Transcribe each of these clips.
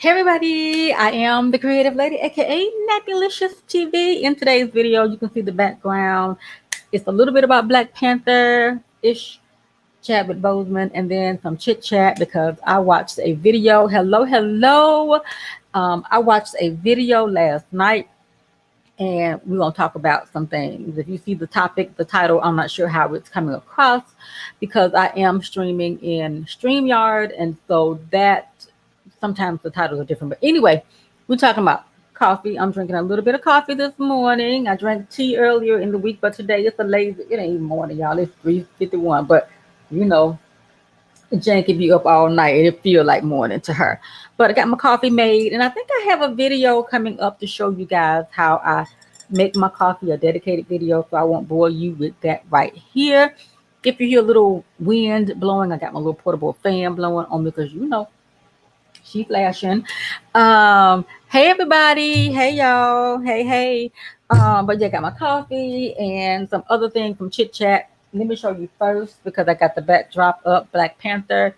Hey everybody, I am the creative lady, aka nappylicioustv. In today's video, you can see the background. It's a little bit about Black Panther-ish, chat with Bozeman, and then some chit chat because I watched a video. Hello. I watched a video last night and we're going to talk about some things. If you see the topic, the title, I'm not sure how it's coming across because I am streaming in StreamYard, and so that sometimes the titles are different. But anyway, we're talking about coffee. I'm drinking a little bit of coffee this morning. I drank tea earlier in the week, but today it's a lazy, it ain't even morning, y'all. It's 3:51, but you know, Jen could be up all night and it feel like morning to her. But I got my coffee made, and I think I have a video coming up to show you guys how I make my coffee, a dedicated video, so I won't bore you with that right here. If you hear a little wind blowing, I got my little portable fan blowing on me because she's flashing. Hey everybody, hey y'all, hey. But yeah, I got my coffee and some other things from Chit Chat. Let me show you first because I got the backdrop up, Black Panther.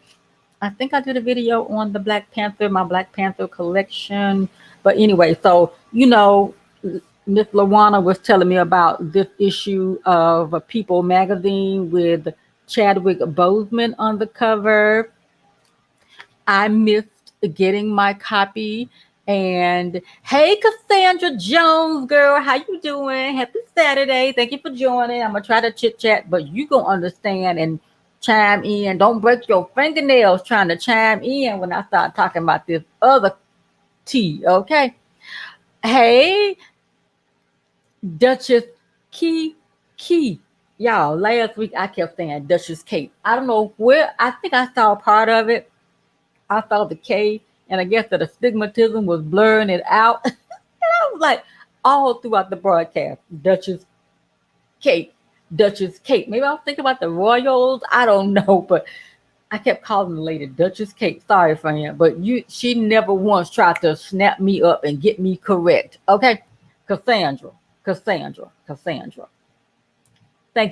I think I did a video on the Black Panther, my Black Panther collection. But anyway, so Miss Lawana was telling me about this issue of People magazine with Chadwick Boseman on the cover. I missed getting my copy. And hey, Cassandra Jones, girl, how you doing? Happy Saturday. Thank you for joining. I'm going to try to chit chat, but you going to understand and chime in. Don't break your fingernails trying to chime in when I start talking about this other tea, okay? Hey, Duchess KeKe. Y'all, last week I kept saying Duchess Kate. I don't know where, I think I saw part of it. I saw the K, and I guess that the stigmatism was blurring it out. And I was like, all throughout the broadcast, Duchess Kate, Duchess Kate. Maybe I was thinking about the Royals. I don't know, but I kept calling the lady Duchess Kate. Sorry, friend, but she never once tried to snap me up and get me correct. Okay, Cassandra. Thank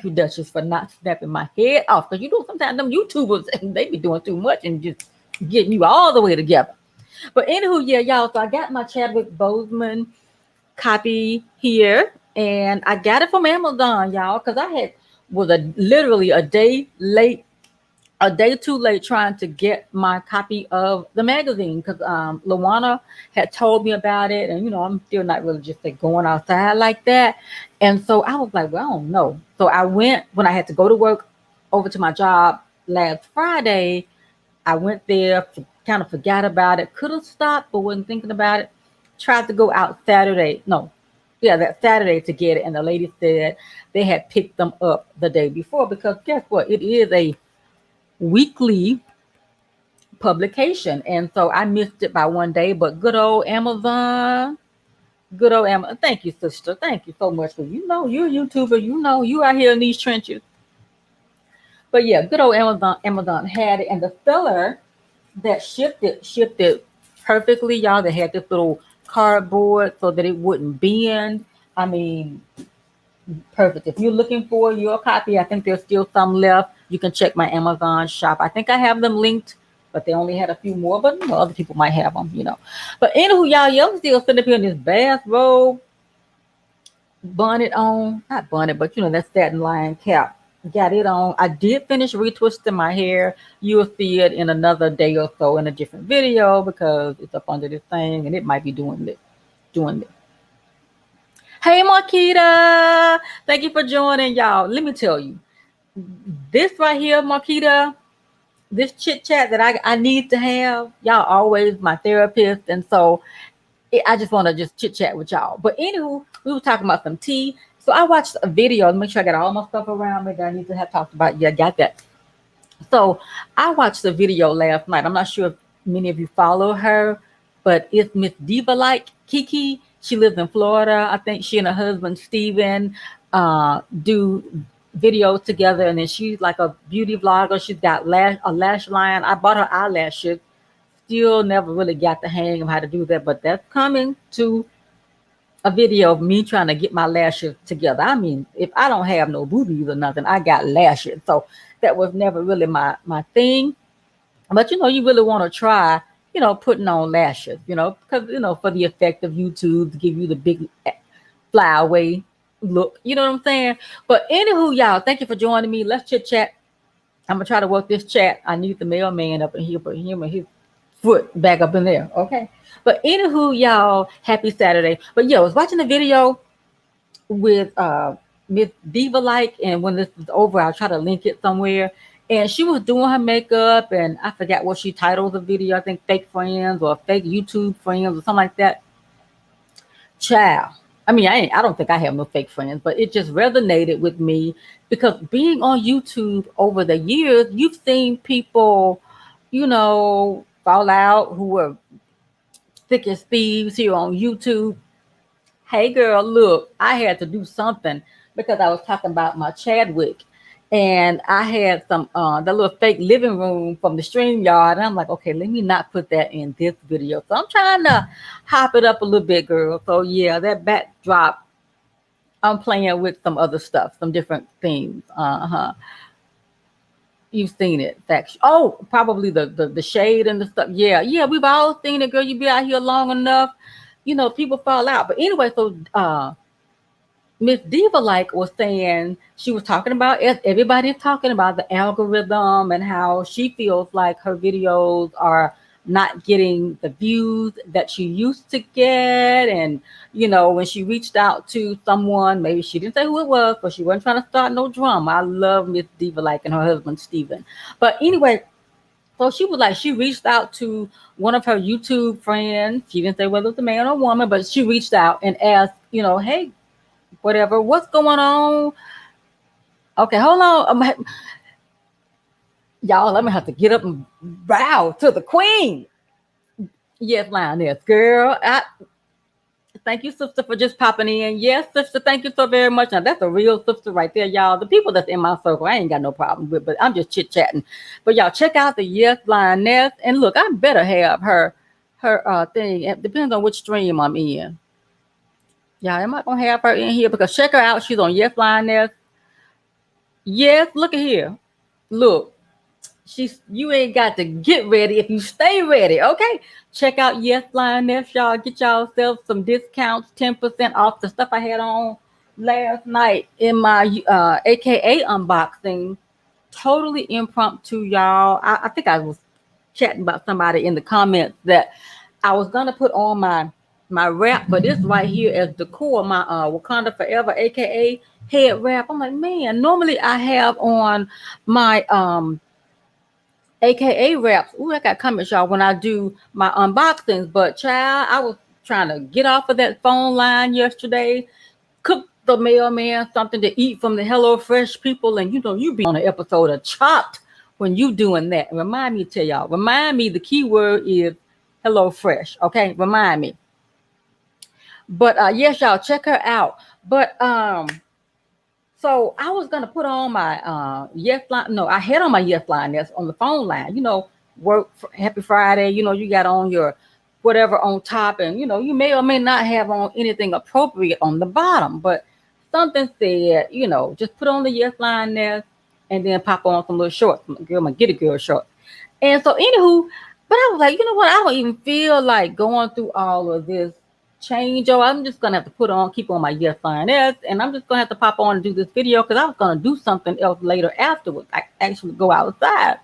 you, Duchess, for not snapping my head off. Because sometimes them YouTubers, they be doing too much and just getting you all the way together. But anywho, yeah, y'all. So I got my Chadwick Boseman copy here, and I got it from Amazon, y'all, because I was literally a day too late trying to get my copy of the magazine because Lawana had told me about it, and I'm still not really just like going outside like that, and so I was like, well, I don't know. So I went when I had to go to work over to my job last Friday. I went there, kind of forgot about it, could have stopped, but wasn't thinking about it. Tried to go out Saturday. No, yeah, that Saturday to get it. And the lady said they had picked them up the day before because guess what? It is a weekly publication. And so I missed it by one day, but good old Amazon. Good old Amazon. Thank you, sister. Thank you so much for you're a YouTuber. You out here in these trenches. But yeah, good old Amazon had it, and the seller that shipped it perfectly, y'all. They had this little cardboard so that it wouldn't bend. I mean, perfect. If you're looking for your copy, I think there's still some left. You can check my Amazon shop. I think I have them linked, but they only had a few more. But other people might have them. But anywho, y'all, I'm still sitting up here in this bathrobe, bonnet on, not bonnet, but that satin lion cap. Got it on. I did finish retwisting my hair. You'll see it in another day or so in a different video because it's up under this thing and it might be doing this. Hey, Marquita. Thank you for joining, y'all. Let me tell you, this right here, Marquita, this chit chat that I need to have, y'all always my therapist. And so I just want to just chit chat with y'all. But anywho, we were talking about some tea. So I watched a video to make sure I got all my stuff around me that I need to have talked about. Yeah, got that. So I watched a video last night. I'm not sure if many of you follow her, but it's Miss Diva like KeKe. She lives in Florida. I think she and her husband Steven do videos together, and then she's like a beauty vlogger. She's got a lash line. I bought her eyelashes. Still never really got the hang of how to do that, but that's coming to a video of me trying to get my lashes together. I mean, if I don't have no boobies or nothing, I got lashes. So that was never really my thing. But you really want to try putting on lashes, because, for the effect of YouTube to give you the big flyaway look. You know what I'm saying? But anywho, y'all, thank you for joining me. Let's chit chat. I'm gonna try to work this chat. I need the mailman up in here, but him and his foot back up in there. Okay. But anywho, y'all, happy Saturday. But I was watching a video with Miss Diva Like, and when this is over, I'll try to link it somewhere. And she was doing her makeup, and I forgot what she titled the video. I think Fake Friends or Fake YouTube Friends or something like that. Child. I mean, I don't think I have no fake friends, but it just resonated with me because being on YouTube over the years, you've seen people, fall out who were thick as thieves here on YouTube. Hey girl, look, I had to do something because I was talking about my Chadwick, and I had some the little fake living room from the StreamYard, and I'm like, okay, let me not put that in this video. So I'm trying to hop it up a little bit, girl. So yeah, that backdrop, I'm playing with some other stuff, some different themes. You've seen it. Fact. Oh, probably the shade and the stuff. Yeah, we've all seen it, girl. You be out here long enough, people fall out. But anyway, so Miss Diva Like was saying, she was talking about, everybody's talking about the algorithm and how she feels like her videos are not getting the views that she used to get. And, when she reached out to someone, maybe she didn't say who it was, but she wasn't trying to start no drama. I love Miss Diva Like and her husband, Steven. But anyway, so she was like, she reached out to one of her YouTube friends. She didn't say whether it's a man or a woman, but she reached out and asked, hey, whatever, what's going on? Okay, hold on. Y'all, I'm gonna have to get up and bow to the queen. Yes, Lioness, girl. Thank you, sister, for just popping in. Yes, sister, thank you so very much. Now, that's a real sister right there, y'all. The people that's in my circle, I ain't got no problem with, but I'm just chit-chatting. But y'all, check out the Yes Lioness. And look, I better have her thing. It depends on which stream I'm in. Yeah, am I gonna have her in here? Because check her out. She's on Yes Lioness. Yes, look at here. Look, you ain't got to get ready if you stay ready. Okay. Check out Yes Lioness, y'all. Get yourself some discounts, 10% off the stuff I had on last night in my AKA unboxing. Totally impromptu, y'all. I think I was chatting about somebody in the comments that I was gonna put on my wrap, but this right here as decor, my Wakanda Forever, aka head wrap. I'm like, man, normally I have on my AKA wraps. Ooh, I got comments, y'all, when I do my unboxings. But child, I was trying to get off of that phone line yesterday, cook the mailman something to eat from the Hello Fresh people, and you be on an episode of Chopped when you doing that. Remind me to tell y'all. Remind me the key word is Hello Fresh. Okay, remind me. But yes, y'all, check her out. But so I was gonna put on my Yes line. No, I had on my Yes line that's on the phone line. Work Happy Friday. You got on your whatever on top, and you may or may not have on anything appropriate on the bottom. But something said, just put on the Yes line there, and then pop on some little shorts. Girl, my Get a Girl shorts. And so, anywho, but I was like, you know what? I don't even feel like going through all of this change. I'm just gonna have to keep on my Yes Lioness, and I'm just gonna have to pop on and do this video because I was gonna do something else later afterwards. I actually go outside,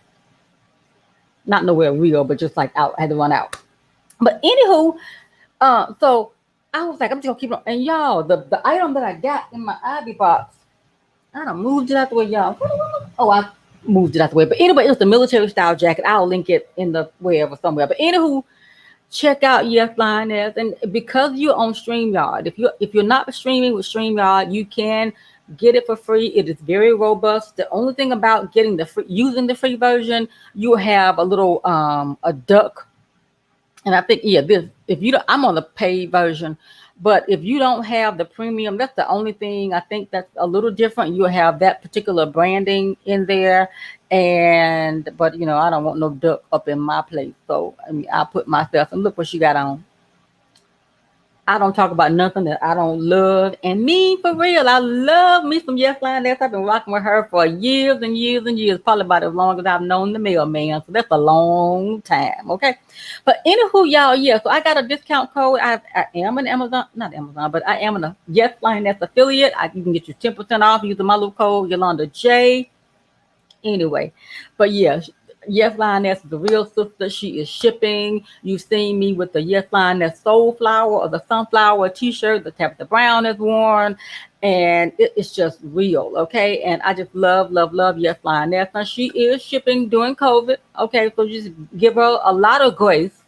not nowhere real, but just like out. I had to run out. But anywho, so I was like, I'm just gonna keep on. And y'all, the item that I got in my Ivy box, I done moved it out the way, y'all. Oh, I moved it out the way. But anyway, it was the military style jacket. I'll link it in the wherever somewhere. But anywho, check out Yes Lioness, and because you're on StreamYard, if you're not streaming with StreamYard, you can get it for free. It is very robust. The only thing about using the free version, you have a little a duck, and I think I'm on the paid version, but if you don't have the premium, that's the only thing I think that's a little different. You'll have that particular branding in there. But I don't want no duck up in my place. So I'll put myself, and look what she got on. I don't talk about nothing that I don't love. And me, for real, I love me some Yes Lioness. I've been rocking with her for years and years and years, probably about as long as I've known the mailman. So that's a long time, okay? But anywho, y'all, yeah, so I got a discount code. I am an Amazon, not Amazon, but I am a Yes Lioness affiliate. You can get you 10% off using my little code, Yolanda J. Anyway, but yeah, Yes Lioness is the real sister. She is shipping. You've seen me with the Yes Lioness Soul Flower or the Sunflower t-shirt that Tabitha Brown has worn. And it's just real, okay? And I just love, love, love Yes Lioness. Now, she is shipping during COVID, okay? So just give her a lot of grace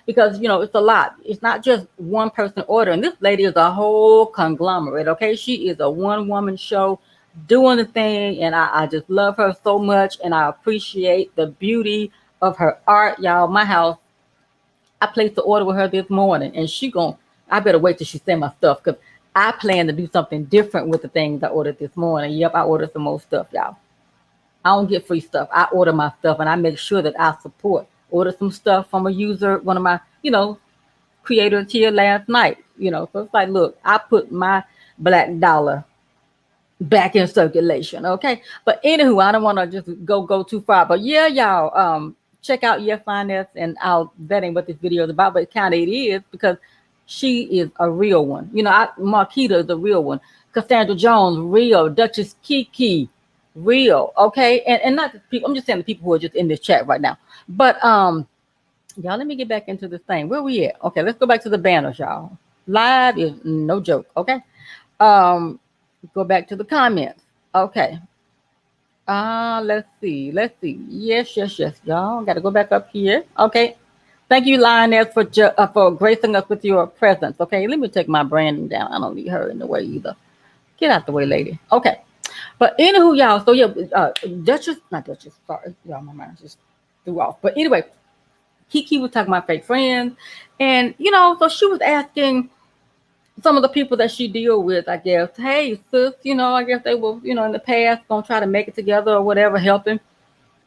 because, it's a lot. It's not just one person ordering. This lady is a whole conglomerate, okay? She is a one-woman show doing the thing, and I just love her so much, and I appreciate the beauty of her art. Y'all, my house, I placed the order with her this morning, and I better wait till she send my stuff, because I plan to do something different with the things I ordered this morning. Yep, I ordered some more stuff, y'all. I don't get free stuff. I order my stuff, and I make sure that I support. Order some stuff from a user, one of my, creators here last night. So it's like, look, I put my black dollar back in circulation, okay? But anywho, I don't want to just go too far. But yeah, y'all, check out Yes Lioness, and that ain't what this video is about, but kind of it is, because she is a real one. Marquita is a real one. Cassandra Jones, real. Duchess KeKe, real. Okay, and not the people. I'm just saying the people who are just in this chat right now. But y'all, let me get back into this thing. Where we at? Okay, let's go back to the banners, y'all. Live is no joke. Okay. Go back to the comments. Okay. Let's see. Yes. Y'all got to go back up here. Okay. Thank you, Lioness, for gracing us with your presence. Okay. Let me take my branding down. I don't need her in the way either. Get out the way, lady. Okay. But anywho, y'all. So yeah, not Duchess. Sorry, y'all. My mind just threw off. But anyway, KeKe was talking about fake friends, and so she was asking some of the people that she deal with, I guess, hey, sis, I guess they were, in the past gonna try to make it together or whatever, helping.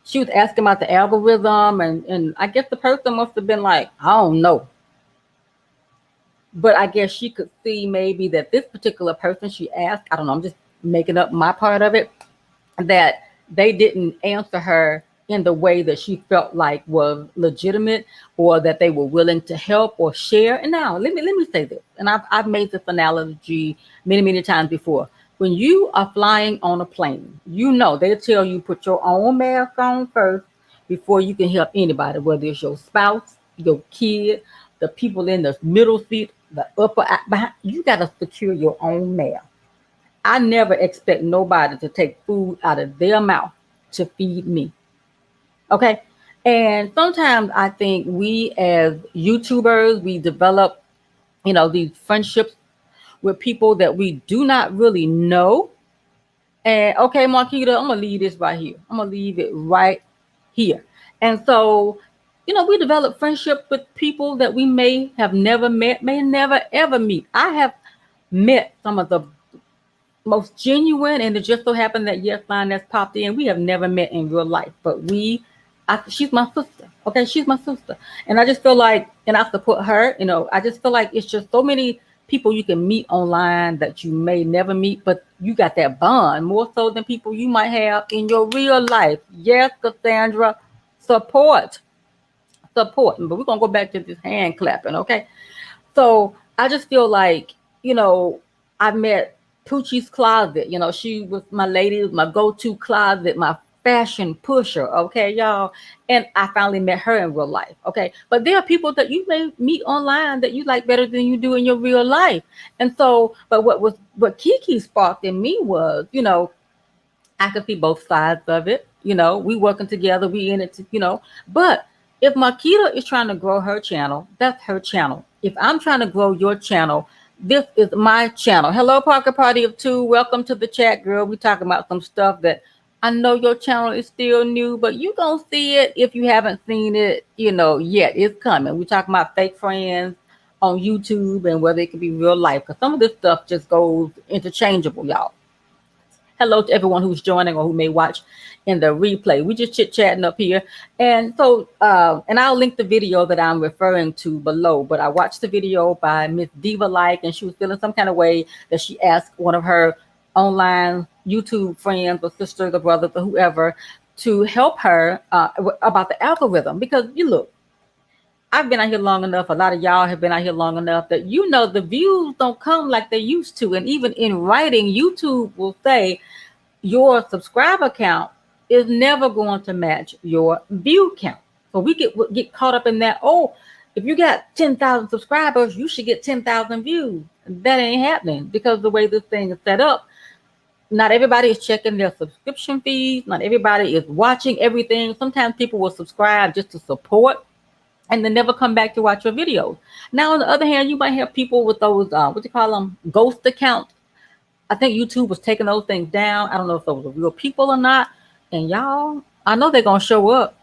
She was asking about the algorithm, and I guess the person must have been like, I don't know. But I guess she could see maybe that this particular person she asked, I don't know, I'm just making up my part of it, that they didn't answer her in the way that she felt like was legitimate, or that they were willing to help or share. And now let me say this, and I've made this analogy many times before. When you are flying on a plane, they tell you put your own mask on first before you can help anybody, whether it's your spouse, your kid, the people in the middle seat, the upper behind. You got to secure your own mask. I never expect nobody to take food out of their mouth to feed me. Okay. And sometimes I think we as YouTubers, we develop, these friendships with people that we do not really know. And okay, Marquita, I'm going to leave this right here. I'm going to leave it right here. And so, we develop friendship with people that we may have never met, may never ever meet. I have met some of the most genuine, and it just so happened that Yes Lioness popped in. We have never met in real life, but she's my sister. Okay, she's my sister, and I just feel like, and I support her. I just feel like it's just so many people you can meet online that you may never meet, but you got that bond more so than people you might have in your real life. Yes, Cassandra, support. But we're gonna go back to this hand clapping, okay? So I just feel like, I met Poochie's Closet. She was my lady, my go-to closet, my fashion pusher. Okay, y'all. And I finally met her in real life. Okay. But there are people that you may meet online that you like better than you do in your real life. And so, but what KeKe sparked in me was, I could see both sides of it. We working together, we in it, but if Marquita is trying to grow her channel, that's her channel. If I'm trying to grow your channel, this is my channel. Hello, Parker Party of Two. Welcome to the chat, girl. We talking about some stuff that I know your channel is still new, but you gonna see it if you haven't seen it, yet. It's coming. We talking about fake friends on YouTube and whether it could be real life, because some of this stuff just goes interchangeable, y'all. Hello to everyone who's joining or who may watch in the replay. We just chit-chatting up here. And so, and I'll link the video that I'm referring to below. But I watched the video by Miss Diva Like, and she was feeling some kind of way that she asked one of her online YouTube friends or sisters or brothers or whoever to help her about the algorithm. Because you look, I've been out here long enough. A lot of y'all have been out here long enough that you know the views don't come like they used to. And even in writing, YouTube will say your subscriber count is never going to match your view count. So we get caught up in that. Oh, if you got 10,000 subscribers, you should get 10,000 views. That ain't happening because the way this thing is set up, not everybody is checking their subscription fees. Not everybody is watching everything. Sometimes people will subscribe just to support and then never come back to watch your videos. Now, on the other hand, you might have people with those, what you call them, ghost accounts. I think YouTube was taking those things down. I don't know if those are real people or not. And y'all, I know they're going to show up.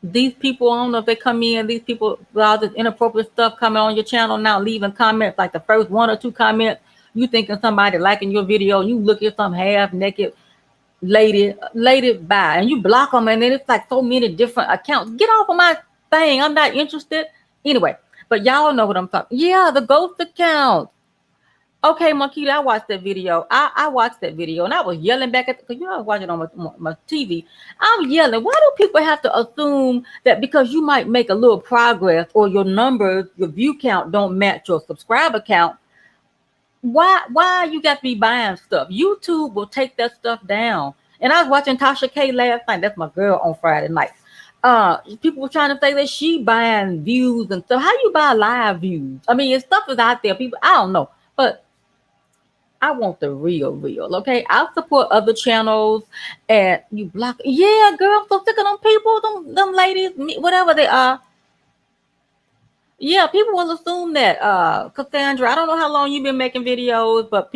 These people, I don't know if they come in, these people with all this inappropriate stuff coming on your channel now, leaving comments, like the first 1 or 2 comments, you thinking somebody liking your video, you look at some half-naked lady by, and you block them, and then it's like so many different accounts. Get off of my thing. I'm not interested. Anyway, but y'all know what I'm talking. Yeah, the ghost account. Okay, Makita, I watched that video. I watched that video, and I was yelling back at because I was watching on my TV. I'm yelling. Why do people have to assume that because you might make a little progress or your numbers, your view count don't match your subscriber count? Why you got to be buying stuff? YouTube will take that stuff down. And I was watching Tasha K last night. That's my girl on Friday night. People were trying to say that she buying views and stuff. How you buy live views? I mean, stuff is out there. People, I don't know, but I want the real, okay? I'll support other channels and you block. Yeah, girl, I'm so sick of them people, them ladies, whatever they are. Yeah, people will assume that, Cassandra, I don't know how long you've been making videos, but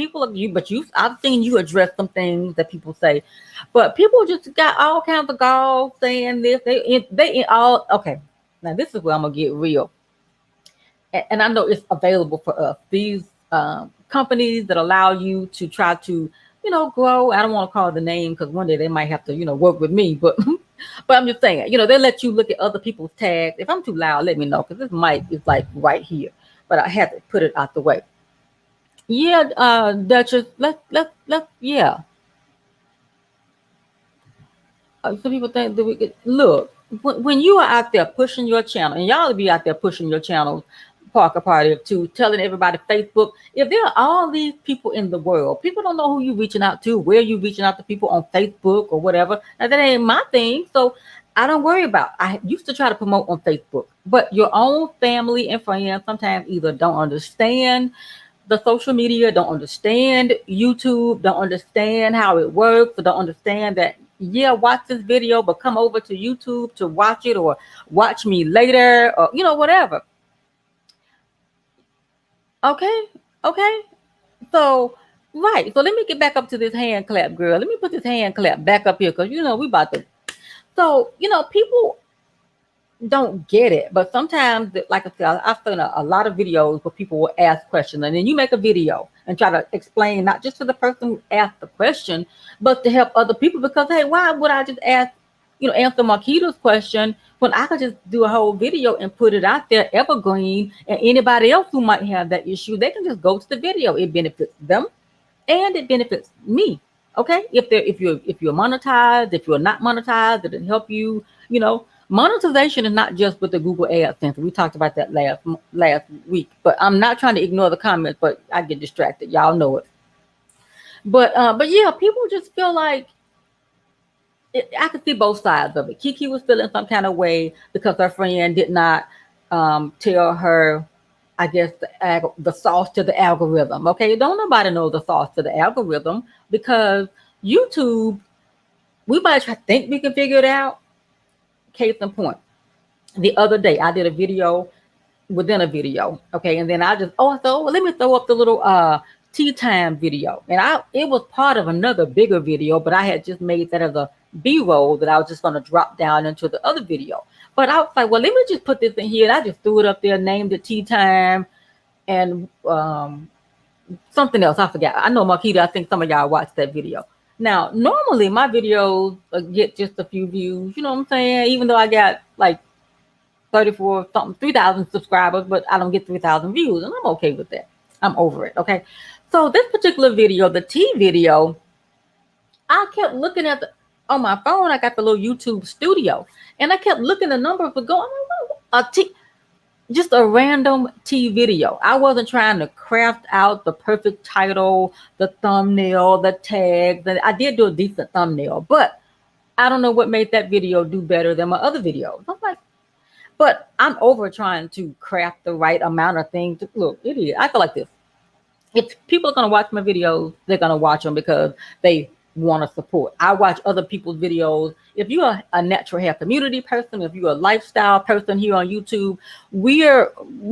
I've seen you address some things that people say, but people just got all kinds of gall saying this. They all, okay. Now this is where I'm gonna get real. And I know it's available for us. These companies that allow you to try to, grow. I don't want to call the name because one day they might have to, work with me, but but I'm just saying, they let you look at other people's tags. If I'm too loud, let me know because this mic is like right here, but I had to put it out the way. Yeah, Duchess, let's yeah. Some people think that we could look when you are out there pushing your channel, and y'all be out there pushing your channel, Parker Party too, telling everybody Facebook. If there are all these people in the world, people don't know who you reaching out to, where you reaching out to people on Facebook or whatever. Now that ain't my thing, so I don't worry about. I used to try to promote on Facebook, but your own family and friends sometimes either don't understand the social media, don't understand YouTube, don't understand how it works, or don't understand that, yeah, watch this video, but come over to YouTube to watch it or watch me later or, whatever. Okay. So, right. So let me get back up to this hand clap, girl. Let me put this hand clap back up here because, we about to. So, people don't get it, but sometimes, like I said, I've seen a lot of videos where people will ask questions, and then you make a video and try to explain not just to the person who asked the question, but to help other people. Because hey, why would I just answer Marquita's question when I could just do a whole video and put it out there evergreen, and anybody else who might have that issue, they can just go to the video. It benefits them and it benefits me. Okay, if you're monetized, if you're not monetized, it'll help you. Monetization is not just with the Google AdSense. We talked about that last week, but I'm not trying to ignore the comments, but I get distracted. Y'all know it. But yeah, people just feel like I could see both sides of it. KeKe was feeling some kind of way because her friend did not tell her, I guess, the sauce to the algorithm. Okay, don't nobody know the sauce to the algorithm because YouTube, we might think we can figure it out. Case in point, the other day I did a video within a video, okay, and then I just let me throw up the little tea time video, and it was part of another bigger video, but I had just made that as a B-roll that I was just going to drop down into the other video. But I was like, well, let me just put this in here, and I just threw it up there, named it tea time, and something else. I forgot. I know Marquita, I think some of y'all watched that video. Now, normally my videos get just a few views, you know what I'm saying? Even though I got like 34 something, 3,000 subscribers, but I don't get 3,000 views, and I'm okay with that. I'm over it, okay? So this particular video, the tea video, I kept looking at on my phone, I got the little YouTube studio, and I kept looking the numbers were going, a tea, just a random tea video. I wasn't trying to craft out the perfect title, the thumbnail, the tags. And I did do a decent thumbnail, but I don't know what made that video do better than my other videos. I'm like, but I'm over trying to craft the right amount of things. Look, it is. I feel like this. If people are going to watch my videos, they're going to watch them because they want to support. I watch other people's videos. If you're a natural hair community person, if you're a lifestyle person here on YouTube, we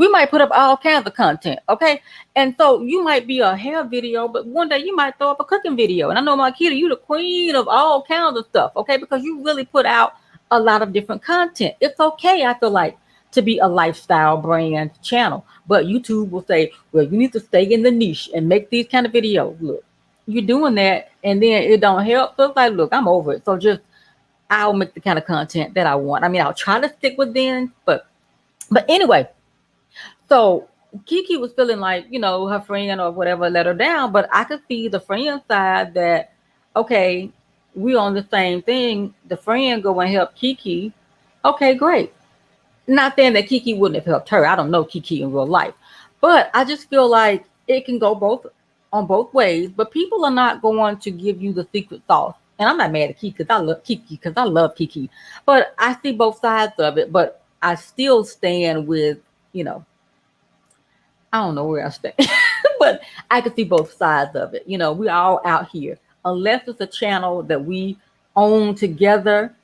might put up all kinds of content, okay? And so you might be a hair video, but one day you might throw up a cooking video. And I know, Marquita, you the queen of all kinds of stuff, okay? Because you really put out a lot of different content. It's okay, I feel like, to be a lifestyle brand channel, but YouTube will say, well, you need to stay in the niche and make these kind of videos. Look, you're doing that and then it don't help. So it's like, look, I'm over it. So just, I'll make the kind of content that I want. I mean, I'll try to stick with them, but anyway, so KeKe was feeling like, you know, her friend or whatever let her down, but I could see the friend side that, okay, we on the same thing. The friend go and help KeKe. Okay, great. Not saying that KeKe wouldn't have helped her. I don't know KeKe in real life, but I just feel like it can go both ways. But people are not going to give you the secret sauce. And I'm not mad at KeKe because I love KeKe. But I see both sides of it. But I still stand with, you know, I don't know where I stand, but I can see both sides of it. You know, we all out here. Unless it's a channel that we own together,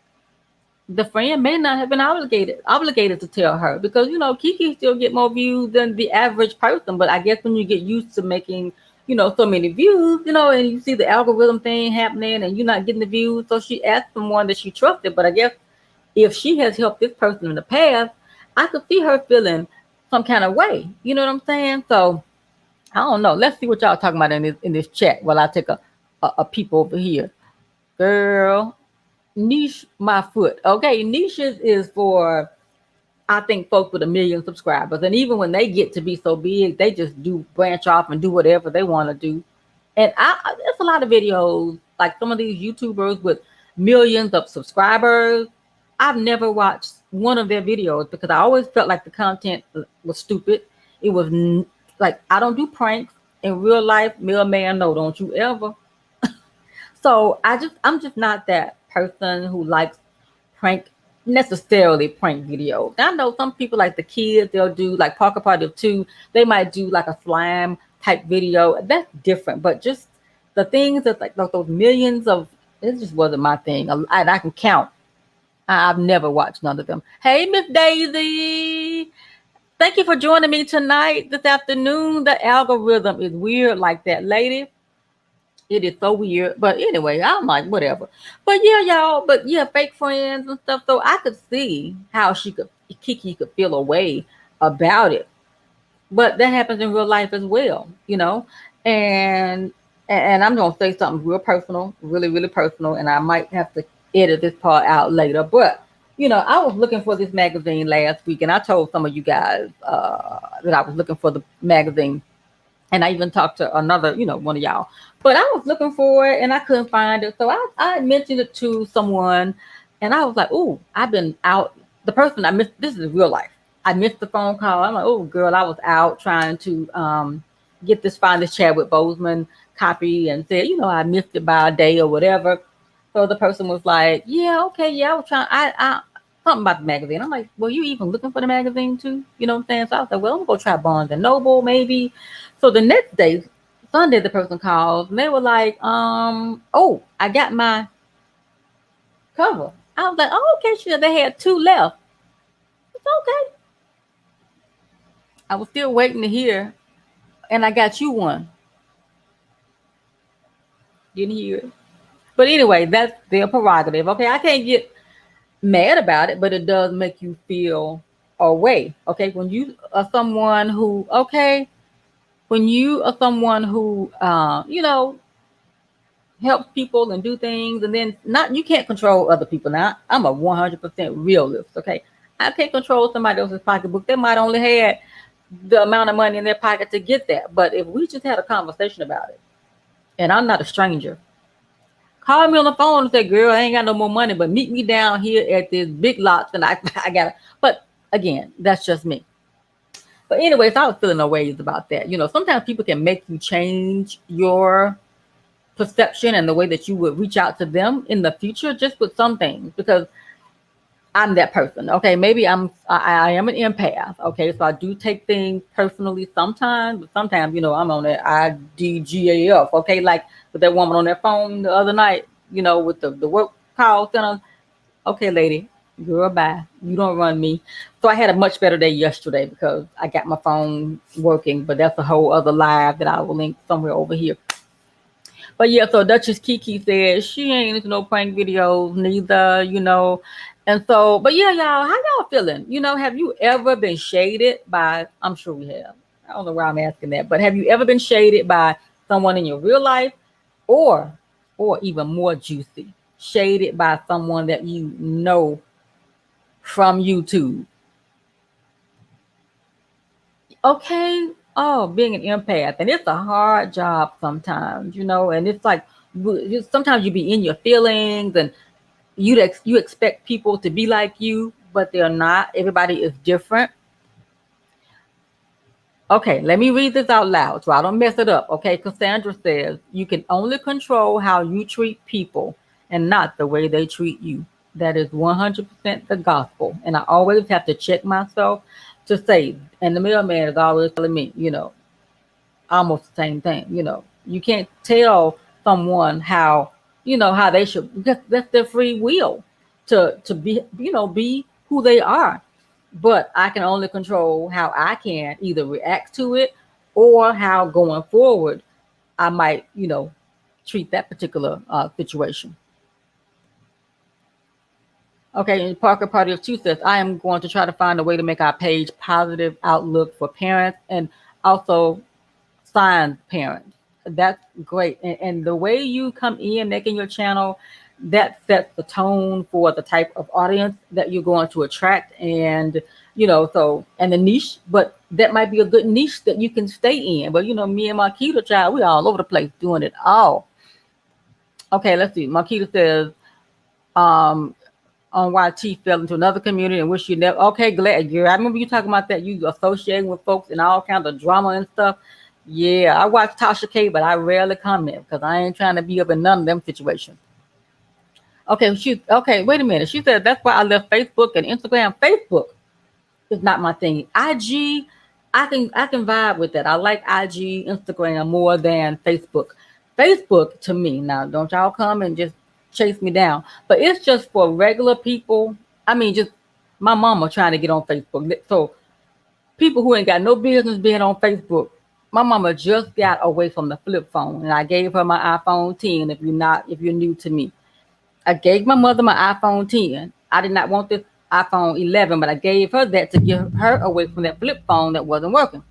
the friend may not have been obligated to tell her, because, you know, KeKe still get more views than the average person. But I guess when you get used to making, you know, so many views, you know, and you see the algorithm thing happening and you're not getting the views, so she asked someone that she trusted. But I guess if she has helped this person in the past, I could see her feeling some kind of way. You know what I'm saying? So I don't know. Let's see what y'all talking about in this chat while I take a peep over here. Girl, niche my foot. Okay, niches is for, I think, folks with 1 million subscribers, and even when they get to be so big, they just do branch off and do whatever they want to do. And there's a lot of videos like some of these YouTubers with millions of subscribers. I've never watched one of their videos because I always felt like the content was stupid. It was like, I don't do pranks in real life. Mailman, no, don't you ever. So I'm just not that person who likes necessarily prank videos. I know some people, like the kids, they'll do like Parker Party of 2. They might do like a slime type video. That's different. But just the things that like those millions of, it just wasn't my thing. And I can count. I've never watched none of them. Hey, Miss Daisy. Thank you for joining me tonight, this afternoon. The algorithm is weird like that, lady. It is so weird. But anyway, I'm like, whatever. But yeah, y'all, but yeah, fake friends and stuff. So I could see how KeKe could feel a way about it. But that happens in real life as well, you know. And I'm gonna say something real personal, really, really personal, and I might have to edit this part out later. But you know, I was looking for this magazine last week, and I told some of you guys that I was looking for the magazine. And I even talked to another, you know, one of y'all. But I was looking for it and I couldn't find it. So I mentioned it to someone and I was like, ooh, I've been out. The person I missed, this is real life. I missed the phone call. I'm like, oh, girl, I was out trying to find this Chadwick Boseman copy and said, you know, I missed it by a day or whatever. So the person was like, yeah, okay, yeah, I was trying. I something about the magazine. I'm like, well, you even looking for the magazine too? You know what I'm saying? So I was like, well, I'm gonna go try Barnes and Noble maybe. So the next day, Sunday, the person called and they were like, oh, I got my cover. I was like, oh, okay, sure. They had 2 left. It's okay. I was still waiting to hear, and I got you one. Didn't hear it. But anyway, that's their prerogative. Okay, I can't get mad about it, but it does make you feel a way. Okay, when you are someone who, okay, when you are someone who, helps people and do things, and then not you can't control other people. Now I'm a 100% realist. Okay, I can't control somebody else's pocketbook. They might only had the amount of money in their pocket to get that. But if we just had a conversation about it, and I'm not a stranger, call me on the phone and say, "Girl, I ain't got no more money, but meet me down here at this big lots, and I got it." But again, that's just me. But anyways, I was feeling no ways about that. Sometimes people can make you change your perception and the way that you would reach out to them in the future just with some things, because I'm that person. Okay, maybe I am an empath. Okay, so I do take things personally sometimes, but sometimes I'm on that IDGAF. Okay, like with that woman on that phone the other night, with the work call center. Okay, lady, girl, bye. You don't run me. So I had a much better day yesterday because I got my phone working, but that's a whole other live that I will link somewhere over here. But yeah, so Duchess KeKe said she ain't into no prank videos neither. And so, but yeah, y'all, how y'all feeling? Have you ever been shaded by, I'm sure we have. I don't know why I'm asking that, but have you ever been shaded by someone in your real life, or even more juicy, shaded by someone that you know from YouTube? Okay. Oh, being an empath, and it's a hard job sometimes, and it's like sometimes you be in your feelings, and you expect people to be like you, but they're not. Everybody is different. Okay, let me read this out loud so I don't mess it up. Okay, Cassandra says you can only control how you treat people and not the way they treat you. That is 100% the gospel. And I always have to check myself to say, and the middleman is always telling me, almost the same thing. You can't tell someone how they should, because that's their free will to be who they are. But I can only control how I can either react to it, or how going forward I might treat that particular situation. Okay, and Parker Party of Two says, I am going to try to find a way to make our page positive outlook for parents and also signs parents. That's great. And the way you come in making your channel, that sets the tone for the type of audience that you're going to attract, and and the niche. But that might be a good niche that you can stay in. But me and Marquita, child, we all over the place doing it all. Okay, let's see. Marquita says, um, on why T fell into another community and wish you never. Okay, glad, girl. I remember you talking about that. You associating with folks and all kinds of drama and stuff. Yeah, I watch Tasha K, but I rarely comment because I ain't trying to be up in none of them situations. Okay. Wait a minute. She said that's why I left Facebook and Instagram. Facebook is not my thing. IG, I can vibe with that. I like IG, Instagram more than Facebook. Facebook to me, now don't y'all come and just chase me down, but it's just for regular people. I mean, just my mama trying to get on Facebook. So people who ain't got no business being on Facebook. My mama just got away from the flip phone, and I gave her my iPhone 10. If you're new to me, I gave my mother my iPhone 10. I did not want this iPhone 11, but I gave her that to get her away from that flip phone that wasn't working.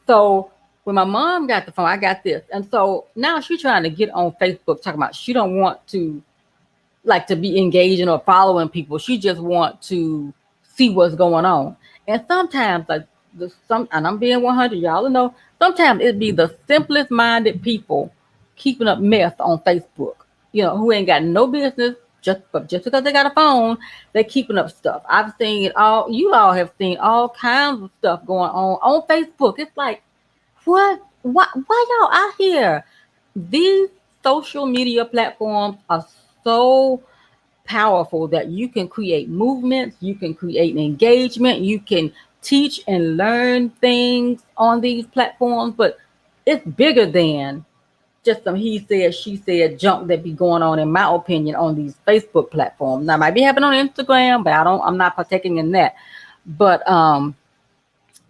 So when my mom got the phone, I got this. And so now she's trying to get on Facebook talking about she don't want to be engaging or following people. She just want to see what's going on. And sometimes and I'm being 100, y'all know, sometimes it'd be the simplest minded people keeping up mess on Facebook, who ain't got no business, just because they got a phone, they're keeping up stuff. I've seen it all. You all have seen all kinds of stuff going on Facebook. It's like, what? Why y'all out here? These social media platforms are so powerful that you can create movements, you can create engagement, you can teach and learn things on these platforms, but it's bigger than just some he said, she said junk that be going on, in my opinion, on these Facebook platforms. Now, might be happening on Instagram, but I'm not partaking in that. But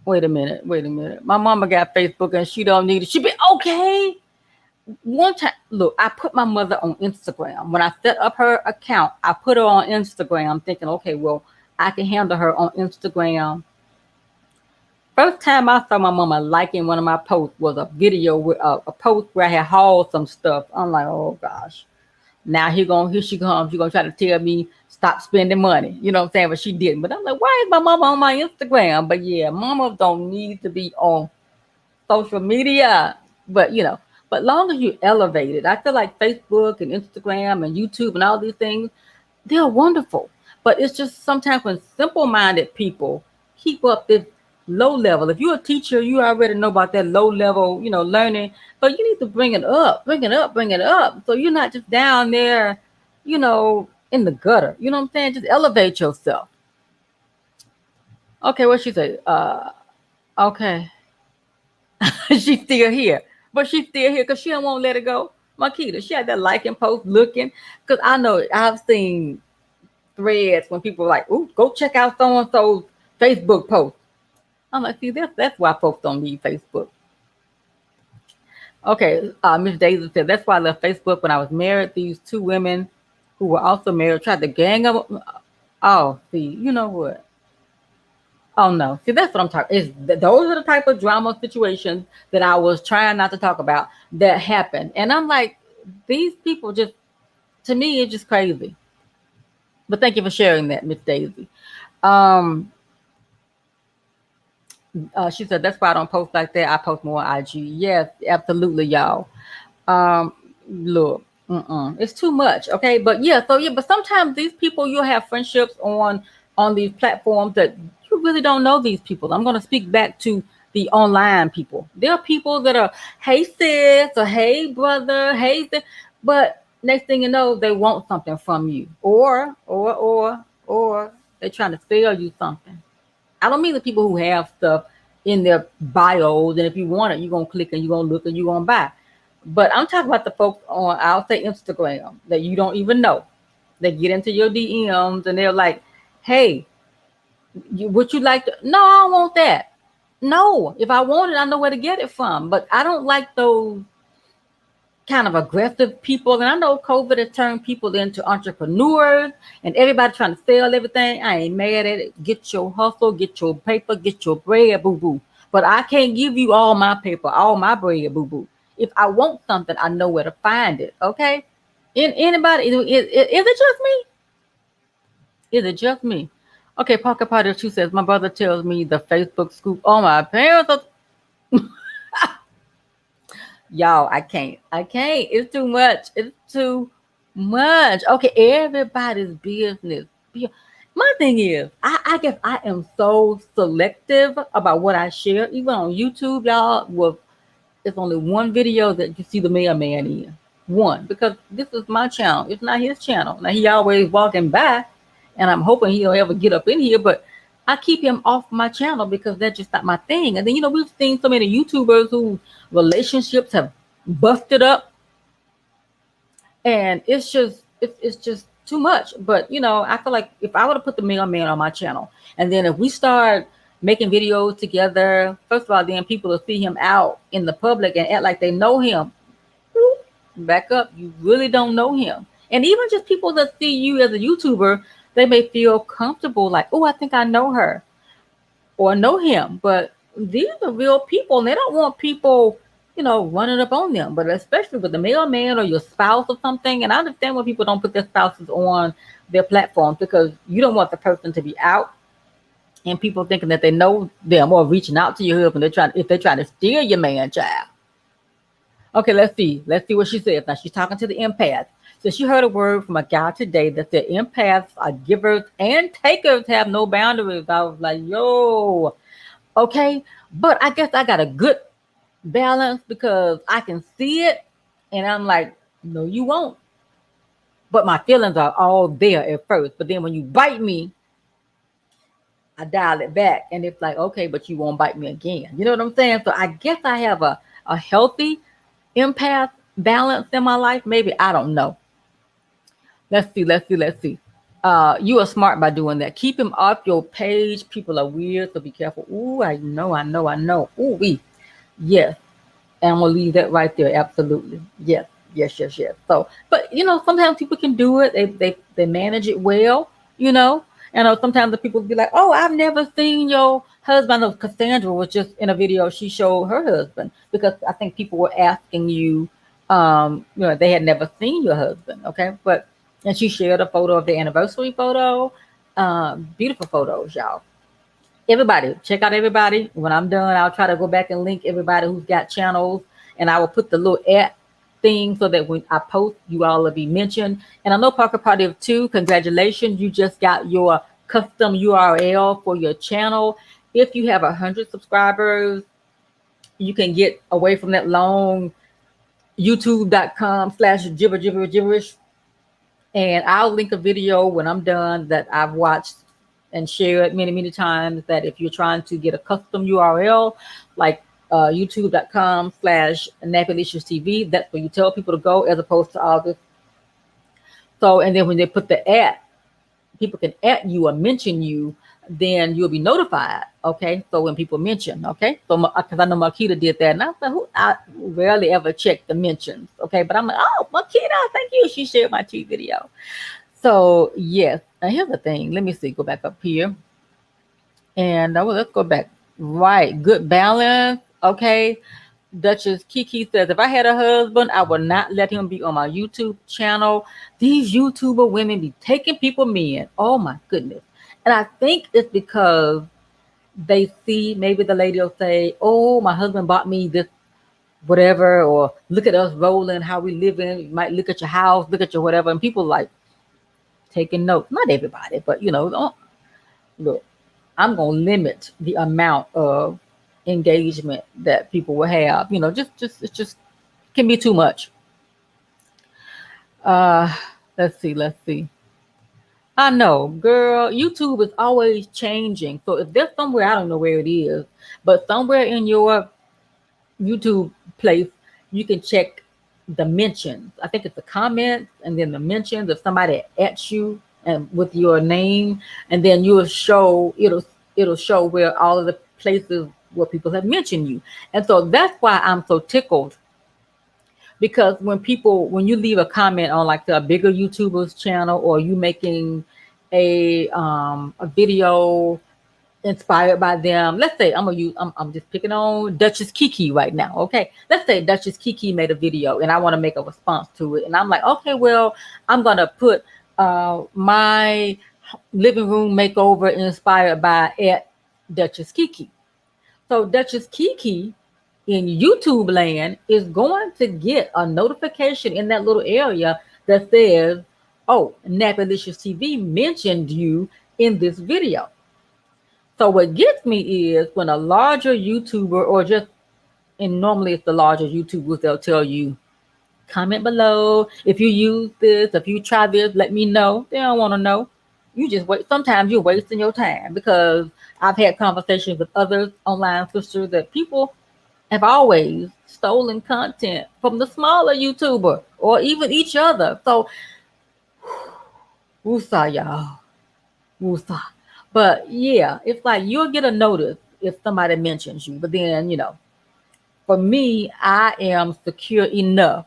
wait a minute. My mama got Facebook and she don't need it. She be okay. One time, look, I put my mother on Instagram. When I set up her account, I put her on Instagram thinking, okay, well, I can handle her on Instagram First time I saw my mama liking one of my posts was a video with a post where I had hauled some stuff. I'm like, oh gosh. Now here she comes. She gonna try to tell me stop spending money. You know what I'm saying? But she didn't. But I'm like, why is my mama on my Instagram? But yeah, mama don't need to be on social media. But but long as you elevate it, I feel like Facebook and Instagram and YouTube and all these things, they're wonderful. But it's just sometimes when simple-minded people keep up this low level. If you're a teacher, you already know about that low level, learning. But you need to bring it up, bring it up, bring it up. So you're not just down there, in the gutter. You know what I'm saying? Just elevate yourself. Okay, what she said? Okay. She's still here. But she's still here because she don't want to let it go. Makita, she had that liking post looking. Because I know I've seen threads when people are like, ooh, go check out so and so's Facebook post. I'm like, see, that's why folks don't need Facebook. Okay, Miss Daisy said that's why I left Facebook when I was married. These two women who were also married tried to gang up. Oh, see, you know what? Oh no, see that's what I'm talking. Those are the type of drama situations that I was trying not to talk about that happened, and I'm like, these people just, to me, it's just crazy. But thank you for sharing that, Miss Daisy. Um, she said that's why I don't post like that. I post more on IG. Yes, absolutely, y'all. Um, Look, it's too much. Okay, but yeah, but sometimes these people you'll have friendships on these platforms that you really don't know these people. I'm gonna speak back to the online people. There are people that are, hey sis, or hey brother, hey sis, but next thing you know, they want something from you, or they're trying to sell you something. I don't mean the people who have stuff in their bios, and if you want it, you're gonna click and you're gonna look and you're gonna buy. But I'm talking about the folks on, I'll say, Instagram that you don't even know. They get into your DMs and they're like, "Hey, would you like to?" No, I don't want that. No, if I want it, I know where to get it from. But I don't like those kind of aggressive people. And I know COVID has turned people into entrepreneurs and everybody trying to sell everything. I ain't mad at it. Get your hustle, get your paper, get your bread, boo boo. But I can't give you all my paper, all my bread, boo boo. If I want something, I know where to find it. Okay? Anybody, is it just me? Is it just me? Okay, Pocket Potty 2 says, my brother tells me the Facebook scoop. Oh, my parents are y'all, I can't. I can't. It's too much. It's too much. Okay, everybody's business. My thing is, I guess I am so selective about what I share. Even on YouTube, y'all, with it's only one video that you see the mailman in. One, because this is my channel. It's not his channel. Now he always walking by, and I'm hoping he'll ever get up in here, but I keep him off my channel because that's just not my thing. And then we've seen so many YouTubers whose relationships have busted up, and it's just too much. But I feel like if I were to put the mailman on my channel, and then if we start making videos together, first of all, then people will see him out in the public and act like they know him. Back up, you really don't know him. And even just people that see you as a YouTuber, they may feel comfortable, like, oh, I think I know her or know him. But these are real people, and they don't want people, running up on them. But especially with the mailman or your spouse or something. And I understand why people don't put their spouses on their platforms, because you don't want the person to be out and people thinking that they know them or reaching out to your husband. If they're trying to steal your man child. Okay, let's see. Let's see what she says. Now she's talking to the empath. So she heard a word from a guy today that the empaths are givers and takers, have no boundaries. I was like, yo, okay. But I guess I got a good balance because I can see it and I'm like, no, you won't. But my feelings are all there at first. But then when you bite me, I dial it back. And it's like, okay, but you won't bite me again. You know what I'm saying? So I guess I have a healthy empath balance in my life. Maybe, I don't know. Let's see. You are smart by doing that. Keep him off your page. People are weird, so be careful. Ooh, I know. Ooh, yes. And I'm gonna leave that right there. Absolutely. Yes. So, but sometimes people can do it. They manage it well. You know. And sometimes the people be like, "Oh, I've never seen your husband of Cassandra was just in a video. She showed her husband because I think people were asking you, they had never seen your husband. Okay. And she shared a photo of the anniversary photo. Beautiful photos, y'all. Everybody, check out everybody. When I'm done, I'll try to go back and link everybody who's got channels, and I will put the little at thing so that when I post, you all will be mentioned. And I know Parker Party of Two, congratulations, you just got your custom URL for your channel. If you have 100 subscribers, you can get away from that long youtube.com/gibberish. And I'll link a video when I'm done that I've watched and shared many, many times, that if you're trying to get a custom URL, like youtube.com/nappylicioustv, that's where you tell people to go, as opposed to all this. So, and then when they put the at, people can at you or mention you, then you'll be notified. Okay. So when people mention, okay. So, because I know Marquita did that, and I rarely ever check the mentions. Okay. But I'm like, oh, Marquita, thank you. She shared my cheat video. So yes. Now here's the thing. Let me see. Go back up here. And let's go back. Right. Good balance. Okay. Duchess KeKe says, if I had a husband, I would not let him be on my YouTube channel. These YouTuber women be taking people men. Oh my goodness. And I think it's because they see, maybe the lady will say, oh, my husband bought me this whatever, or look at us rolling, how we living. You might look at your house, look at your whatever. And people like taking notes. Not everybody, but look, I'm going to limit the amount of engagement that people will have. It just can be too much. Let's see. I know, girl, YouTube is always changing. So if there's somewhere, I don't know where it is, but somewhere in your YouTube place, you can check the mentions. I think it's the comments and then the mentions of somebody at you and with your name, and then it'll show where all of the places where people have mentioned you. And so that's why I'm so tickled, because when you leave a comment on like a bigger YouTuber's channel, or you making a video inspired by them. Let's say I'm just picking on Duchess KeKe right now. Okay. Let's say Duchess KeKe made a video and I want to make a response to it. And I'm like, okay, well, I'm going to put my living room makeover inspired by at Duchess KeKe. So Duchess KeKe in YouTube land is going to get a notification in that little area that says, oh, nappylicioustv mentioned you in this video. So what gets me is when a larger YouTuber, and normally it's the larger YouTubers, they'll tell you, comment below. If you use this, if you try this, let me know. They don't want to know. You just wait. Sometimes you're wasting your time, because I've had conversations with other online sisters that people have always stolen content from the smaller YouTuber or even each other. So, woosah, y'all. Woosah. But yeah, it's like you'll get a notice if somebody mentions you. But then, for me, I am secure enough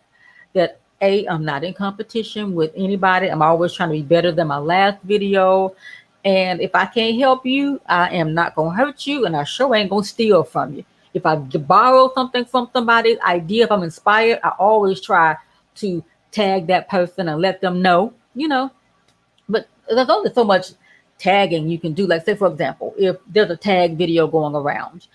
that I'm not in competition with anybody. I'm always trying to be better than my last video. And if I can't help you, I am not going to hurt you. And I sure ain't going to steal from you. If I borrow something from somebody's idea, if I'm inspired, I always try to tag that person and let them know, But there's only so much tagging you can do. Like, say, for example, if there's a tag video going around,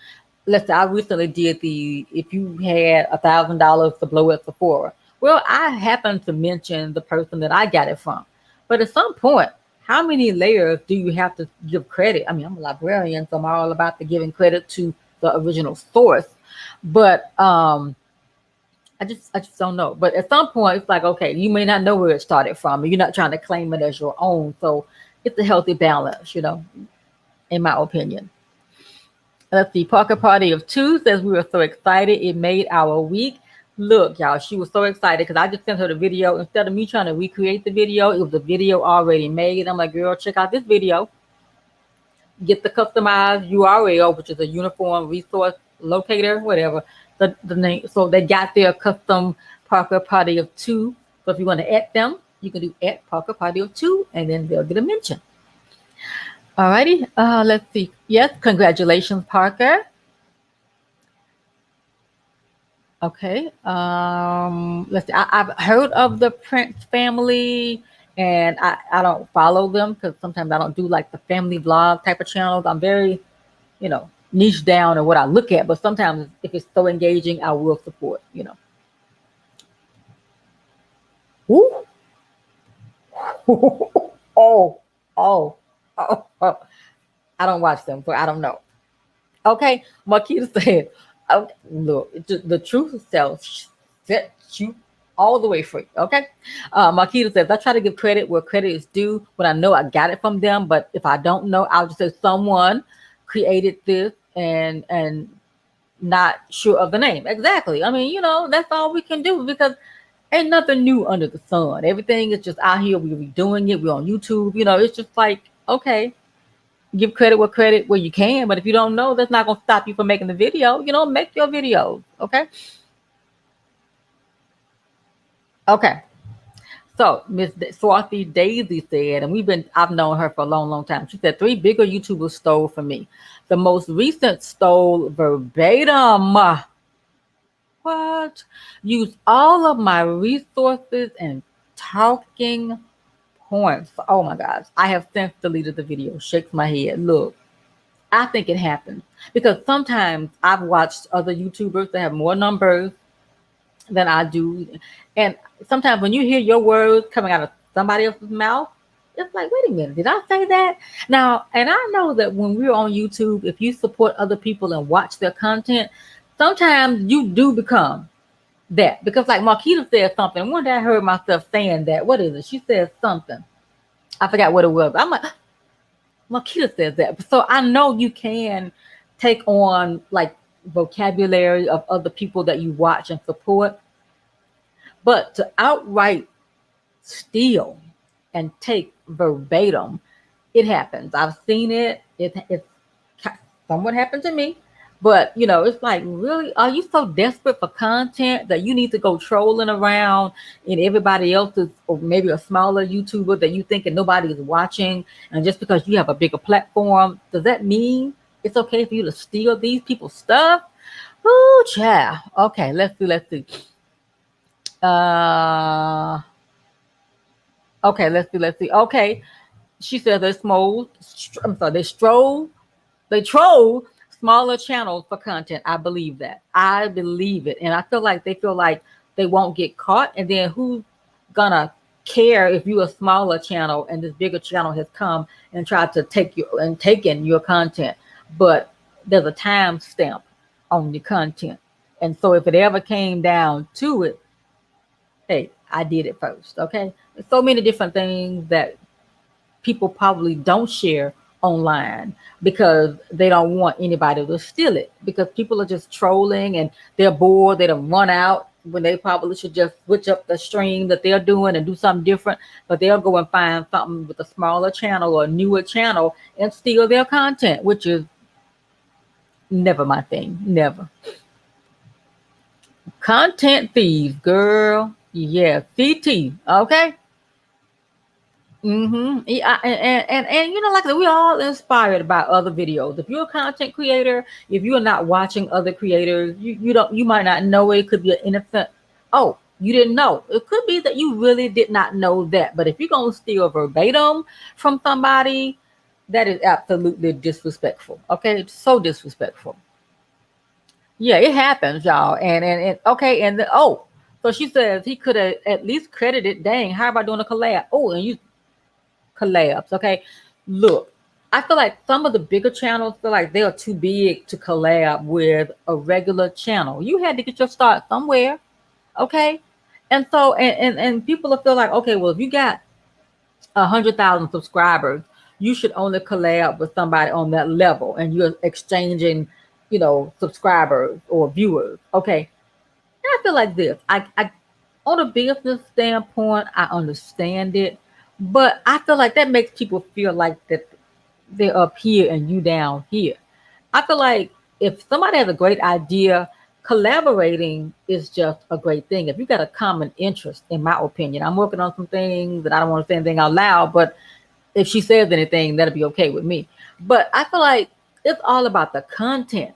let's say I recently did if you had $1,000 to blow at Sephora. Well, I happen to mention the person that I got it from. But at some point, how many layers do you have to give credit? I mean, I'm a librarian, so I'm all about the giving credit to the original source. But I just don't know. But at some point, it's like, okay, you may not know where it started from. You're not trying to claim it as your own. So it's a healthy balance, in my opinion. Let's see. Parker Party of Two says, we were so excited. It made our week. Look, y'all, she was so excited because I just sent her the video. Instead of me trying to recreate the video, it was a video already made. I'm like, girl, check out this video. Get the customized URL, which is a uniform resource locator, whatever the name. So they got their custom Parker Party of Two. So if you want to add them, you can do at Parker Party of Two, and then they'll get a mention. Alrighty. Let's see. Yes, congratulations, Parker. Okay. Let's see. I've heard of the Prince family, and I don't follow them because sometimes I don't do like the family vlog type of channels. I'm very, niche down in what I look at, but sometimes if it's so engaging, I will support. Woo. oh, oh, oh, oh. I don't watch them, so I don't know. Okay, Marquita said, okay, look, the truth set you all the way free. Okay, Marquita says, I try to give credit where credit is due when I know I got it from them, but if I don't know, I'll just say someone created this and not sure of the name. Exactly. I mean, that's all we can do because ain't nothing new under the sun. Everything is just out here. We're redoing it. We're on YouTube. It's just like, okay, give credit where you can, but if you don't know, that's not going to stop you from making the video. Make your videos. Okay. Okay. So Miss Swarthy Daisy said, and I've known her for a long, long time. She said 3 bigger YouTubers stole from me. The most recent stole verbatim. What? Use all of my resources and talking points. Oh my gosh. I have since deleted the video. Shakes my head. Look, I think it happens because sometimes I've watched other YouTubers that have more numbers than I do. And sometimes when you hear your words coming out of somebody else's mouth, it's like, wait a minute, did I say that? Now, and I know that when we're on YouTube, if you support other people and watch their content, sometimes you do become that. Because like Marquita said something. One day I heard myself saying that. What is it? She said something. I forgot what it was. I'm like, Marquita says that. So I know you can take on like vocabulary of other people that you watch and support. But to outright steal and take verbatim, it happens. I've seen it. It's somewhat happened to me. But it's like, really, are you so desperate for content that you need to go trolling around in everybody else's, or maybe a smaller YouTuber that you think and nobody is watching, and just because you have a bigger platform, does that mean it's okay for you to steal these people's stuff? Ooh, child. Okay, let's see. Uh, okay, let's see. Okay, she said they troll smaller channels for content. I believe that. I believe it. And I feel like they won't get caught. And then who's gonna care if you're a smaller channel and this bigger channel has come and tried to taken your content? But there's a time stamp on your content. And so if it ever came down to it, hey, I did it first. Okay. There's so many different things that people probably don't share online because they don't want anybody to steal it, because people are just trolling and they're bored. They don't run out when they probably should just switch up the stream that they're doing and do something different, but they'll go and find something with a smaller channel or a newer channel and steal their content, which is never my thing. Never. Content thieves, girl. Yeah, CT. Okay. Yeah, and like we're all inspired by other videos. If you're a content creator, if you're not watching other creators, you might not know it. It could be an innocent. Oh, you didn't know. It could be that you really did not know that. But if you're gonna steal verbatim from somebody, that is absolutely disrespectful. Okay, it's so disrespectful. Yeah, it happens, y'all. And okay, so she says he could have at least credited. Dang, how about doing a collab? Oh, and you collabs. Okay, look, I feel like some of the bigger channels feel like they are too big to collab with a regular channel. You had to get your start somewhere. Okay, and so and people feel like, okay, well, if you got 100,000 subscribers, you should only collab with somebody on that level, and you're exchanging, subscribers or viewers. Okay, and I feel like this. I on a business standpoint, I understand it, but I feel like that makes people feel like that they're up here and you down here. I feel like if somebody has a great idea, collaborating is just a great thing. If you got a common interest, in my opinion, I'm working on some things that I don't want to say anything out loud, but if she says anything, that'll be okay with me. But I feel like it's all about the content.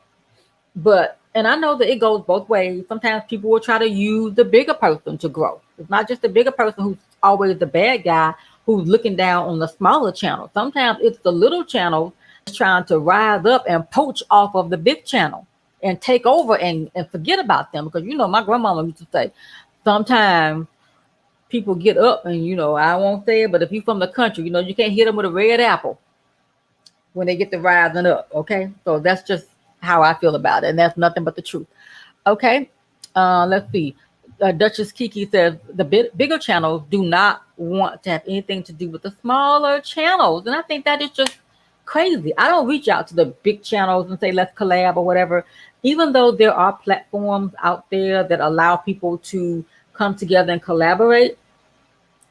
But and I know that it goes both ways. Sometimes people will try to use the bigger person to grow. It's not just the bigger person who's always the bad guy who's looking down on the smaller channel. Sometimes it's the little channel that's trying to rise up and poach off of the big channel and take over and forget about them. Because my grandmama used to say, sometimes people get up and I won't say it, but if you from the country, you can't hit them with a red apple when they get to rising up. Okay, so that's just how I feel about it, and that's nothing but the truth. Okay, let's see. Duchess KeKe says the bigger channels do not want to have anything to do with the smaller channels, and I think that is just crazy. I don't reach out to the big channels and say let's collab or whatever, even though there are platforms out there that allow people to come together and collaborate.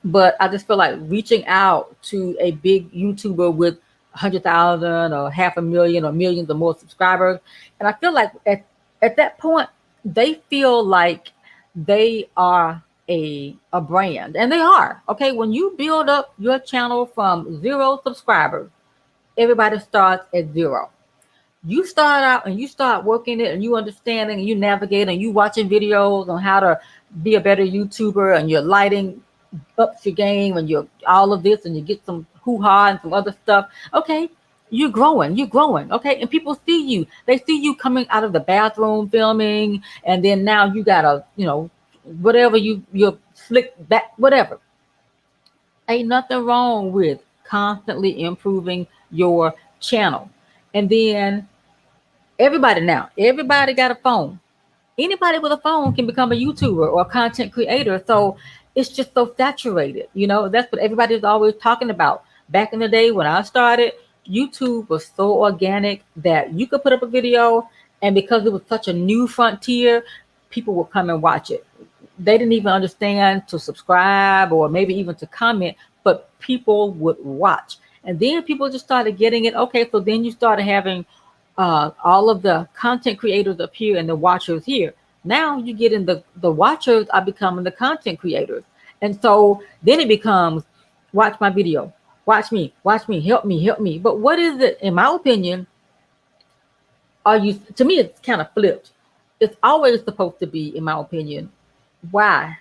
But I just feel like reaching out to a big YouTuber with 100,000 or 500,000 or millions or more subscribers, and I feel like at that point they feel like they are a brand, and they are. Okay, when you build up your channel from 0 subscribers, everybody starts at 0. You start out and you start working it and you understand and you navigate and you watching videos on how to be a better YouTuber, and you're lighting up your game and you're all of this, and you get some hoo-ha and some other stuff. Okay, you're growing. Okay, and people see you. They see you coming out of the bathroom filming, and then now you got a whatever you're slick back, whatever. Ain't nothing wrong with constantly improving your channel. And then everybody got a phone. Anybody with a phone can become a YouTuber or a content creator. So it's just so saturated. That's what everybody's always talking about. Back in the day when I started, YouTube was so organic that you could put up a video, and because it was such a new frontier, people would come and watch it. They didn't even understand to subscribe or maybe even to comment, but people would watch. And then people just started getting it. Okay, so then you started having all of the content creators up here and the watchers here. Now you get in the watchers are becoming the content creators. And so then it becomes, watch my video, watch me, help me. But what is it, in my opinion, to me, it's kind of flipped. It's always supposed to be, in my opinion, why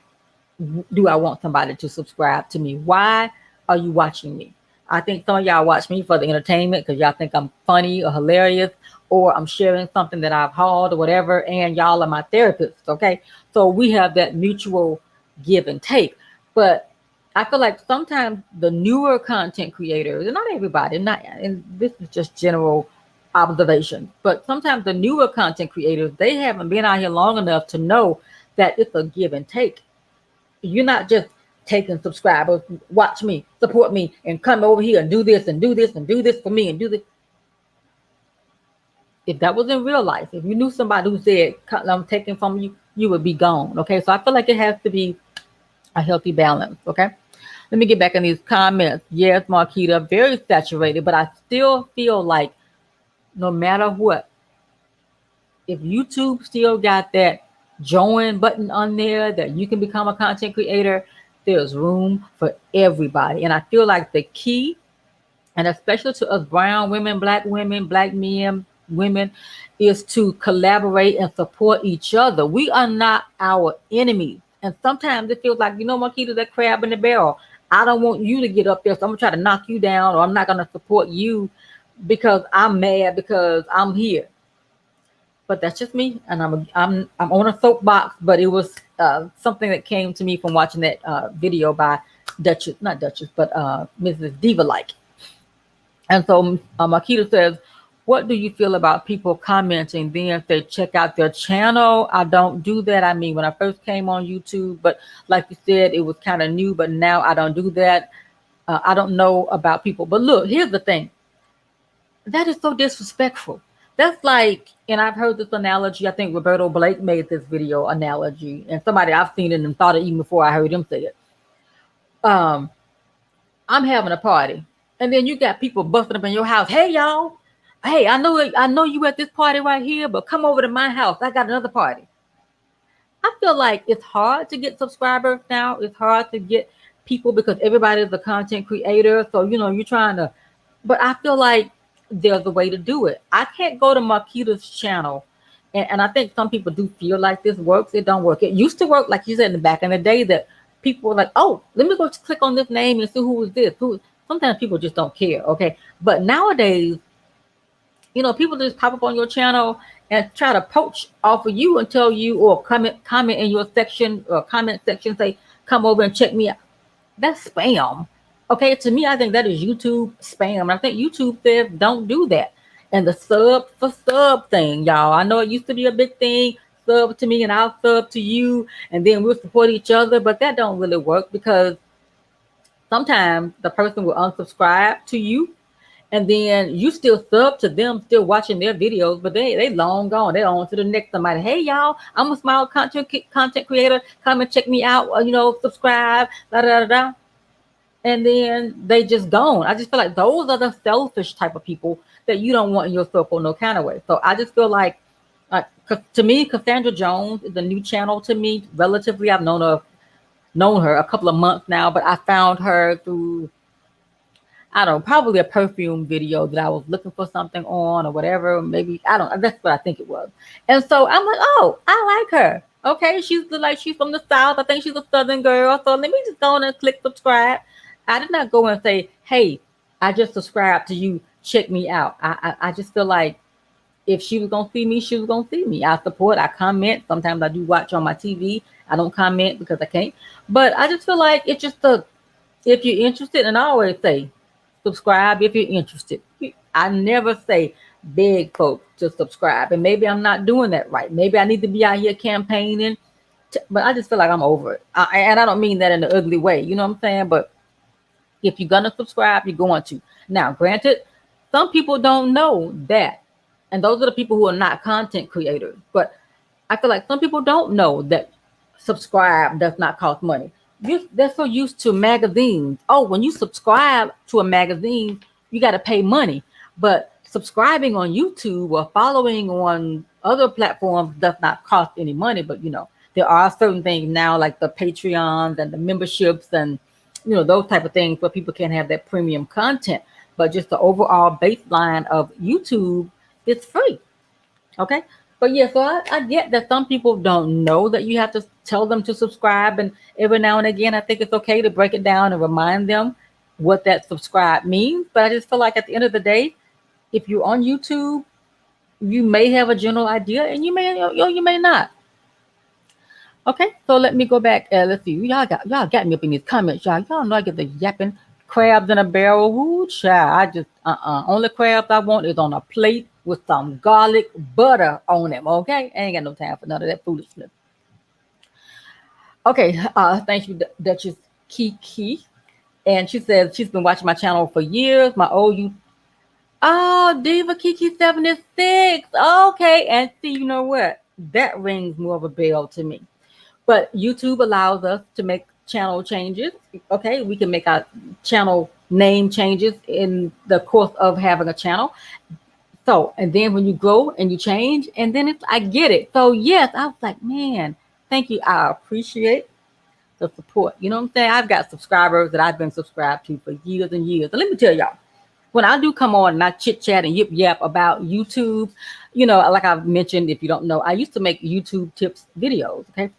do I want somebody to subscribe to me? Why are you watching me? I think some of y'all watch me for the entertainment because y'all think I'm funny or hilarious, or I'm sharing something that I've hauled or whatever, and y'all are my therapists, okay? So we have that mutual give and take. But I feel like sometimes the newer content creators, and not everybody, and this is just general observation, but sometimes the newer content creators, they haven't been out here long enough to know that it's a give and take. You're not just taking subscribers, watch me, support me, and come over here and do this and do this and do this for me and do this. If that was in real life, if you knew somebody who said, I'm taking from you, you would be gone. Okay, so I feel like it has to be a healthy balance. Okay, let me get back in these comments. Yes, Marquita, very saturated, but I still feel like no matter what, if YouTube still got that join button on there that you can become a content creator, there's room for everybody. And I feel like the key, and especially to us brown women, black men, women, is to collaborate and support each other. We are not our enemies. And sometimes it feels like, Marquita, that crab in the barrel. I don't want you to get up there, so I'm gonna try to knock you down, or I'm not gonna support you because I'm mad because I'm here. But that's just me, and I'm on a soapbox. But it was something that came to me from watching that video by Duchess, not Duchess, but Mrs. Diva like. And so Makita says, what do you feel about people commenting then they check out their channel? I don't do that. I mean, when I first came on YouTube, but like you said, it was kind of new, but now I don't do that. I don't know about people. But look, here's the thing. That is so disrespectful. That's like, and I've heard this analogy. I think Roberto Blake made this video analogy, and somebody I've seen it and thought it even before I heard him say it. I'm having a party, and then you got people busting up in your house. Hey, y'all. Hey, I know you at this party right here, but come over to my house. I got another party. I feel like it's hard to get subscribers now. It's hard to get people because everybody's a content creator. So, you're trying to, but I feel like there's a way to do it. I can't go to Marquita's channel. And I think some people do feel like this works. It don't work. It used to work, like you said, in the back in the day, that people were like, oh, let me go click on this name and see who is this. Sometimes people just don't care. Okay. But nowadays, people just pop up on your channel and try to poach off of you and tell you, or comment in your section or comment section, say, come over and check me out. That's spam. Okay, to me, I think that is YouTube spam. I think YouTube says don't do that. And the sub for sub thing, y'all. I know it used to be a big thing. Sub to me and I'll sub to you, and then we'll support each other. But that don't really work, because sometimes the person will unsubscribe to you, and then you still sub to them, still watching their videos, but they long gone. They're on to the next somebody. Hey, y'all, I'm a small content creator. Come and check me out. Subscribe. Da da da da. And then they just gone. I just feel like those are the selfish type of people that you don't want in your circle, no kind of way. So I just feel like, to me, Cassandra Jones is a new channel to me. Relatively, I've known her a couple of months now, but I found her through, I don't know, probably a perfume video that I was looking for something on or whatever. Maybe, I don't know. That's what I think it was. And so I'm like, oh, I like her. Okay, she's from the South. I think she's a Southern girl. So let me just go on and click subscribe. I did not go and say, hey, I just subscribed to you. Check me out. I just feel like if she was going to see me, she was going to see me. I support, I comment. Sometimes I do watch on my TV. I don't comment because I can't. But I just feel like it's just if you're interested, and I always say, subscribe if you're interested. I never say beg folks to subscribe. And maybe I'm not doing that right. Maybe I need to be out here campaigning. But I just feel like I'm over it. And I don't mean that in an ugly way. You know what I'm saying? But if you're going to subscribe, you're going to. Now, granted, some people don't know that. And those are the people who are not content creators. But I feel like some people don't know that subscribe does not cost money. They're so used to magazines. Oh, when you subscribe to a magazine, you got to pay money. But subscribing on YouTube or following on other platforms does not cost any money. But, there are certain things now, like the Patreons and the memberships and those type of things where people can have that premium content. But just the overall baseline of YouTube is free. Okay. But yeah, so I get that some people don't know that you have to tell them to subscribe. And every now and again, I think it's okay to break it down and remind them what that subscribe means. But I just feel like at the end of the day, if you're on YouTube, you may have a general idea and you may not. Okay, so let me go back. Let's see. Y'all got me up in these comments, y'all. Y'all know I get the yapping. Crabs in a barrel. Ooh, child. I just, only crabs I want is on a plate with some garlic butter on them, okay? I ain't got no time for none of that foolishness. Okay, thank you, Duchess KeKe. And she says she's been watching my channel for years. My old Diva KeKe 76. Okay, and see, you know what? That rings more of a bell to me. But YouTube allows us to make channel changes. Okay, we can make our channel name changes in the course of having a channel. So, and then when you grow and you change, and then I get it. So yes, I was like, man, thank you. I appreciate the support. You know what I'm saying? I've got subscribers that I've been subscribed to for years and years. And let me tell y'all, when I do come on and I chit chat and yip yap about YouTube, like I've mentioned, if you don't know, I used to make YouTube tips videos. Okay.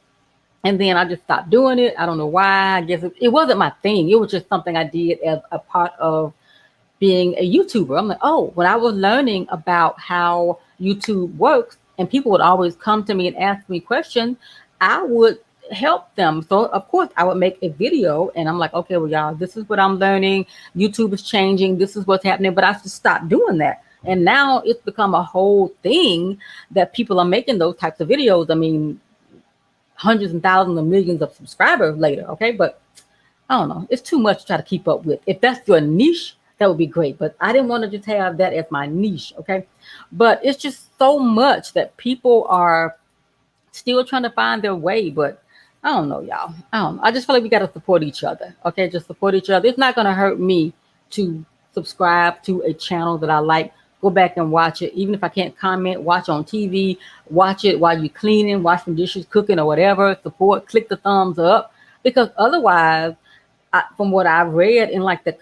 And then I just stopped doing it. I don't know why. I guess it wasn't my thing. It was just something I did as a part of being a YouTuber. I'm like, oh, when I was learning about how YouTube works and people would always come to me and ask me questions, I would help them. So of course I would make a video and I'm like, okay, well, y'all, this is what I'm learning. YouTube is changing. This is what's happening. But I just stopped doing that. And now it's become a whole thing that people are making those types of videos. I mean, hundreds and thousands of millions of subscribers later. Okay. But I don't know. It's too much to try to keep up with. If that's your niche, that would be great. But I didn't want to just have that as my niche. Okay. But it's just so much that people are still trying to find their way. But I don't know, y'all. I just feel like we got to support each other. Okay. Just support each other. It's not going to hurt me to subscribe to a channel that I like. Go back and watch it. Even if I can't comment, watch on TV, watch it while you're cleaning, washing dishes, cooking, or whatever. Support, click the thumbs up. Because otherwise, from what I've read in like the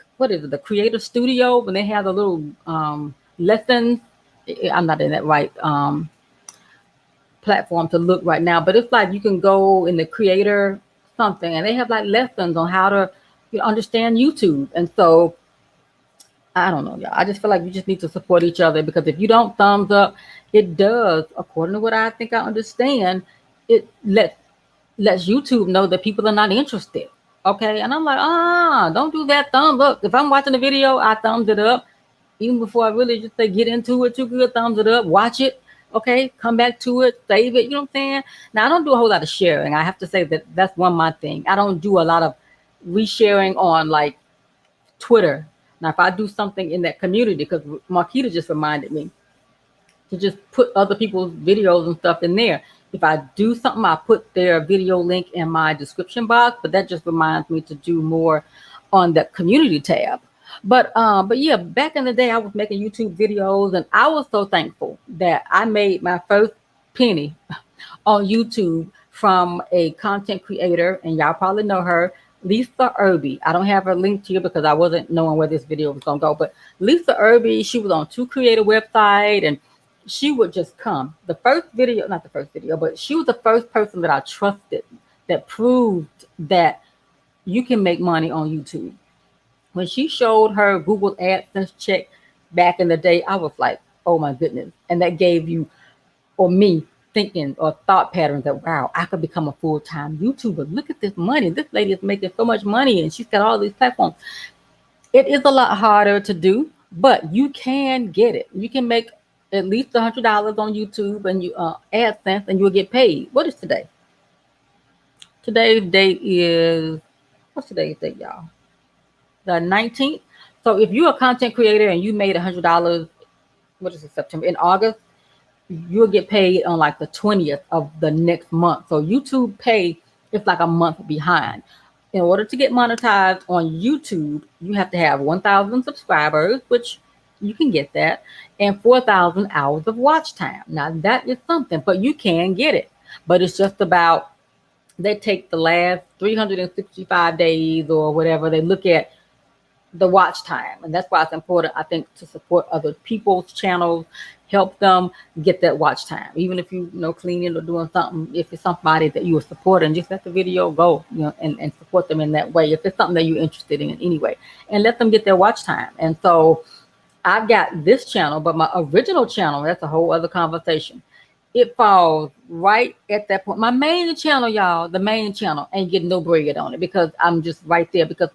creator studio, when they have the little lessons. I'm not in that right platform to look right now, but it's like you can go in the creator something, and they have like lessons on how to understand YouTube. And so I don't know, y'all. I just feel like we just need to support each other, because if you don't thumbs up, it does, according to what I think I understand, it lets YouTube know that people are not interested. Okay. And I'm like, don't do that thumbs up. If I'm watching a video, I thumbs it up. Even before I really just say get into it too good, thumbs it up, watch it. Okay, come back to it, save it. You know what I'm saying? Now I don't do a whole lot of sharing. I have to say that that's one of my thing. I don't do a lot of resharing on like Twitter. Now if I do something in that community, because Marquita just reminded me to just put other people's videos and stuff in there. If I do something, I put their video link in my description box, but that just reminds me to do more on the community tab. But yeah, back in the day, I was making YouTube videos, and I was so thankful that I made my first penny on YouTube from a content creator, and y'all probably know her, Lisa Irby. I don't have her linked here because I wasn't knowing where this video was gonna go, but Lisa Irby, she was on Two Creator website, and she would just come. The first video, not the first video, but she was the first person that I trusted that proved that you can make money on YouTube. When she showed her Google AdSense check back in the day, I was like, oh my goodness. And that gave you, or me, thinking or thought patterns that, wow, I could become a full-time YouTuber. Look at this money. This lady is making so much money, and she's got all these platforms. It is a lot harder to do, but you can get it. You can make at least $100 on YouTube and you AdSense, and you'll get paid. What is today? Today's date is, what's today's date, y'all? The 19th. So if you're a content creator and you made $100, what is it, September, in August, you'll get paid on like the 20th of the next month. So YouTube pay is like a month behind. In order to get monetized on YouTube, you have to have 1,000 subscribers, which you can get that, and 4,000 hours of watch time. Now that is something, but you can get it. But it's just about, they take the last 365 days or whatever. They look at the watch time, and that's why it's important, I think, to support other people's channels, help them get that watch time. Even if you know cleaning or doing something, if it's somebody that you are supporting, just let the video go, and support them in that way. If it's something that you're interested in anyway, and let them get their watch time. And so I've got this channel, but my original channel, that's a whole other conversation. It falls right at that point. My main channel, y'all, the main channel ain't getting no bread on it, because I'm just right there. Because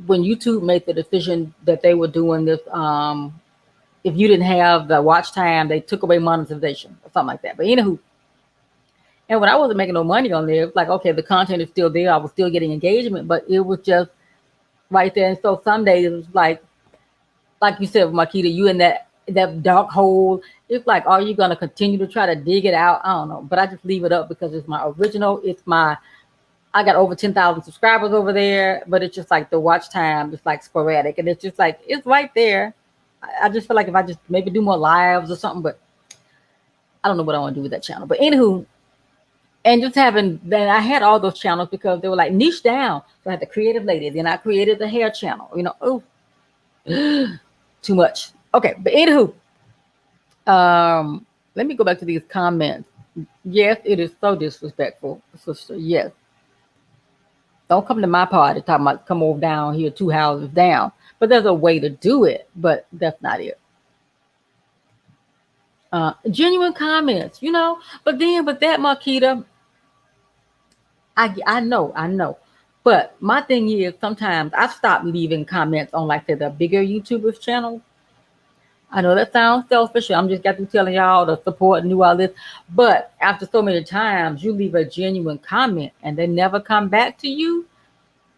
when YouTube made the decision that they were doing this, if you didn't have the watch time, they took away monetization or something like that. But anywho, and when I wasn't making no money on there, it was like, okay, the content is still there. I was still getting engagement, but it was just right there. And so some days it was like you said, Marquita, you in that dark hole. It's like, are you going to continue to try to dig it out? I don't know, but I just leave it up because it's my original. I got over 10,000 subscribers over there, but it's just like the watch time is like sporadic, and it's just like, it's right there. I just feel like if I just maybe do more lives or something, but I don't know what I want to do with that channel. But anywho, and just then I had all those channels because they were like niche down. So I had the creative lady, then I created the hair channel, oh, too much. Okay, but anywho, let me go back to these comments. Yes, it is so disrespectful, sister. Yes. Don't come to my party talking about come over down here 2 houses down. But there's a way to do it, but that's not it. Genuine comments, But that, Marquita, I know. But my thing is, sometimes I've stopped leaving comments on, like, say, the bigger YouTubers channel. I know that sounds selfish. I'm just got to telling y'all to support and do all this. But after so many times, you leave a genuine comment and they never come back to you.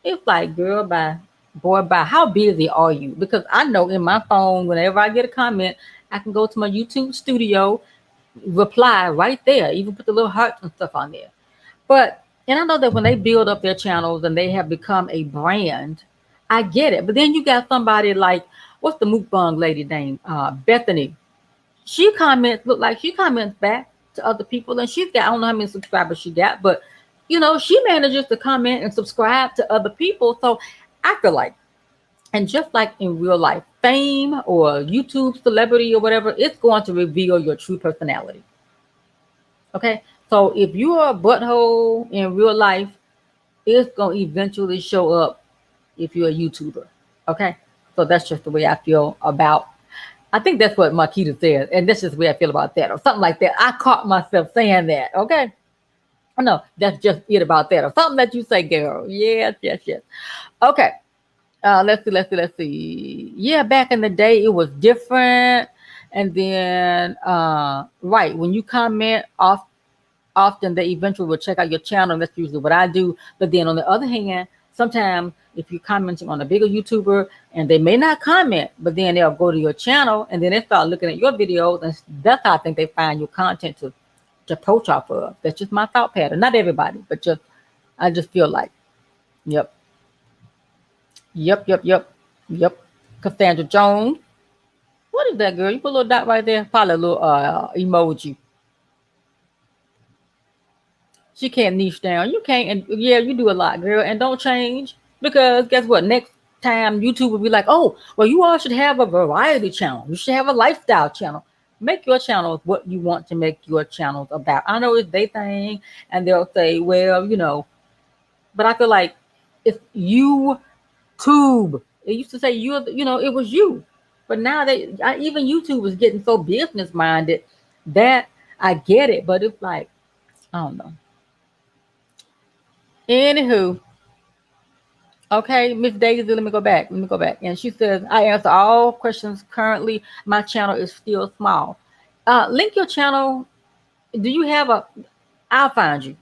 It's like, girl, bye. Boy, bye. How busy are you? Because I know in my phone, whenever I get a comment, I can go to my YouTube studio, reply right there, even put the little hearts and stuff on there. And I know that when they build up their channels and they have become a brand, I get it. But then you got somebody like, what's the mukbang lady name? Bethany. She comments back to other people, and she's got, I don't know how many subscribers she got, but you know, she manages to comment and subscribe to other people. So I feel like, and just like in real life, fame or YouTube celebrity or whatever, it's going to reveal your true personality. Okay. So if you're a butthole in real life, it's going to eventually show up if you're a YouTuber. Okay. So that's just the way I feel about, I think that's what Marquita said. And that's just the way I feel about that or something like that. I caught myself saying that. Okay. No, that's just it about that or something that you say, girl. Yes, yes, yes. Okay. Let's see. Yeah, back in the day, it was different. And then, right, when you comment off, often they eventually will check out your channel. And that's usually what I do. But then on the other hand, sometimes if you're commenting on a bigger YouTuber and they may not comment, but then they'll go to your channel and then they start looking at your videos. And that's how I think they find your content to poach off of. That's just my thought pattern. Not everybody, but just, I just feel like, yep. Yep, yep, yep, yep. Cassandra Jones. What is that, girl? You put a little dot right there. Probably a little emoji. She can't niche down. You can't. And yeah, you do a lot, girl. And don't change because guess what? Next time YouTube will be like, oh, well, you all should have a variety channel. You should have a lifestyle channel. Make your channels what you want to make your channels about. I know it's their thing, and they'll say, well, you know, but I feel like it's you Tube. It used to say you know, it was you. But now even YouTube is getting so business minded that I get it. But it's like, I don't know. Anywho, okay, Miss Daisy, let me go back. Let me go back. And she says, I answer all questions currently. My channel is still small. Link your channel. Do you have a, I'll find you.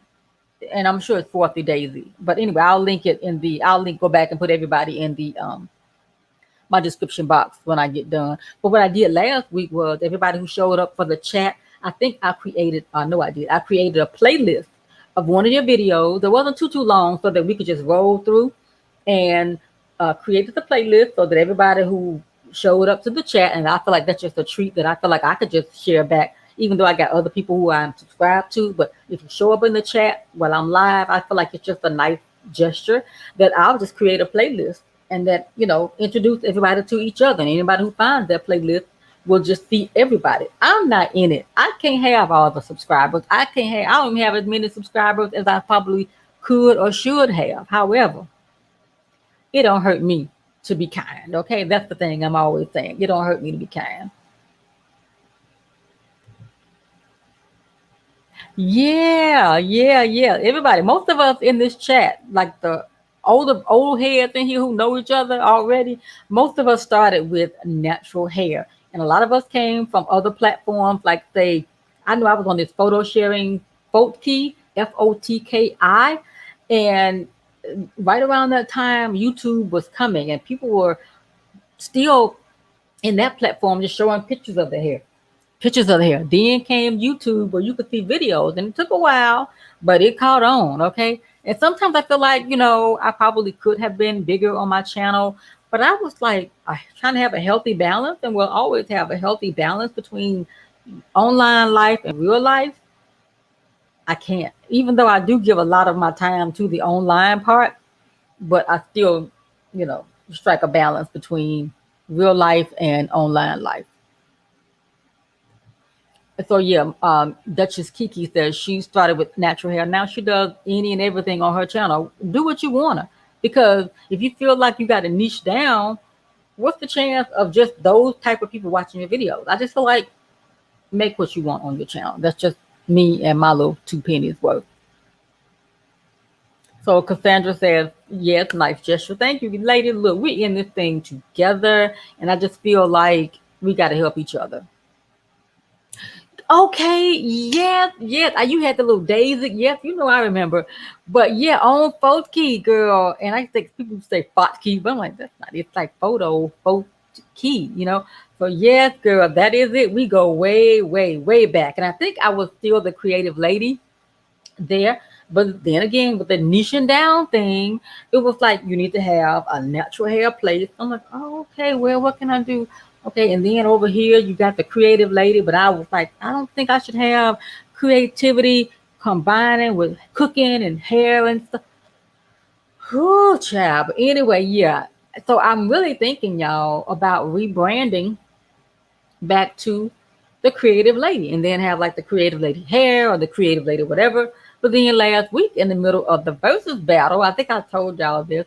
And I'm sure it's 40 Daisy. But anyway, I'll link it in the, I'll link, go back and put everybody in the my description box when I get done. But what I did last week was everybody who showed up for the chat, I think I created, no, I did. I created a playlist of one of your videos. It wasn't too long so that we could just roll through and created the playlist so that everybody who showed up to the chat, and I feel like that's just a treat that I feel like I could just share back, even though I got other people who I'm subscribed to. But if you show up in the chat while I'm live, I feel like it's just a nice gesture that I'll just create a playlist and that, you know, introduce everybody to each other. And anybody who finds that playlist will just see everybody. I'm not in it. I can't have all the subscribers. I don't even have as many subscribers as I probably could or should have. However, it don't hurt me to be kind. Okay. That's the thing I'm always saying. It don't hurt me to be kind. Yeah, yeah, yeah. Everybody, most of us in this chat, like the old heads in here who know each other already, most of us started with natural hair. And a lot of us came from other platforms, like say, I know I was on this photo sharing Fotki, Fotki, and right around that time, YouTube was coming, and people were still in that platform just showing pictures of the hair. Then came YouTube where you could see videos, and it took a while, but it caught on. Okay. And sometimes I feel like, you know, I probably could have been bigger on my channel, but I was like, I trying to have a healthy balance, and we'll always have a healthy balance between online life and real life. I can't, even though I do give a lot of my time to the online part, but I still, you know, strike a balance between real life and online life. So yeah, Duchess KeKe says she started with natural hair. Now she does any and everything on her channel. Do what you wanna, because if you feel like you got to niche down, what's the chance of just those type of people watching your videos? I just feel like make what you want on your channel. That's just me and my little 2 pennies worth. So Cassandra says, yes, nice gesture. Thank you, lady. Look, we in this thing together, and I just feel like we got to help each other. Okay, yes, yes. You had the little daisy. Yes, you know I remember. But yeah, on key, girl. And I think people say key, but I'm like, that's not it. It's like key, you know. So yes, girl, that is it. We go way, way, way back. And I think I was still the creative lady there. But then again, with the niching down thing, it was like you need to have a natural hair place. I'm like, oh, okay, well, what can I do? Okay, and then over here you got the creative lady, but I was like, I don't think I should have creativity combining with cooking and hair and stuff. Whew, child. But anyway, yeah. So I'm really thinking, y'all, about rebranding back to the creative lady and then have like the creative lady hair or the creative lady whatever. But then last week in the middle of the versus battle, I think I told y'all this,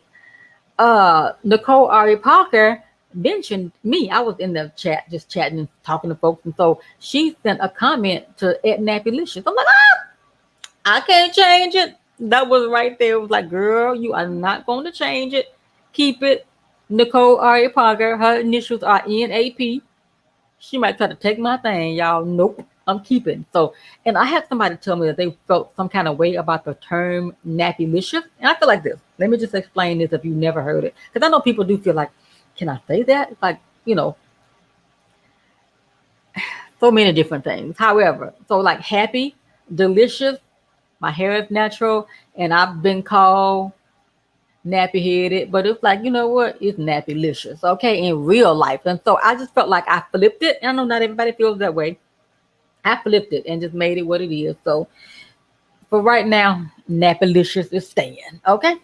Nicole Ari Parker mentioned me. I was in the chat just chatting and talking to folks. And so she sent a comment to at Nappylicious. I'm like, I can't change it. That was right there. It was like, girl, you are not going to change it. Keep it. Nicole Ari Parker. Her initials are NAP. She might try to take my thing, y'all. Nope. I'm keeping. So, and I had somebody tell me that they felt some kind of way about the term nappylicious. And I feel like this. Let me just explain this if you've never heard it. Because I know people do feel like, can I say that? It's like, so many different things. However, so like happy, delicious, my hair is natural, and I've been called nappy headed, but it's like, you know what? It's nappylicious, okay, in real life. And so I just felt like I flipped it. And I know not everybody feels that way. I flipped it and just made it what it is. So for right now, nappylicious is staying, okay?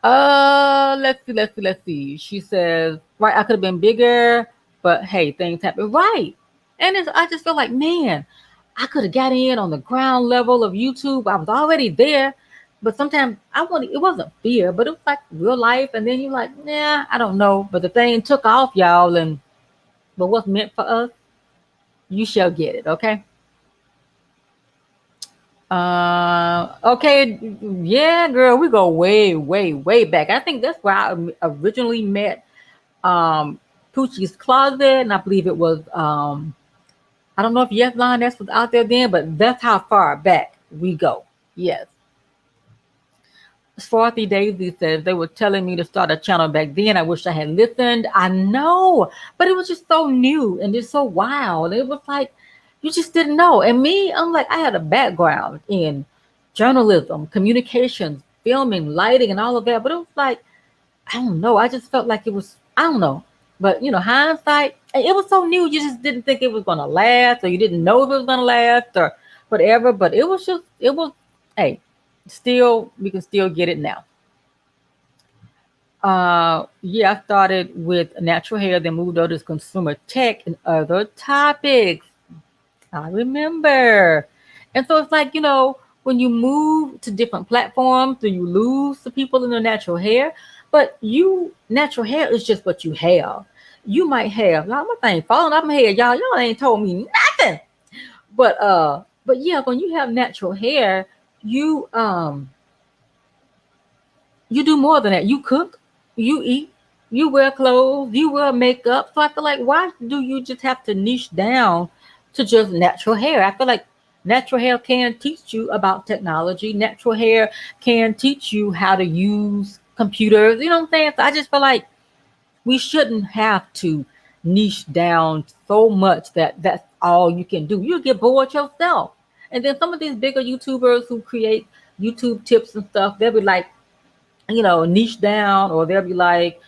Let's see. She says, right, I could have been bigger, but hey, things happen. Right. And I just feel like, man, I could have got in on the ground level of YouTube. I was already there. But sometimes it wasn't fear, but it was like real life. And then you're like, nah, I don't know. But the thing took off, y'all. But what's meant for us, you shall get it, okay? Okay, yeah, girl, we go way, way, way back. I think that's where I originally met Poochie's Closet, and I believe it was I don't know if YESLIONESS was out there then, but that's how far back we go. Yes. Swarthy Daisy says they were telling me to start a channel back then. I wish I had listened. I know, but it was just so new and just so wild. It was like you just didn't know. And me, I'm like, I had a background in journalism, communications, filming, lighting, and all of that. But it was like, I don't know. I just felt like it was, I don't know. But hindsight, it was so new. You just didn't think it was gonna last, or you didn't know if it was gonna last, or whatever. But it was just, it was. Hey, still, we can still get it now. Yeah, I started with natural hair, then moved over to consumer tech and other topics. I remember. And so it's like, when you move to different platforms, do you lose the people in the natural hair? But natural hair is just what you have. You might have, y'all, my thing falling off my head, y'all ain't told me nothing. But yeah, when you have natural hair, you you do more than that. You cook, you eat, you wear clothes, you wear makeup. So I feel like, why do you just have to niche down to just natural hair? I feel like natural hair can teach you about technology. Natural hair can teach you how to use computers. You know what I'm saying? So I just feel like we shouldn't have to niche down so much that that's all you can do. You'll get bored yourself. And then some of these bigger YouTubers who create YouTube tips and stuff, they'll be like, niche down, or they'll be like,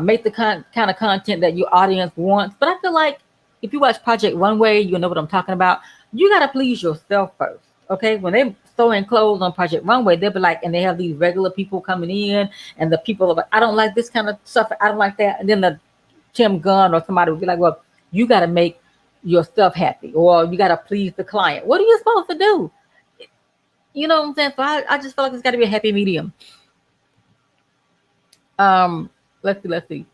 make the kind of content that your audience wants. But I feel like if you watch Project Runway, you'll know what I'm talking about. You got to please yourself first. Okay. When they sew in clothes on Project Runway, they'll be like, and they have these regular people coming in, and the people are like, I don't like this kind of stuff. I don't like that. And then the Tim Gunn or somebody will be like, well, you got to make yourself happy, or you got to please the client. What are you supposed to do? You know what I'm saying? So I just feel like it's got to be a happy medium. Let's see.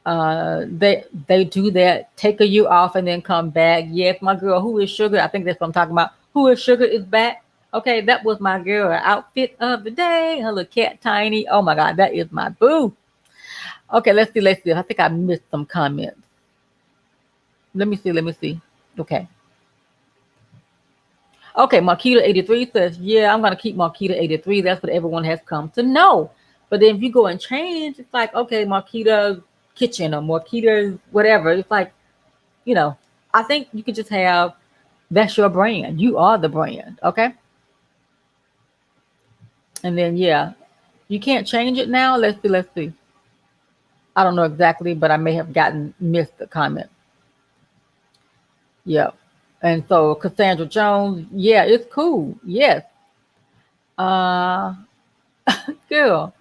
They do that, take a year off and then come back. Yes, my girl, Who is Sugar? I think that's what I'm talking about. Who is Sugar is back. Okay, that was my girl outfit of the day. Her little cat Tiny. Oh my God, that is my boo. Okay, let's see. I think I missed some comments. Let me see. Okay. Okay, Marquita83 says, yeah, I'm gonna keep Marquita83. That's what everyone has come to know. But then if you go and change, it's like, okay, Marquita's Kitchen or Marquita's whatever. It's like, I think you could just have, that's your brand. You are the brand, okay? And then, yeah, you can't change it now. Let's see. I don't know exactly, but I may have missed the comment. Yeah. And so Cassandra Jones, yeah, it's cool. Yes. Uh girl.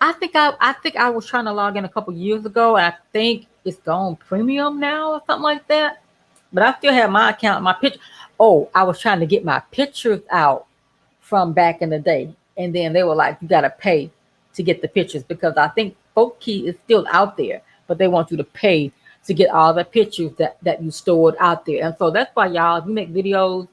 I think I was trying to log in a couple years ago, and I think it's gone premium now or something like that. But I still have my account, my picture. Oh, I was trying to get my pictures out from back in the day. And then they were like, you gotta pay to get the pictures, because I think KeKe is still out there, but they want you to pay to get all the pictures that you stored out there. And so that's why, y'all, if you make videos,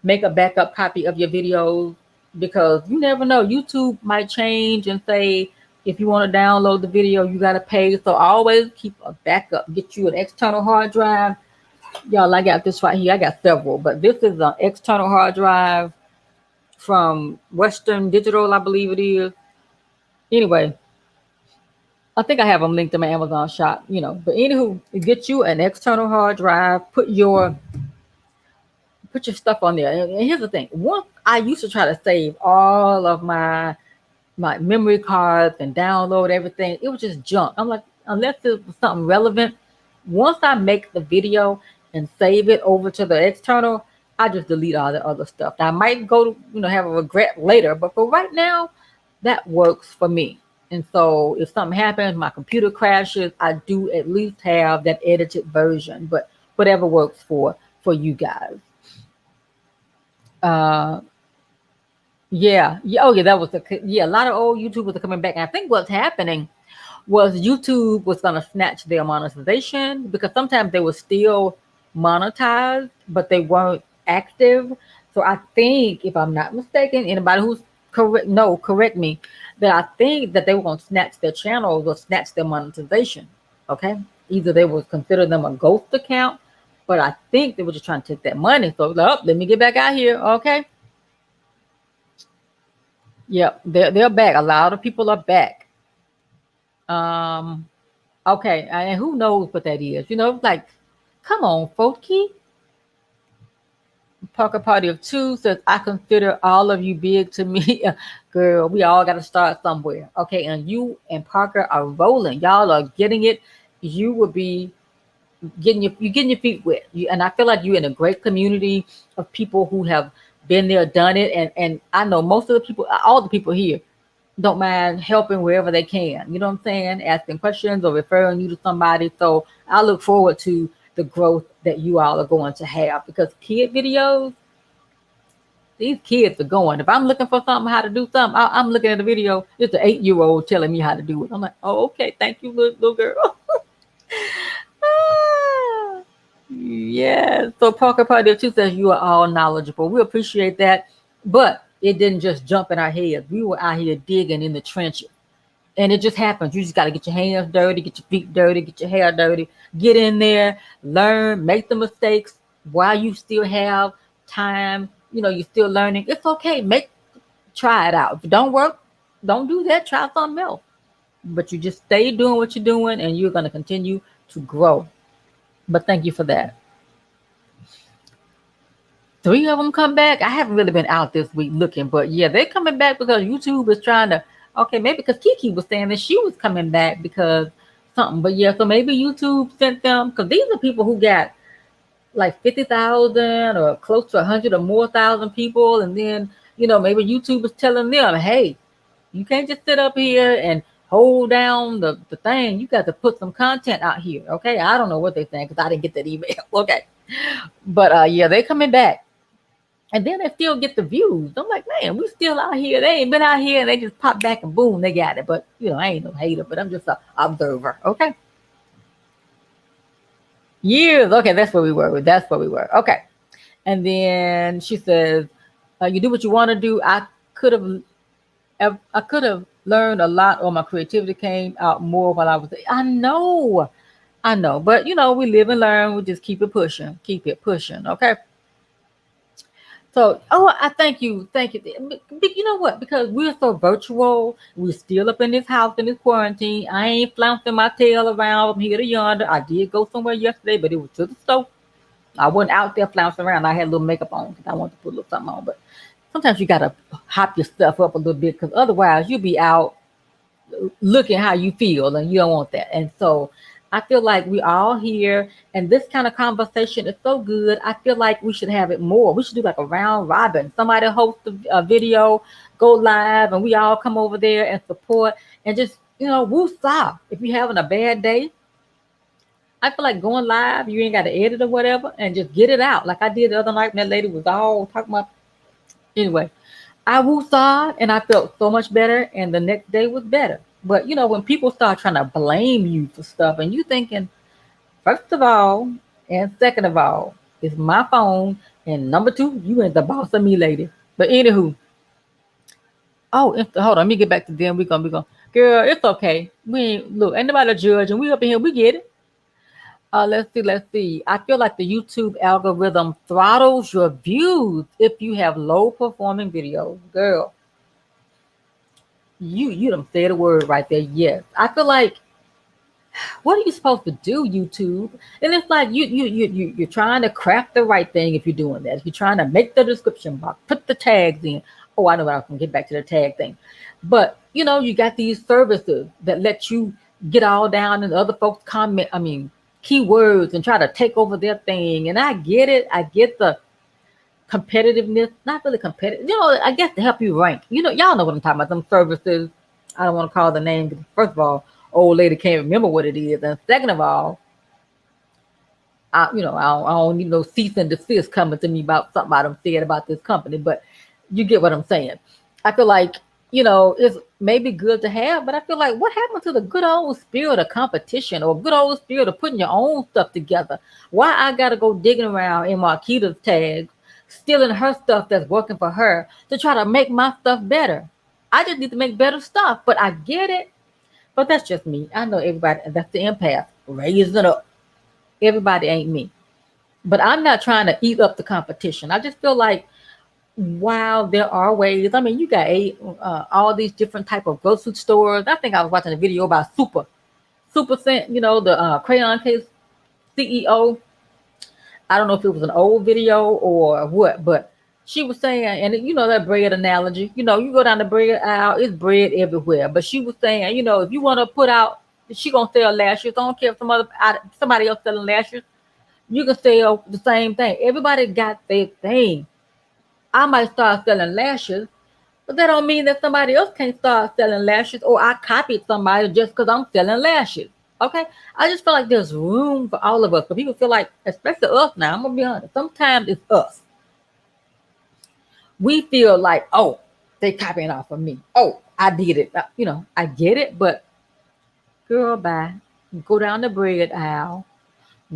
make a backup copy of your videos, because you never know. YouTube might change and say, if you want to download the video, you got to pay. So always keep a backup. Get you an external hard drive. Y'all, I got this right here. I got several, but this is an external hard drive from Western Digital, I believe it is. Anyway, I think I have them linked to my Amazon shop, But anywho, get you an external hard drive, put your stuff on there. And here's the thing. Once I used to try to save all of my memory cards and download everything. It was just junk. I'm like, unless it was something relevant, once I make the video and save it over to the external, I just delete all the other stuff. Now, I might go to, have a regret later, but for right now, that works for me. And so if something happens, my computer crashes, I do at least have that edited version, but whatever works for you guys. Yeah. Oh, yeah. That was a lot of old YouTubers are coming back. And I think what's happening was YouTube was going to snatch their monetization, because sometimes they were still monetized, but they weren't active. So I think, if I'm not mistaken, anybody who's correct me, that I think that they were going to snatch their channels or snatch their monetization. Okay. Either they would consider them a ghost account, but I think they were just trying to take that money. So, let me get back out here. Okay. Yep, they're back. A lot of people are back. Okay, and who knows what that is? Like, come on, folky. Parker Party of Two says, I consider all of you big to me. Girl, we all got to start somewhere. Okay, and you and Parker are rolling. Y'all are getting it. You will be getting your feet wet. And I feel like you're in a great community of people who have been there, done it. And I know most of the people, all the people here, don't mind helping wherever they can. You know what I'm saying? Asking questions or referring you to somebody. So I look forward to the growth that you all are going to have, because kid videos, these kids are going. If I'm looking for something, how to do something, I'm looking at a video. It's an 8-year-old telling me how to do it. I'm like, oh, okay. Thank you, little girl. Yeah. So Parker Party of Two says, you are all knowledgeable. We appreciate that. But it didn't just jump in our heads. We were out here digging in the trenches. And it just happens. You just got to get your hands dirty, get your feet dirty, get your hair dirty, get in there, learn, make the mistakes while you still have time. You're still learning. It's okay. Try it out. If it don't work, don't do that. Try something else. But you just stay doing what you're doing, and you're going to continue to grow. But thank you for that. 3 of them come back. I haven't really been out this week looking, but yeah, they're coming back because YouTube is trying to, okay, maybe because KeKe was saying that she was coming back because something. But yeah, so maybe YouTube sent them, because these are people who got like 50,000 or close to 100 or more thousand people. And then, maybe YouTube is telling them, hey, you can't just sit up here and hold down the thing. You got to put some content out here. Okay. I don't know what they're saying, because I didn't get that email. Okay. But yeah, they're coming back. And then they still get the views. I'm like, man, we still out here. They ain't been out here, and they just pop back and boom, they got it. But, I ain't no hater, but I'm just an observer. Okay. Years. Okay, that's where we were. Okay. And then she says, you do what you want to do. I could have learned a lot, or my creativity came out more while I was there. I know. But, we live and learn. We just keep it pushing. Okay. So, I thank you. You know what? Because we're so virtual, we're still up in this house in this quarantine. I ain't flouncing my tail around from here to yonder. I did go somewhere yesterday, but it was to the store. I wasn't out there flouncing around. I had a little makeup on because I wanted to put a little something on. But sometimes you got to hop your stuff up a little bit, because otherwise you'll be out looking how you feel, and you don't want that. And so I feel like we all here, and this kind of conversation is so good. I feel like we should have it more. We should do like a round robin. Somebody host a video, go live, and we all come over there and support and just, woo-saw. If you're having a bad day, I feel like going live, you ain't got to edit or whatever, and just get it out. Like I did the other night when that lady was all talking about. Anyway, I woo-saw and I felt so much better, and the next day was better. But when people start trying to blame you for stuff, and you thinking, first of all, and second of all, it's my phone, and number two, you ain't the boss of me, lady. But anywho, hold on, let me get back to them. We gonna, girl, it's okay. We ain't look, ain't nobody judging. We up in here, we get it. Let's see. I feel like the YouTube algorithm throttles your views if you have low performing videos. Girl, you done said a word right there. Yes. I feel like, what are you supposed to do, YouTube? And it's like you're trying to craft the right thing if you're doing that. If you're trying to make the description box, put the tags in. Oh, I know I can get back to the tag thing. But you got these services that let you get all down in other folks' comment. I mean, keywords and try to take over their thing. And I get it. I get the competitiveness, not really competitive. I guess to help you rank. Y'all know what I'm talking about. Some services. I don't want to call the name. First of all, old lady can't remember what it is, and second of all, I don't need no cease and desist coming to me about something I done said about this company. But you get what I'm saying. I feel like it's maybe good to have, but I feel like what happened to the good old spirit of competition or good old spirit of putting your own stuff together? Why I gotta go digging around in Marquita's tags, stealing her stuff that's working for her to try to make my stuff better? I just need to make better stuff, but I get it. But that's just me. I know everybody, that's the empath, raising up. Everybody ain't me. But I'm not trying to eat up the competition. I just feel like, while there are ways, I mean, you got all these different type of grocery stores. I think I was watching a video about Super Scent, the crayon case CEO. I don't know if it was an old video or what, but she was saying, and that bread analogy, you go down the bread aisle, it's bread everywhere. But she was saying, if you want to put out, she gonna sell lashes. I don't care if somebody else selling lashes. You can sell the same thing. Everybody got their thing. I might start selling lashes, but that don't mean that somebody else can't start selling lashes, or I copied somebody just because I'm selling lashes. Okay? I just feel like there's room for all of us. But people feel like, especially us now, I'm gonna be honest, sometimes it's us. We feel like, oh, they copying off of me. Oh, I did it. I get it, but girl, bye. Go down the bread aisle,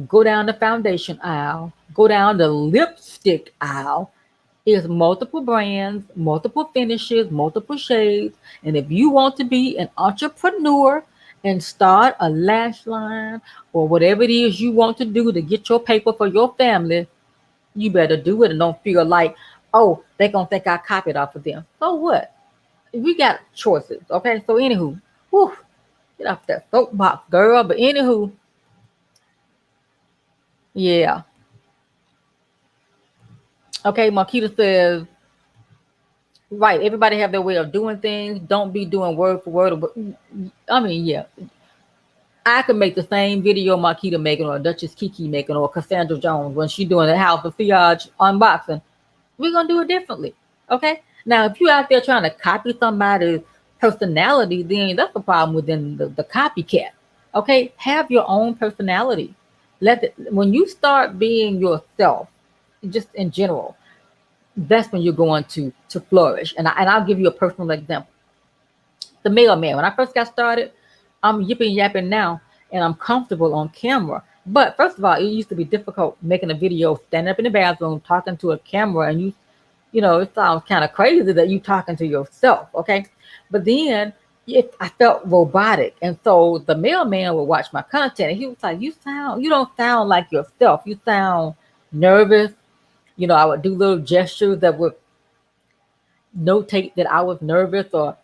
go down the foundation aisle, go down the lipstick aisle. Is multiple brands, multiple finishes, multiple shades. And if you want to be an entrepreneur and start a lash line or whatever it is you want to do to get your paper for your family, you better do it and don't feel like, oh, they're going to think I copied off of them. So what? We got choices. Okay. So, anywho, whew, get off that soapbox, girl. But, anywho, yeah. Okay. Marquita says, right, everybody have their way of doing things. Don't be doing word for word. I mean, yeah, I could make the same video Marquita making, or Duchess KeKe making, or Cassandra Jones when she doing the House of Fiage unboxing. We're gonna do it differently, okay? Now, if you out there trying to copy somebody's personality, then that's the problem within the copycat. Okay, have your own personality. When you start being yourself, just in general, that's when you're going to flourish. And I'll give you a personal example. The mailman. When I first got started, I'm yipping yapping now, and I'm comfortable on camera. But first of all, it used to be difficult making a video, standing up in the bathroom, talking to a camera, and it sounds kind of crazy that you talking to yourself. Okay, but then I felt robotic, and so the mailman would watch my content, and he was like, you don't sound like yourself. You sound nervous. I would do little gestures that would notate that I was nervous, or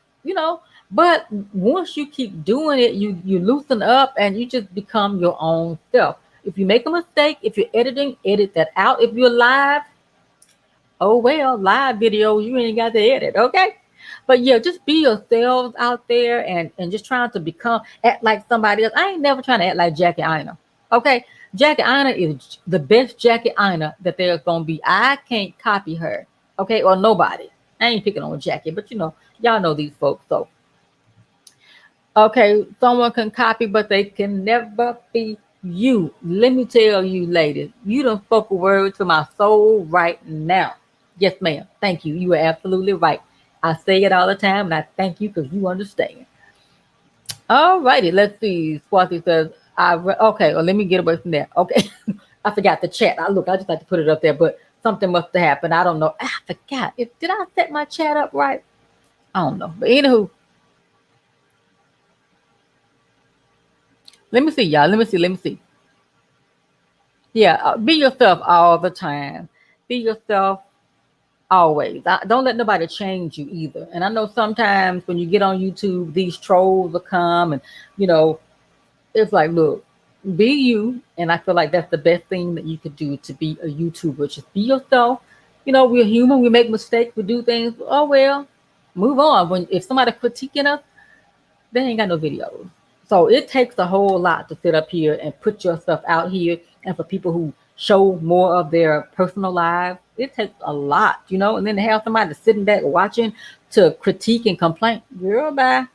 but once you keep doing it, you loosen up and you just become your own self. If you make a mistake, if you're editing, edit that out. If you're live, oh well, live videos, you ain't got to edit, okay? But yeah, just be yourselves out there and just trying to act like somebody else. I ain't never trying to act like Jackie Aina. Okay, Jackie Aina is the best Jackie Aina that there's gonna be. I can't copy her. Okay, or nobody. I ain't picking on Jackie, but y'all know these folks. So okay, someone can copy, but they can never be you. Let me tell you, ladies, you done spoke a word to my soul right now. Yes, ma'am. Thank you. You are absolutely right. I say it all the time, and I thank you because you understand. All righty, let's see. Swarthy says, okay, well, let me get away from that. Okay, I forgot the chat. I just like to put it up there, but something must have happened. I don't know. I forgot. Did I set my chat up right? I don't know. But anywho, let me see, y'all. Let me see. Yeah, be yourself all the time. Be yourself always. Don't let nobody change you either. And I know sometimes when you get on YouTube, these trolls will come and, you know, it's like, look, be you. And I feel like that's the best thing that you could do to be a YouTuber. Just be yourself. We're human. We make mistakes. We do things. Oh, well, move on. If somebody critiquing us, they ain't got no videos. So it takes a whole lot to sit up here and put your stuff out here. And for people who show more of their personal lives, it takes a lot, and then to have somebody sitting back watching to critique and complain. Girl, bye.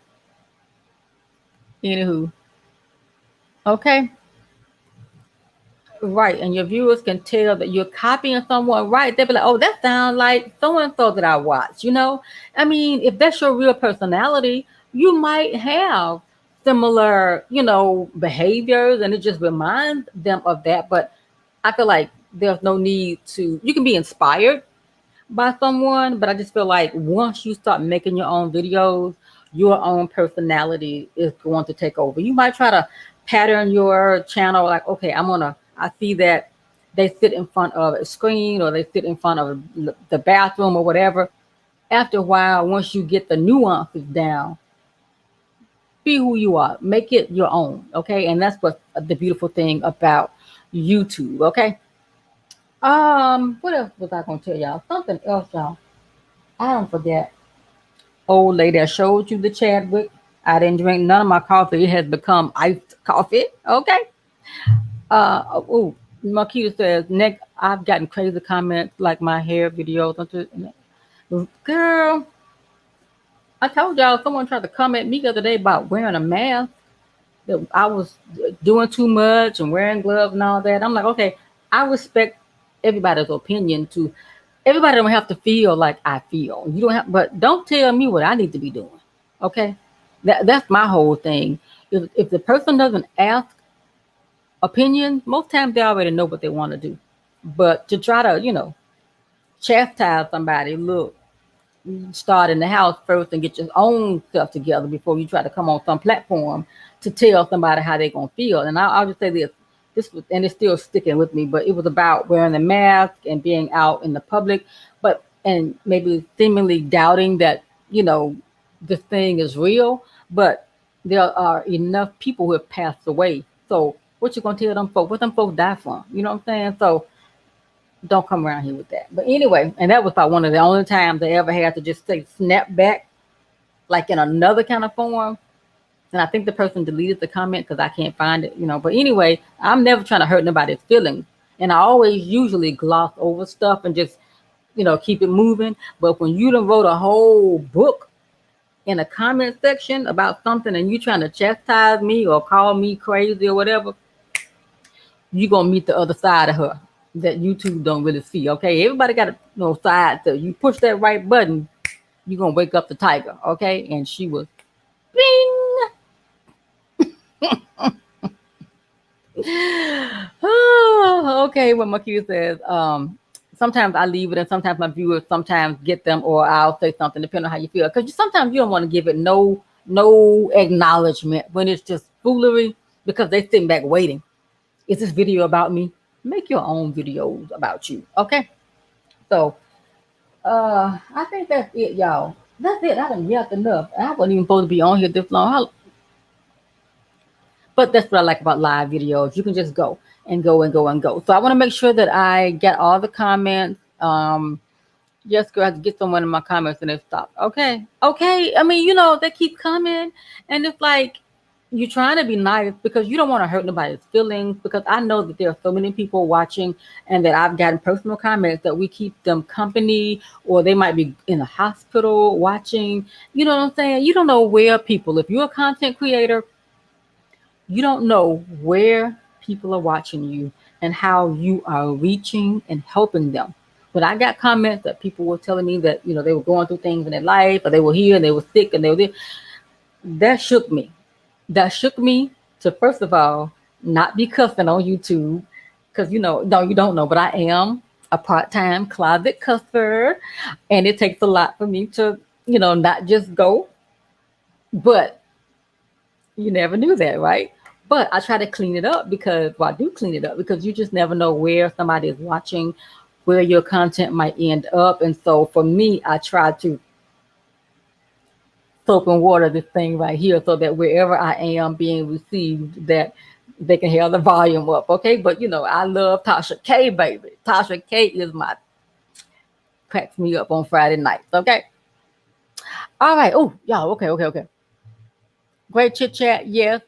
Anywho, okay. Right. And your viewers can tell that you're copying someone, right? They'll be like, oh, that sounds like so and so that I watch. I mean, if that's your real personality, you might have similar, behaviors, and it just reminds them of that. But I feel like there's no need you can be inspired by someone, but I just feel like once you start making your own videos, your own personality is going to take over. You might try to pattern your channel like, okay, I see that they sit in front of a screen or they sit in front of the bathroom or whatever. After a while, once you get the nuances down, be who you are, make it your own, okay? And that's what the beautiful thing about YouTube, okay? What else was I gonna tell y'all? Something else, y'all. I don't forget. Old lady, I showed you the Chadwick. I didn't drink none of my coffee. It has become iced coffee. Okay. Oh, Marquita says, Nick, I've gotten crazy comments like my hair videos. Girl, I told y'all someone tried to comment me the other day about wearing a mask. That I was doing too much and wearing gloves and all that. I'm like, okay, I respect everybody's opinion too. Everybody don't have to feel like I feel. You don't have, but don't tell me what I need to be doing. Okay, that's my whole thing. If the person doesn't ask opinions, most times they already know what they want to do. But to try to, chastise somebody, look, start in the house first and get your own stuff together before you try to come on some platform to tell somebody how they're gonna feel. And I'll just say this was, and it's still sticking with me, but it was about wearing the mask and being out in the public, and maybe seemingly doubting that this thing is real. But there are enough people who have passed away. So what you gonna tell them folks? What them folks die from? You know what I'm saying? So don't come around here with that. But anyway, and that was about one of the only times I ever had to just say snap back, like in another kind of form. And I think the person deleted the comment because I can't find it, But anyway, I'm never trying to hurt nobody's feelings. And I always usually gloss over stuff and just, keep it moving. But when you done wrote a whole book in a comment section about something and you trying to chastise me or call me crazy or whatever, you're going to meet the other side of her that YouTube don't really see, okay? Everybody got a side. So you push that right button, you're going to wake up the tiger, okay? And she was, bing! Oh, okay, what Makita says, sometimes I leave it and sometimes my viewers sometimes get them or I'll say something depending on how you feel. Because sometimes you don't want to give it no acknowledgement when it's just foolery because they sitting back waiting. Is this video about me? Make your own videos about you, okay? So, I think that's it, y'all. That's it. I done yelled enough. I wasn't even supposed to be on here this long. But that's what I like about live videos. You can just go and go and go and go. So I want to make sure that I get all the comments. Yes, girl, I had to get someone in my comments and they stop. Okay. Okay. I mean, they keep coming and it's like you're trying to be nice because you don't want to hurt nobody's feelings. Because I know that there are so many people watching and that I've gotten personal comments that we keep them company or they might be in the hospital watching. You know what I'm saying? You don't know where people, if you're a content creator, you don't know where people are watching you and how you are reaching and helping them. But I got comments that people were telling me that, they were going through things in their life or they were here and they were sick and they were there. That shook me. That shook me to, first of all, not be cussing on YouTube. Because, no, you don't know, but I am a part-time closet cusser. And it takes a lot for me to, not just go. But you never knew that, right? But I try to clean it up because, well, I do clean it up because you just never know where somebody is watching, where your content might end up. And so for me, I try to soap and water this thing right here so that wherever I am being received, that they can hear the volume up. Okay. But I love Tasha K, baby. Tasha K is my cracks me up on Friday nights. Okay. All right. Oh, y'all. Okay. Great chit chat. Yes.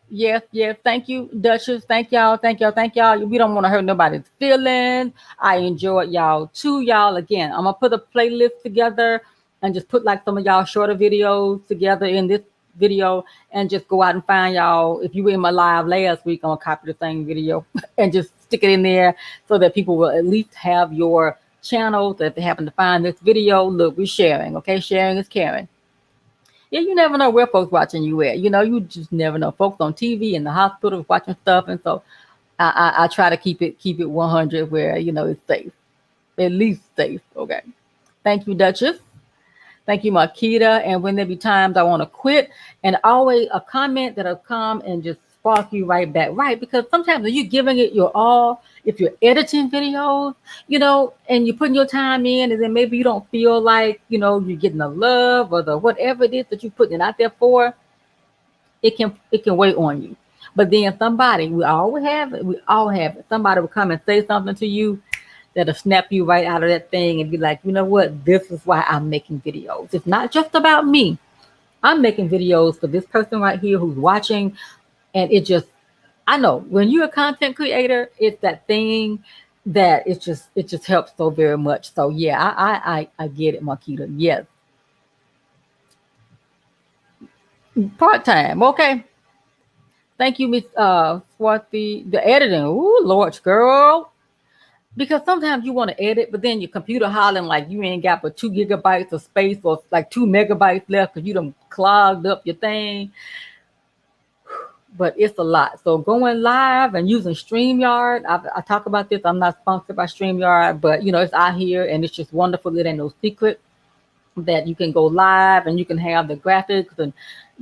Thank you, Duchess. Thank y'all. We don't want to hurt nobody's feelings. I enjoyed y'all too, y'all. Again, I'm gonna put a playlist together and just put like some of y'all shorter videos together in this video and just go out and find y'all. If you were in my live last week, I'm gonna copy the same video and just stick it in there so that people will at least have your channel. That if they happen to find this video, look, we're sharing. Okay, sharing is caring. Yeah, you never know where folks watching you at. You just never know. Folks on TV in the hospital watching stuff, and so I try to keep it 100 where it's safe, at least safe. Okay. Thank you, Duchess. Thank you, Marquita. And when there be times I want to quit, and always a comment that'll come and just spark you right back, right? Because sometimes when you're giving it your all, if you're editing videos, and you're putting your time in, and then maybe you don't feel like, you're getting the love or the whatever it is that you're putting it out there for, it can weigh on you. But then somebody, we all have it. Somebody will come and say something to you that'll snap you right out of that thing and be like, you know what? This is why I'm making videos. It's not just about me. I'm making videos for this person right here who's watching. And I know when you're a content creator, it's that thing that it just helps so very much. So yeah, I get it, Marquita. Yes. Part-time. Okay. Thank you, Miss Swarthy. The editing. Ooh, Lord, girl. Because sometimes you want to edit, but then your computer hollering like you ain't got but 2 GB of space or like 2 MB left because you done clogged up your thing. But it's a lot. So going live and using StreamYard, I talk about this. I'm not sponsored by StreamYard, but it's out here and it's just wonderful. It ain't no secret that you can go live and you can have the graphics and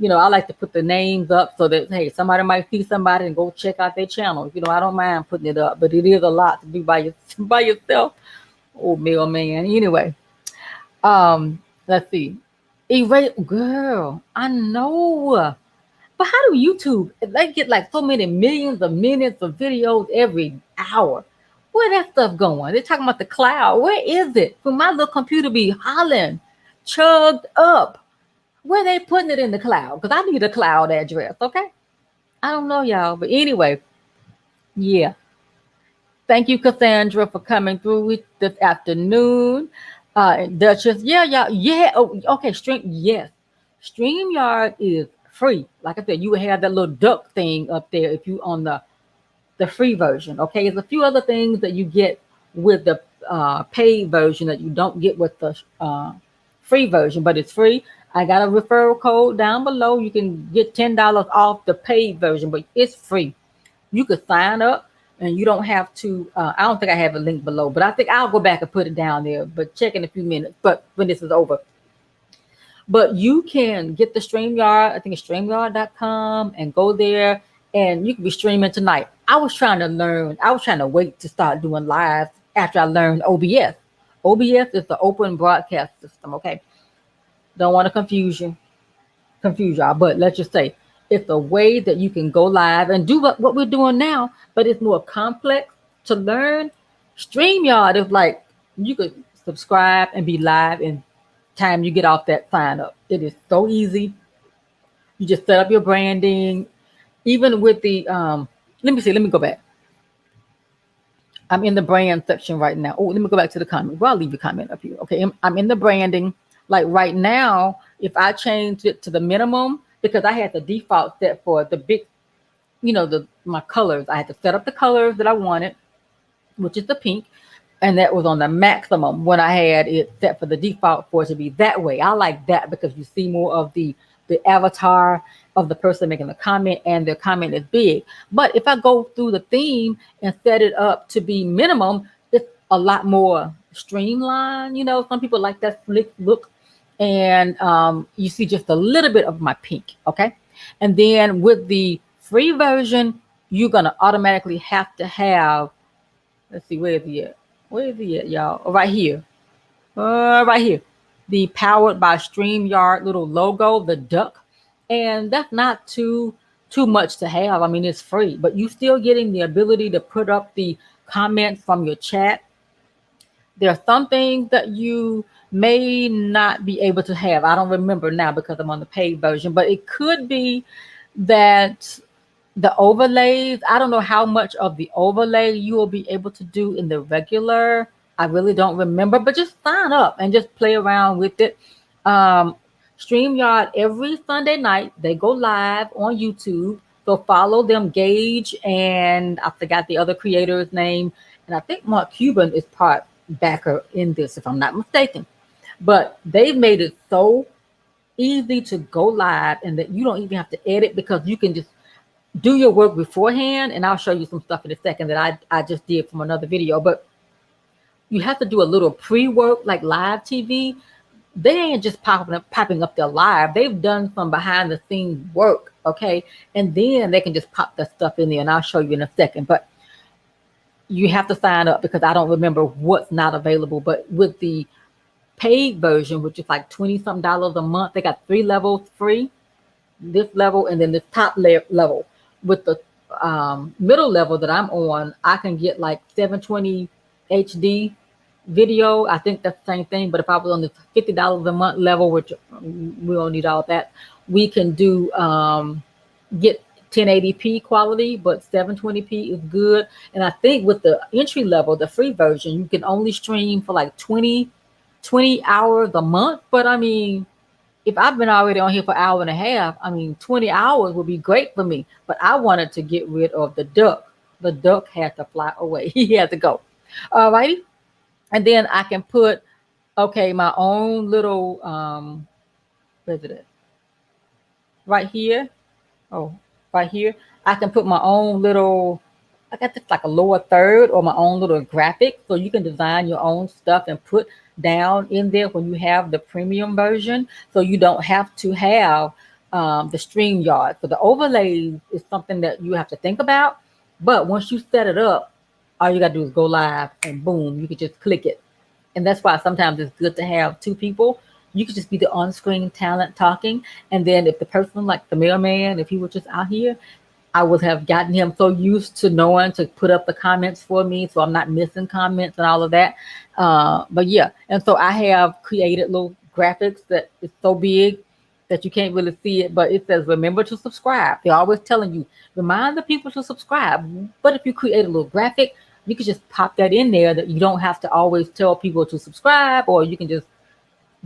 I like to put the names up so that hey, somebody might see somebody and go check out their channel. I don't mind putting it up, but it is a lot to do by yourself. Oh, mailman. Anyway, let's see. Erase, girl, I know. But how do YouTube? They get like so many millions of minutes of videos every hour. Where that stuff going? They're talking about the cloud. Where is it? For my little computer be hollering, chugged up. Where they putting it in the cloud? Because I need a cloud address, okay? I don't know, y'all. But anyway, yeah. Thank you, Cassandra, for coming through this afternoon. Duchess, yeah. Oh, okay, yes. StreamYard is free. Like I said, you would have that little duck thing up there if you on the free version. Okay, there's a few other things that you get with the paid version that you don't get with the free version, but it's free. I got a referral code down below. You can get $10 off the paid version, but it's free. You could sign up and you don't have to. I don't think I have a link below, but I think I'll go back and put it down there. But check in a few minutes. But when this is over. But you can get the StreamYard. I think it's StreamYard.com and go there and you can be streaming tonight. I was trying to wait to start doing live after I learned OBS. OBS is the open broadcast system. Okay. Don't want to confuse y'all, but let's just say it's a way that you can go live and do what we're doing now, but it's more complex to learn. StreamYard is like you could subscribe, and be live in time you get off that sign up. It is so easy. You just set up your branding. Even with the let me go back. I'm in the brand section right now. Oh, let me go back to the comment. Well, I'll leave a comment up here. Okay, I'm in the branding. Like right now, if I change it to the minimum, because I had the default set for the big, my colors. I had to set up the colors that I wanted, which is the pink, and that was on the maximum when I had it set for the default for it to be that way. I like that because you see more of the avatar of the person making the comment, and their comment is big. But if I go through the theme and set it up to be minimum, it's a lot more streamlined. Some people like that slick look, and you see just a little bit of my pink. Okay, and then with the free version, you're gonna automatically have to have. Let's see, where is he at? Where is he at, y'all? Oh, right here. Right here. The powered by StreamYard little logo, the duck. And that's not too much to have. I mean, it's free, but you still getting the ability to put up the comments from your chat. There are some things that you may not be able to have. I don't remember now because I'm on the paid version, but it could be that the overlays, I don't know how much of the overlay you will be able to do in the regular. I really don't remember, but just sign up and just play around with it. StreamYard, every Sunday night, they go live on YouTube. So follow them, Gage, and I forgot the other creator's name. And I think Mark Cuban is part backer in this, if I'm not mistaken. But they've made it so easy to go live and that you don't even have to edit, because you can just do your work beforehand. And I'll show you some stuff in a second that I just did from another video. But you have to do a little pre-work like live TV. They ain't just popping up their live. They've done some behind the scenes work, okay? And then they can just pop that stuff in there, and I'll show you in a second. But you have to sign up because I don't remember what's not available. But with the paid version, which is like $20-something a month, they got 3 levels free. This level and then this top level. With the middle level that I'm on, I can get like 720 HD video. I think that's the same thing. But if I was on the $50 a month level, which we don't need all that, we can do get 1080p quality, but 720p is good. And I think with the entry level, the free version, you can only stream for like 20 hours a month. But I mean, if I've been already on here for an hour and a half, I mean, 20 hours would be great for me. But I wanted to get rid of the duck. The duck had to fly away. He had to go. All righty. And then I can put, okay, my own little, where's it at? Right here. Oh, right here. I can put my own little, I got this like a lower third or my own little graphic. So you can design your own stuff and put down in there when you have the premium version. So you don't have to have the StreamYard. So the overlays is something that you have to think about. But once you set it up, all you got to do is go live and boom, you can just click it. And that's why sometimes it's good to have 2 people. You could just be the on-screen talent talking. And then if the person, like the mailman, if he was just out here, I would have gotten him so used to knowing to put up the comments for me, so I'm not missing comments and all of that. But yeah, and so I have created little graphics that is so big that you can't really see it, but it says, remember to subscribe. They're always telling you, remind the people to subscribe. But if you create a little graphic, you can just pop that in there that you don't have to always tell people to subscribe, or you can just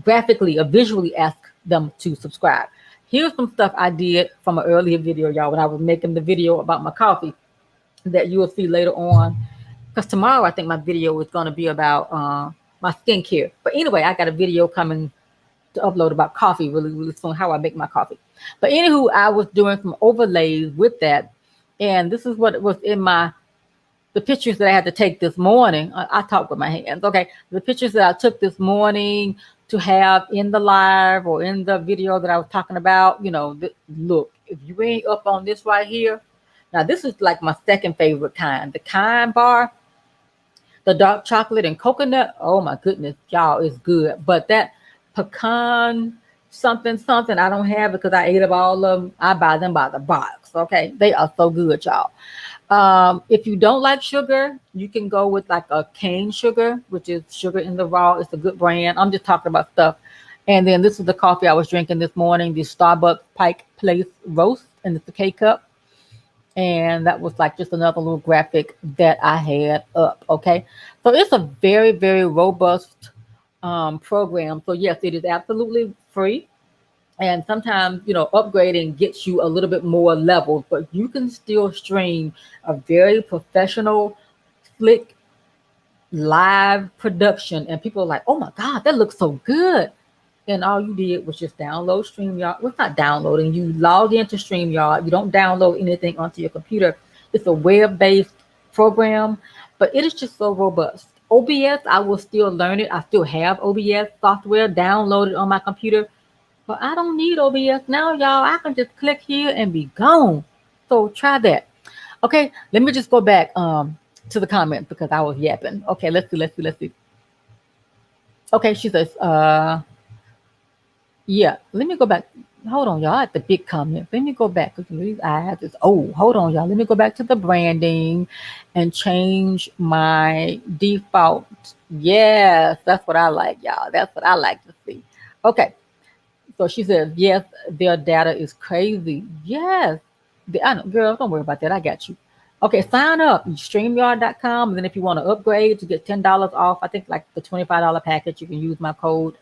graphically or visually ask them to subscribe. Here's some stuff I did from an earlier video, y'all, when I was making the video about my coffee that you will see later on. Because tomorrow, I think my video is going to be about my skincare. But anyway, I got a video coming to upload about coffee really, really soon, how I make my coffee. But anywho, I was doing some overlays with that. And this is what was in the pictures that I had to take this morning. I talk with my hands. Okay. The pictures that I took this morning to have in the live or in the video that I was talking about, look, if you ain't up on this right here. Now, this is like my second favorite kind. The kind bar, the dark chocolate and coconut. Oh my goodness, y'all, it's good. But that pecan something, I don't have it because I ate up all of them. I buy them by the box. Okay, they are so good, y'all. If you don't like sugar, you can go with like a cane sugar, which is sugar in the raw. It's a good brand. I'm just talking about stuff. And then this is the coffee I was drinking this morning, the Starbucks Pike Place Roast, and it's a K cup. And that was like just another little graphic that I had up. Okay, so it's a very, very robust program. So yes, it is absolutely free. And sometimes, upgrading gets you a little bit more levels, but you can still stream a very professional, slick live production. And people are like, oh my God, that looks so good. And all you did was just download StreamYard. Well, it's not downloading. You log into StreamYard. You don't download anything onto your computer. It's a web-based program, but it is just so robust. OBS, I will still learn it. I still have OBS software downloaded on my computer, but I don't need OBS now, y'all. I can just click here and be gone. So try that. Okay, let me just go back to the comments because I was yapping. Okay, let's see. Okay, she says, yeah, let me go back. Hold on, y'all. At the big comment. Let me go back. I have this. Oh, hold on, y'all. Let me go back to the branding and change my default. Yes, that's what I like, y'all. That's what I like to see. Okay. So she says, yes, their data is crazy. Yes. I know, girl, don't worry about that. I got you. Okay, sign up. StreamYard.com. And then if you want to upgrade to get $10 off, I think like the $25 package, you can use my code.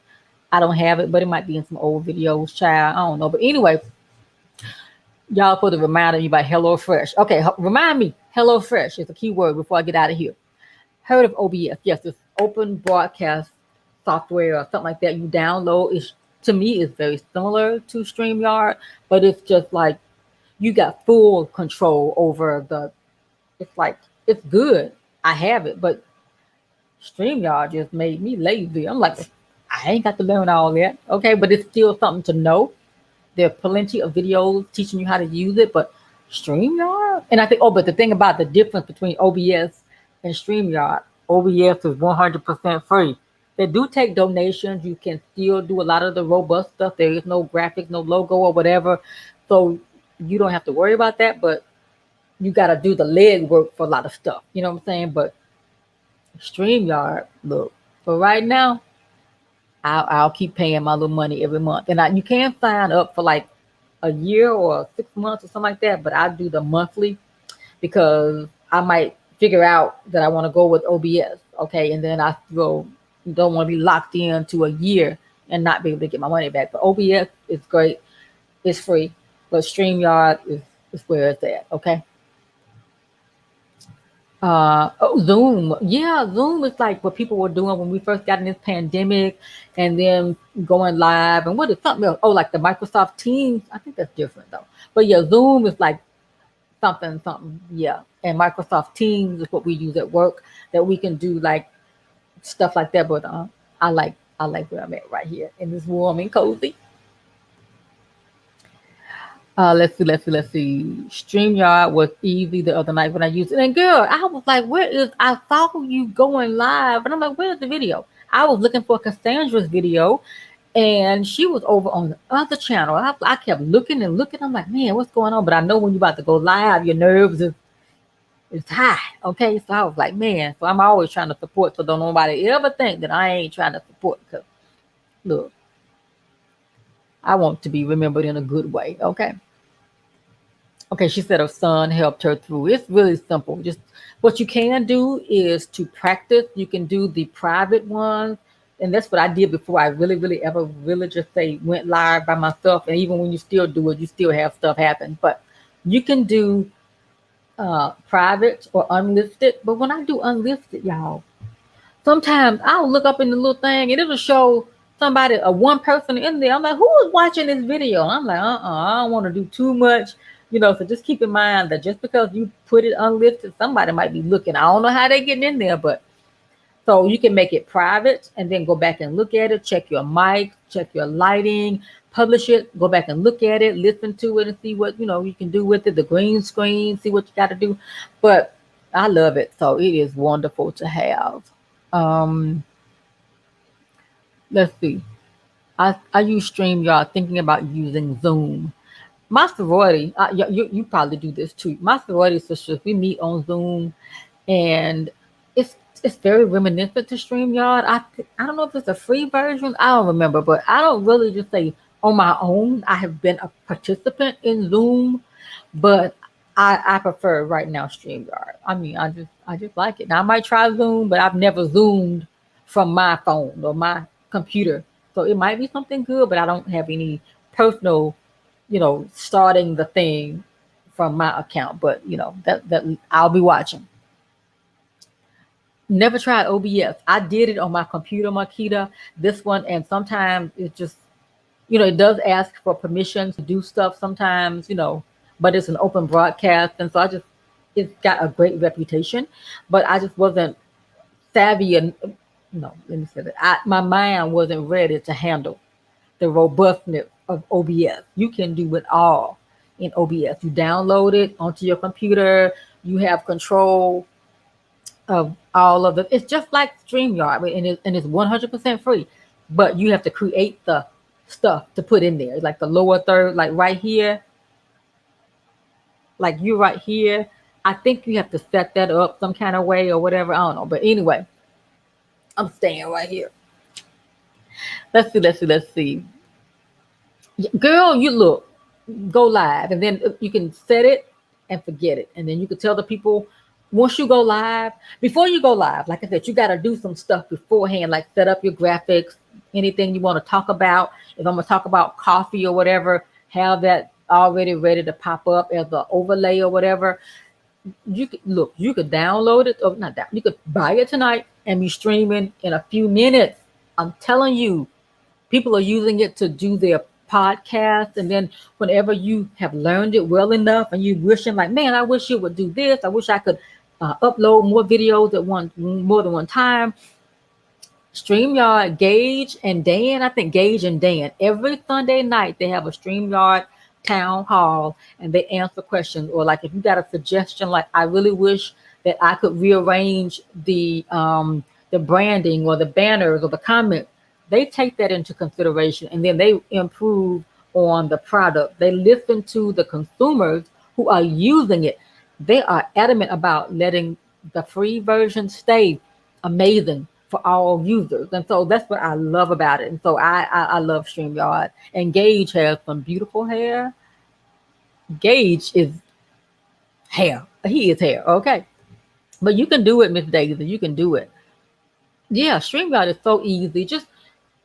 I don't have it, but it might be in some old videos, child. I don't know. But anyway, y'all put a reminder me about HelloFresh. Okay, remind me. HelloFresh is a key word before I get out of here. Heard of OBS? Yes, it's open broadcast software or something like that. You download. It's, to me, it's very similar to StreamYard, but it's just like you got full control over the. It's like it's good. I have it, but StreamYard just made me lazy. I'm like, I ain't got to learn all that. Okay, but it's still something to know. There are plenty of videos teaching you how to use it, but StreamYard? And I think, oh, but the thing about the difference between OBS and StreamYard, OBS is 100% free. They do take donations. You can still do a lot of the robust stuff. There is no graphics, no logo or whatever. So you don't have to worry about that, but you got to do the leg work for a lot of stuff. You know what I'm saying? But StreamYard, look, for right now, I'll keep paying my little money every month. And you can sign up for like a year or 6 months or something like that, but I do the monthly because I might figure out that I want to go with OBS. Okay. And then I don't want to be locked into a year and not be able to get my money back. But OBS is great. It's free. But StreamYard is where it's at. Okay. Zoom. Yeah, Zoom is like what people were doing when we first got in this pandemic and then going live. And what is something else? Oh, like the Microsoft Teams. I think that's different though. But yeah, Zoom is like something. Yeah. And Microsoft Teams is what we use at work that we can do like stuff like that. But I like where I'm at right here in this warm and cozy. Let's see. StreamYard was easy the other night when I used it. And girl, I was like, I saw you going live. And I'm like, where's the video? I was looking for Cassandra's video and she was over on the other channel. I kept looking and looking. I'm like, man, what's going on? But I know when you're about to go live, your nerves is high. Okay. So I was like, man, so I'm always trying to support. So don't nobody ever think that I ain't trying to support. Because look, I want to be remembered in a good way. Okay. Okay, she said her son helped her through. It's really simple. Just what you can do is to practice. You can do the private ones. And that's what I did before I really ever really just say went live by myself. And even when you still do it, you still have stuff happen. But you can do private or unlisted. But when I do unlisted, y'all, sometimes I'll look up in the little thing and it'll show somebody, one person in there. I'm like, who is watching this video? And I'm like, I don't want to do too much, so just keep in mind that just because you put it unlisted, somebody might be looking. I don't know how they're getting in there, but so you can make it private and then go back and look at it, check your mic, check your lighting, publish it, go back and look at it, listen to it and see what, you can do with it, the green screen, see what you got to do. But I love it. So it is wonderful to have. Let's see. I use StreamYard thinking about using Zoom. My sorority, you probably do this too. My sorority sisters, we meet on Zoom, and it's it's very reminiscent to StreamYard. I don't know if it's a free version. I don't remember, but I don't really just say on my own. I have been a participant in Zoom, but I prefer right now StreamYard. I mean, I just like it. Now I might try Zoom, but I've never Zoomed from my phone or my computer. So it might be something good, but I don't have any personal, starting the thing from my account. But that I'll be watching. Never tried OBS. I did it on my computer, Makita. This one, and sometimes it just, it does ask for permission to do stuff sometimes, but it's an open broadcast. And so it's got a great reputation, but I just wasn't savvy. And no, let me say that. My mind wasn't ready to handle the robustness of OBS. You can do it all in OBS. You download it onto your computer, you have control of all of it. It's just like StreamYard, and it's 100% free, but you have to create the stuff to put in there, like the lower third, like right here, like you right here. I think you have to set that up some kind of way or whatever. I don't know, but anyway, I'm staying right here. Let's see. Girl, you look, go live, and then you can set it and forget it, and then you can tell the people once you go live. Before you go live, like I said, you got to do some stuff beforehand, like set up your graphics, anything you want to talk about. If I'm gonna talk about coffee or whatever, have that already ready to pop up as an overlay or whatever. You could download it, or not that, you could buy it tonight and be streaming in a few minutes. I'm telling you, people are using it to do their podcast. And then whenever you have learned it well enough and you wishing like, man, I wish you would do this, I wish I could upload more videos at more than one time. StreamYard, Gage and Dan, I think Gage and Dan, every Sunday night they have a StreamYard town hall and they answer questions. Or like if you got a suggestion, like I really wish that I could rearrange the branding or the banners or the comments, they take that into consideration and then they improve on the product. They listen to the consumers who are using it. They are adamant about letting the free version stay amazing for all users. And so that's what I love about it. And so I love StreamYard. And Gage has some beautiful hair. Gage is hair. He is hair. Okay. But you can do it, Miss Daisy. You can do it. Yeah, StreamYard is so easy. Just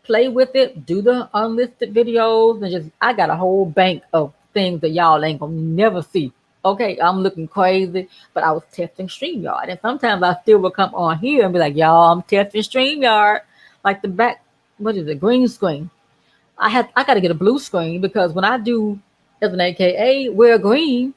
play with it, do the unlisted videos, and just I got a whole bank of things that y'all ain't gonna never see. Okay, I'm looking crazy, but I was testing StreamYard, and sometimes I still will come on here and be like, y'all, I'm testing StreamYard, like the back, what is it, green screen. I got to get a blue screen because when I do as an AKA wear green,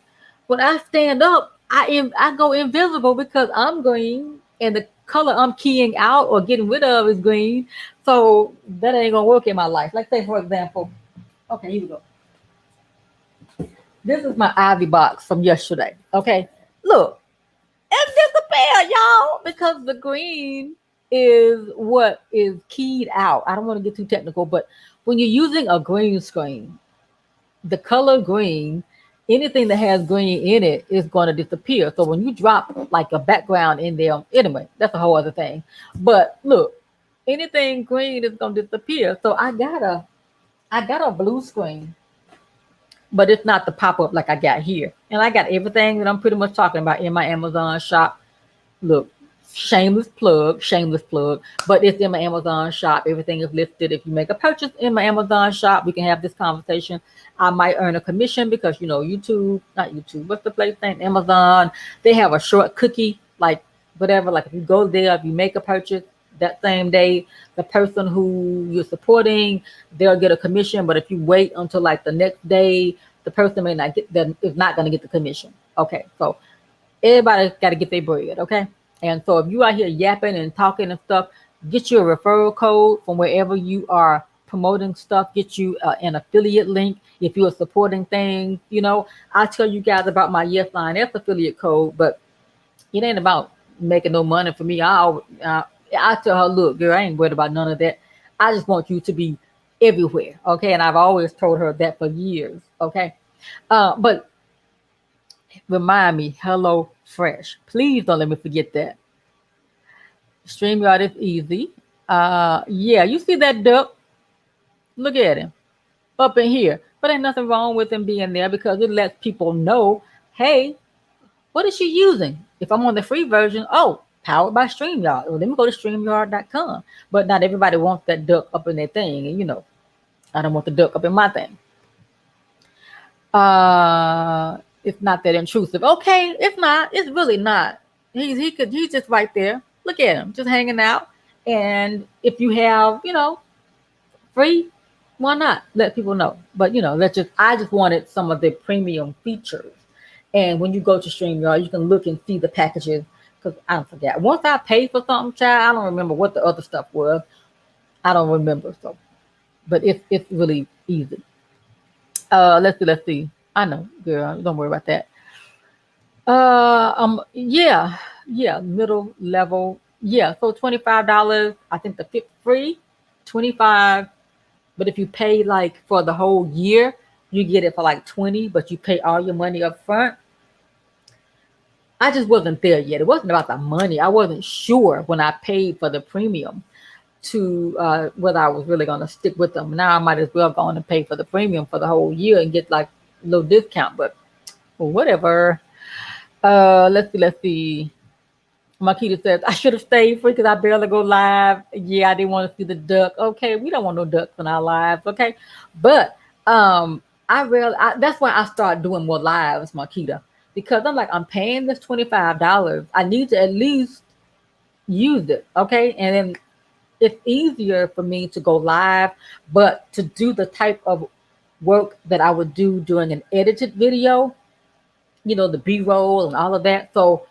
when I stand up, I go invisible because I'm green and the color I'm keying out or getting rid of is green. So that ain't gonna work in my life. Like say for example, okay, here we go. This is my Ivy box from yesterday. Okay, look, it's disappeared, y'all, because the green is what is keyed out. I don't want to get too technical, but when you're using a green screen, the color green, anything that has green in it is going to disappear. So when you drop like a background in there, anyway, that's a whole other thing. But look, anything green is going to disappear. So I got a blue screen, but it's not the pop-up like I got here. And I got everything that I'm pretty much talking about in my Amazon shop. Look, shameless plug, but it's in my Amazon shop. Everything is listed. If you make a purchase in my Amazon shop, we can have this conversation. I might earn a commission because YouTube, not YouTube, what's the place name? Amazon. They have a short cookie, like whatever. Like if you go there, if you make a purchase that same day, the person who you're supporting, they'll get a commission. But if you wait until like the next day, the person may not get that is not going to get the commission. Okay, so everybody got to get their bread. Okay. And so if you are here yapping and talking and stuff, get you a referral code from wherever you are promoting stuff. Get you an affiliate link if you are supporting things. I'll tell you guys about my YESLIONESS affiliate code, but it ain't about making no money for me. I tell her, look, girl, I ain't worried about none of that. I just want you to be everywhere. Okay. And I've always told her that for years. Okay. But remind me, Hello Fresh. Please don't let me forget that. StreamYard is easy. Yeah, you see that duck? Look at him up in here. But ain't nothing wrong with him being there because it lets people know, hey, what is she using? If I'm on the free version, oh, powered by StreamYard. Well, let me go to StreamYard.com. But not everybody wants that duck up in their thing. And, I don't want the duck up in my thing. It's not that intrusive. Okay, it's not. It's really not. He's just right there. Look at him, just hanging out. And if you have, free, why not let people know? But I just wanted some of the premium features. And when you go to StreamYard, you can look and see the packages. Because I don't forget. Once I paid for something, child, I don't remember what the other stuff was. I don't remember. So, but it's really easy. Let's see. I know, girl. Don't worry about that. Yeah, middle level. Yeah, so $25. I think the fifth free, 25. But if you pay like for the whole year, you get it for like 20, but you pay all your money up front. I just wasn't there yet. It wasn't about the money. I wasn't sure when I paid for the premium to whether I was really going to stick with them. Now I might as well go on and pay for the premium for the whole year and get like a little discount. But whatever. Let's see. Makita says, I should have stayed free because I barely go live. Yeah, I didn't want to see the duck. Okay, we don't want no ducks in our lives. Okay, but that's why I started doing more lives, Makita, because I'm paying this $25. I need to at least use it. Okay, and then it's easier for me to go live, but to do the type of work that I would do during an edited video, the B-roll and all of that. So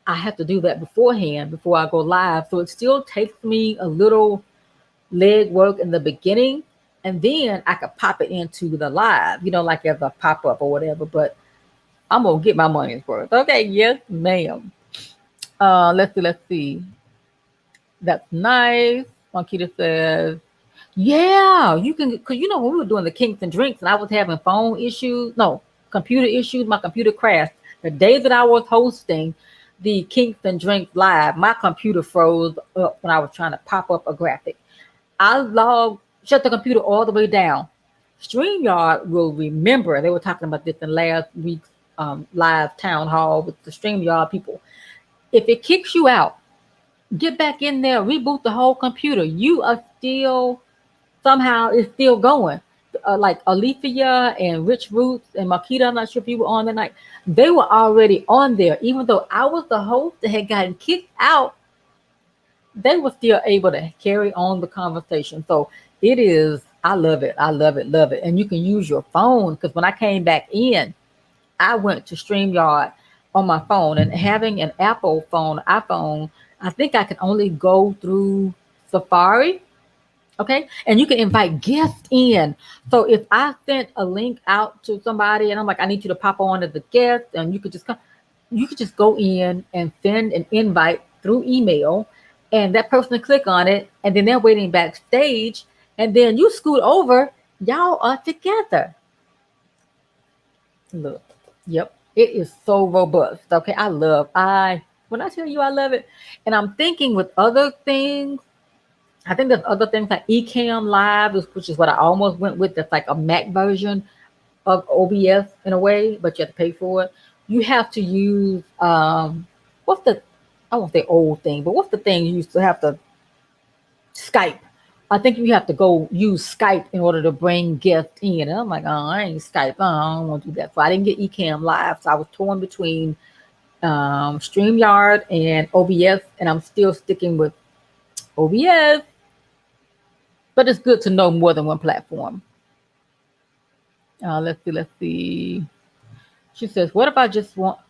I have to do that beforehand before I go live. So it still takes me a little leg work in the beginning, and then I could pop it into the live, like as a pop-up or whatever. But I'm gonna get my money's worth. Okay, yes, ma'am. Let's see. That's nice. Marquita says, yeah, you can, because when we were doing the Kinks and Drinks and I was having computer issues, my computer crashed. The day that I was hosting the Kinks and Drinks live, my computer froze up when I was trying to pop up a graphic. Shut the computer all the way down. StreamYard will remember, they were talking about this in last week's live town hall with the StreamYard people. If it kicks you out, get back in there, reboot the whole computer. You are still, somehow it's still going. Like Alethea and Rich Roots and Makita, I'm not sure if you were on the night. They were already on there. Even though I was the host that had gotten kicked out, they were still able to carry on the conversation. So I love it. I love it, love it. And you can use your phone, because when I came back in, I went to StreamYard on my phone, and having an Apple phone, iPhone, I think I can only go through Safari. Okay. And you can invite guests in. So if I sent a link out to somebody and I'm like, I need you to pop on as a guest, and you could just go in and send an invite through email, and that person click on it, and then they're waiting backstage, and then you scoot over, y'all are together. Look, yep, it is so robust. Okay, when I tell you I love it, and I'm thinking with other things, I think there's other things like Ecamm Live, which is what I almost went with. That's like a Mac version of OBS in a way, but you have to pay for it. You have to use what's the, I won't say old thing, but what's the thing you used to have to, Skype. I think you have to go use Skype in order to bring guests in. And I'm like, oh, I ain't Skype. Oh, I don't want to do that. So I didn't get Ecamm Live. So I was torn between StreamYard and OBS, and I'm still sticking with OBS. But it's good to know more than one platform. Let's see. She says, what if I just want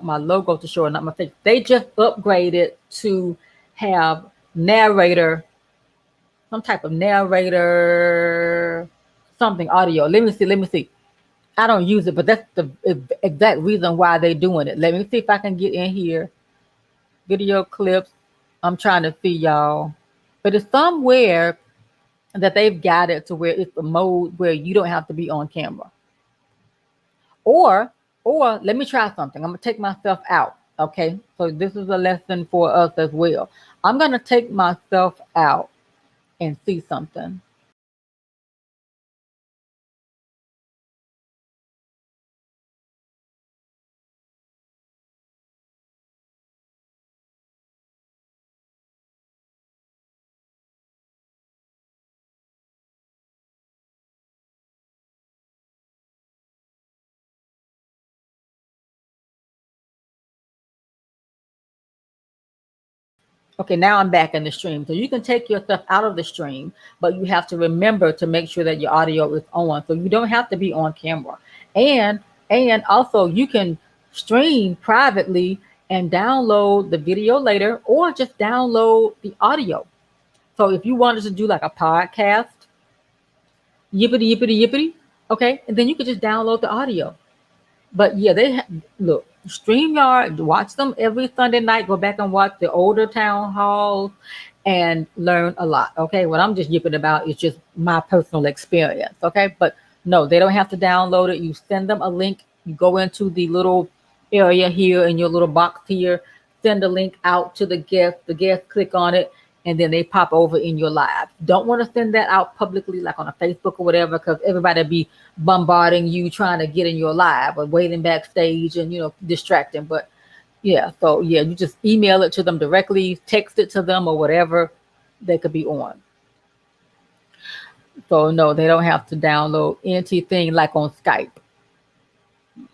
my logo to show and not my face? They just upgraded to have narrator, some type of narrator, something audio. Let me see. I don't use it, but that's the exact reason why they're doing it. Let me see if I can get in here. Video clips. I'm trying to see, y'all. But it's somewhere that they've got it to where it's a mode where you don't have to be on camera. Or let me try something. I'm gonna take myself out. Okay, so this is a lesson for us as well. I'm gonna take myself out and see something. Okay, now I'm back in the stream. So you can take yourself out of the stream, but you have to remember to make sure that your audio is on. So you don't have to be on camera. And also you can stream privately and download the video later, or just download the audio. So if you wanted to do like a podcast, yippity yippity yippity, okay, and then you could just download the audio. But yeah, look, StreamYard, watch them every Sunday night. Go back and watch the older town halls and learn a lot. Okay, what I'm just yipping about is just my personal experience. Okay, but no, they don't have to download it. You send them a link. You go into the little area here in your little box here, send a link out to the guest. The guest click on it, and then they pop over in your live. Don't want to send that out publicly, like on a Facebook or whatever, because everybody be bombarding you trying to get in your live or waiting backstage and distracting. But yeah, so yeah, you just email it to them directly, text it to them or whatever they could be on. So no, they don't have to download anything like on Skype.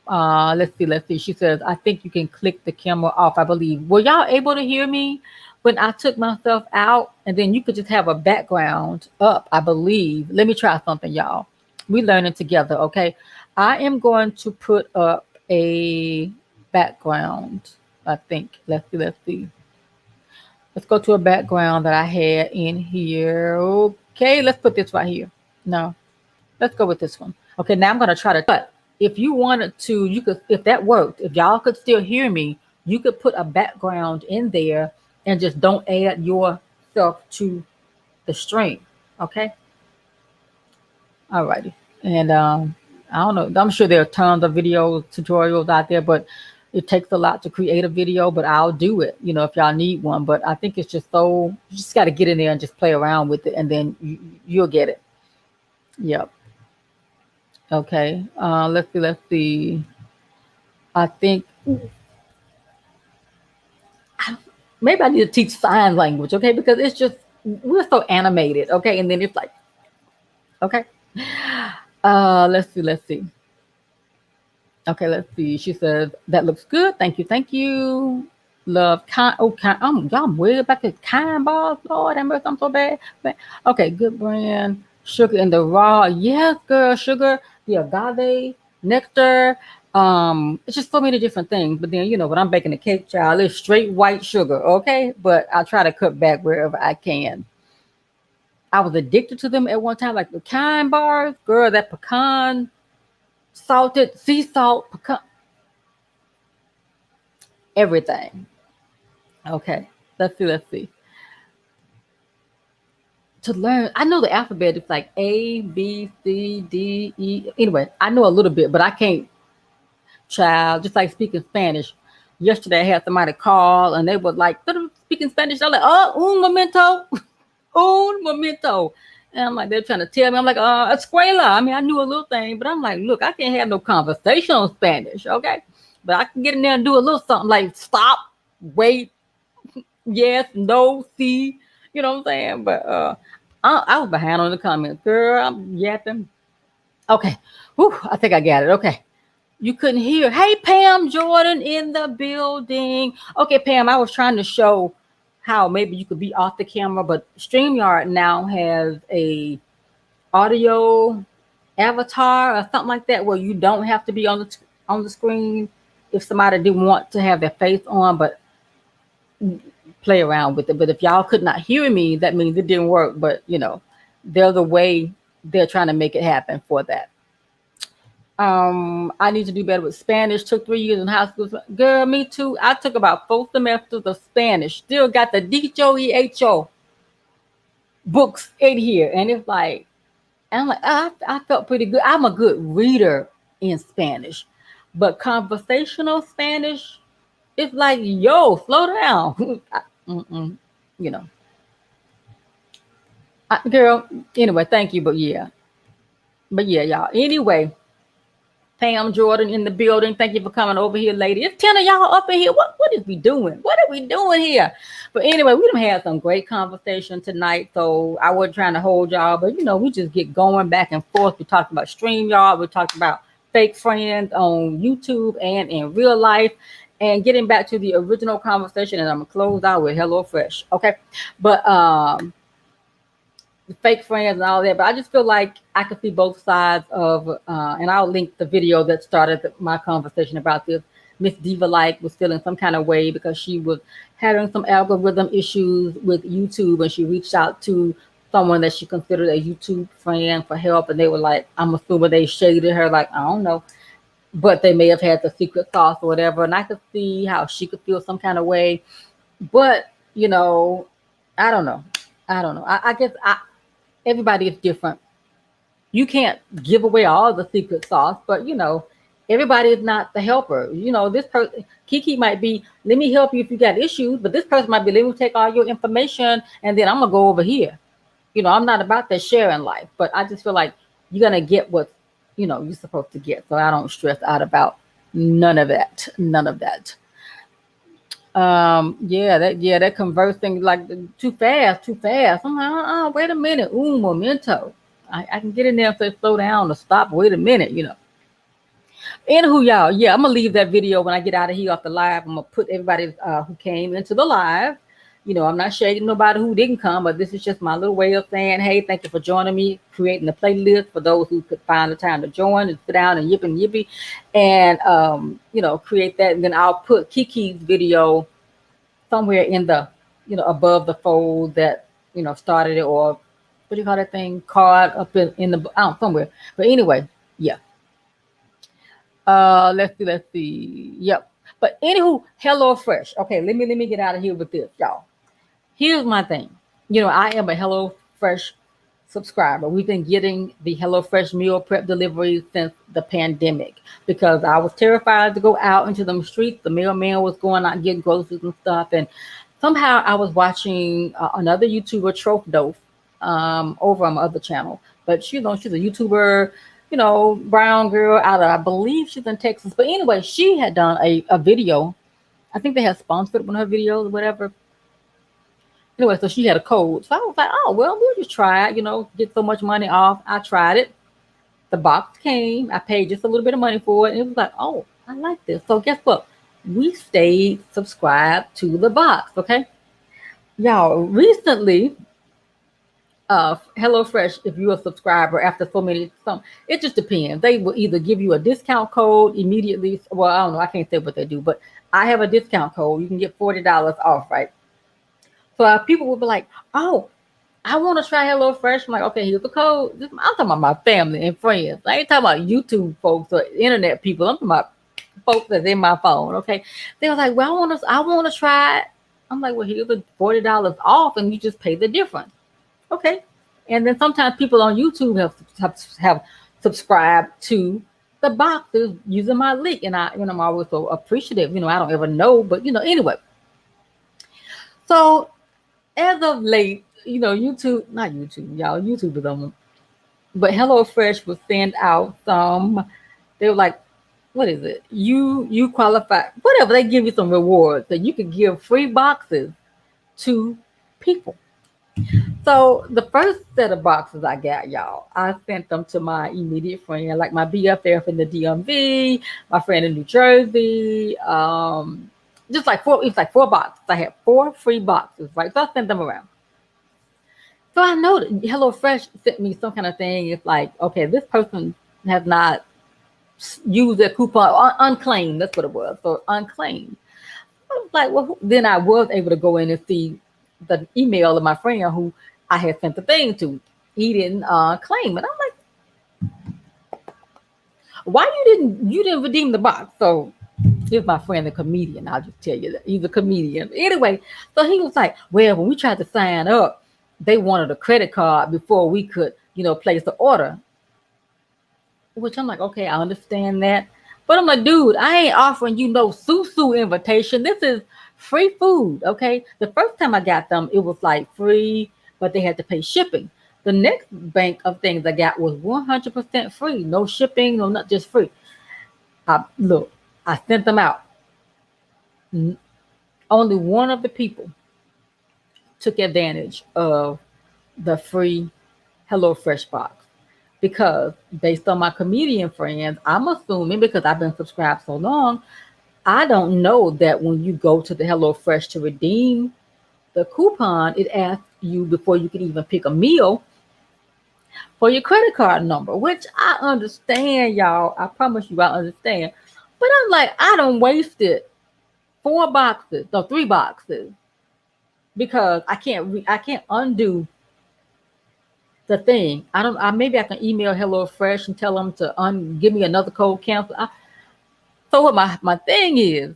Let's see. She says, I think you can click the camera off, I believe. Were y'all able to hear me when I took myself out? And then you could just have a background up, I believe. Let me try something, y'all. We learning together, okay? I am going to put up a background, I think. Let's see. Let's go to a background that I had in here. Okay, let's put this right here. No, let's go with this one. Okay, now I'm going to try to cut. If you wanted to, you could, if that worked, if y'all could still hear me, you could put a background in there and just don't add yourself to the stream. Okay. All righty. And I don't know. I'm sure there are tons of video tutorials out there, but it takes a lot to create a video, but I'll do it, if y'all need one. But I think it's just you just got to get in there and just play around with it, and then you'll get it. Yep. Okay. Let's see. I think maybe I need to teach sign language, okay? Because it's just we're so animated, okay? And then it's like, okay. Let's see. Okay, let's see. She says that looks good. Thank you. Love kind. Oh, kind. Y'all I'm way back to kind balls. Lord, I'm so bad. Okay, good brand. Sugar in the raw. Yes, girl. Sugar. The agave nectar. It's just so many different things. But then when I'm baking a cake, child, it's straight white sugar. Okay, but I try to cut back wherever I can. I was addicted to them at one time, like the kind bars. Girl, that pecan salted sea salt pecan, everything. Okay, let's see. To learn, I know the alphabet is like A, B, C, D, E. Anyway, I know a little bit, but I can't. Child, just like speaking Spanish. Yesterday, I had somebody call and they were like speaking Spanish. I'm like, oh, un momento, un momento. And I'm like, they're trying to tell me. I'm like, escuela. I mean, I knew a little thing, but I'm like, look, I can't have no conversational Spanish, okay? But I can get in there and do a little something like stop, wait, yes, no, see. You know what I'm saying? But I was behind on the comments. Girl, I'm yapping. Okay. Whew, I think I got it. Okay. You couldn't hear. Hey, Pam Jordan in the building. Okay, Pam, I was trying to show how maybe you could be off the camera, but StreamYard now has a audio avatar or something like that where you don't have to be on the screen if somebody didn't want to have their face on, but play around with it. But if y'all could not hear me, that means it didn't work. But there's a way they're trying to make it happen for that. I need to do better with Spanish. Took 3 years in high school. Girl, me too. I took about 4 semesters of Spanish. Still got the dicho y hecho books in here. And it's like, I'm like, I felt pretty good. I'm a good reader in Spanish. But conversational Spanish, it's like, yo, slow down. You know, girl. Anyway, thank you, but yeah, y'all. Anyway, Pam Jordan in the building. Thank you for coming over here, lady. It's 10 of y'all up in here. What is we doing? What are we doing here? But anyway, we done had some great conversation tonight. So I wasn't trying to hold y'all, but we just get going back and forth. We talked about StreamYard. We talked about fake friends on YouTube and in real life. And getting back to the original conversation, and I'm gonna close out with HelloFresh. Okay. But fake friends and all that, but I just feel like I could see both sides of, and I'll link the video that started my conversation about this. Miss Diva like was feeling some kind of way because she was having some algorithm issues with YouTube, and she reached out to someone that she considered a YouTube friend for help, and they were like, I'm assuming they shaded her, like, I don't know, but they may have had the secret sauce or whatever, and I could see how she could feel some kind of way, but I don't know. I guess everybody is different. You can't give away all the secret sauce, but everybody is not the helper. This person, KeKe might be, let me help you if you got issues, but this person might be, let me take all your information and then I'm gonna go over here. I'm not about that sharing life, but I just feel like you're gonna get what you're supposed to get. So I don't stress out about none of that. None of that. That conversing like too fast, too fast. I'm like, wait a minute, momento. I can get in there and say slow down or stop. Wait a minute. Anywho, y'all, yeah, I'm gonna leave that video when I get out of here off the live. I'm gonna put everybody who came into the live. I'm not shading nobody who didn't come, but this is just my little way of saying, hey, thank you for joining me, creating the playlist for those who could find the time to join and sit down and yippee, and create that. And then I'll put KeKe's video somewhere in the, above the fold that, started it, or what do you call that thing? Card up in the, somewhere. But anyway, yeah. Let's see. Yep. But anywho, HelloFresh. Okay, let me get out of here with this, y'all. Here's my thing. I am a HelloFresh subscriber. We've been getting the HelloFresh meal prep deliveries since the pandemic because I was terrified to go out into the streets. The mailman was going out getting groceries and stuff, and somehow I was watching another YouTuber, Trope Dope, over on my other channel. But she's a YouTuber, brown girl out of, I believe she's in Texas. But anyway, she had done a video. I think they had sponsored one of her videos or whatever. Anyway, so she had a code. So I was like, oh, well, we'll just try it, get so much money off. I tried it. The box came. I paid just a little bit of money for it. And it was like, oh, I like this. So guess what? We stayed subscribed to the box, okay? Y'all, recently, HelloFresh, if you're a subscriber after it just depends. They will either give you a discount code immediately. Well, I don't know. I can't say what they do, but I have a discount code. You can get $40 off, right? So people will be like, oh, I want to try HelloFresh. I'm like, okay, here's the code. I'm talking about my family and friends. I ain't talking about YouTube folks or internet people. I'm talking about folks that's in my phone, okay? They was like, well, I want to try it. I'm like, well, here's the $40 off, and you just pay the difference. Okay. And then sometimes people on YouTube have subscribed to the boxes using my link. And I'm always so appreciative. I don't ever know, but anyway. So as of late, YouTube, not YouTube, y'all, YouTube is on, but HelloFresh will send out they were like, what is it? You qualify, whatever, they give you some rewards that you could give free boxes to people. So the first set of boxes I got, y'all, I sent them to my immediate friend, like my BFF in the DMV, my friend in New Jersey, just like four. It was like 4 boxes. I had 4 free boxes, right? So I sent them around. So I know that HelloFresh sent me some kind of thing. It's like, okay, this person has not used their coupon, unclaimed. That's what it was. So unclaimed. I was like, well, then I was able to go in and see the email of my friend who I had sent the thing to. He didn't claim it. I'm like, why you didn't redeem the box? So here's my friend, the comedian. I'll just tell you that he's a comedian. Anyway, so he was like, well, when we tried to sign up, they wanted a credit card before we could, place the order. Which I'm like, okay, I understand that. But I'm like, dude, I ain't offering you no susu invitation. This is free food, okay? The first time I got them, it was like free, but they had to pay shipping. The next bank of things I got was 100% free, no shipping, no, not just free. Look, I sent them out. Only one of the people took advantage of the free HelloFresh box because based on my comedian friends, I'm assuming because I've been subscribed so long, I don't know that when you go to the HelloFresh to redeem the coupon, it asks you before you can even pick a meal for your credit card number, which I understand, y'all. I promise you I understand. But I'm like, I don't wasted 4 boxes, no, 3 boxes because I can't undo the thing. Maybe I can email HelloFresh and tell them to give me another code cancel. So what my thing is,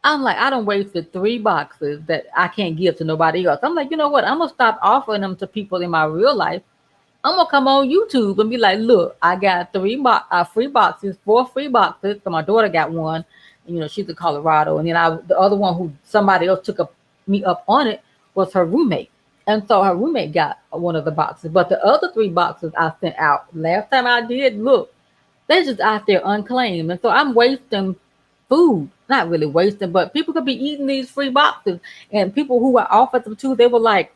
I'm like, I don't wasted 3 boxes that I can't give to nobody else. I'm like, you know what? I'm gonna stop offering them to people in my real life. I'm gonna come on YouTube and be like, look, I got free boxes, 4 free boxes. So my daughter got one, and, she's in Colorado, and then the other one who somebody else me up on it was her roommate, and so her roommate got one of the boxes. But the other 3 boxes I sent out last time I did, look, they're just out there unclaimed, and so I'm wasting food. Not really wasting, but people could be eating these free boxes, and people who I offered them to, they were like,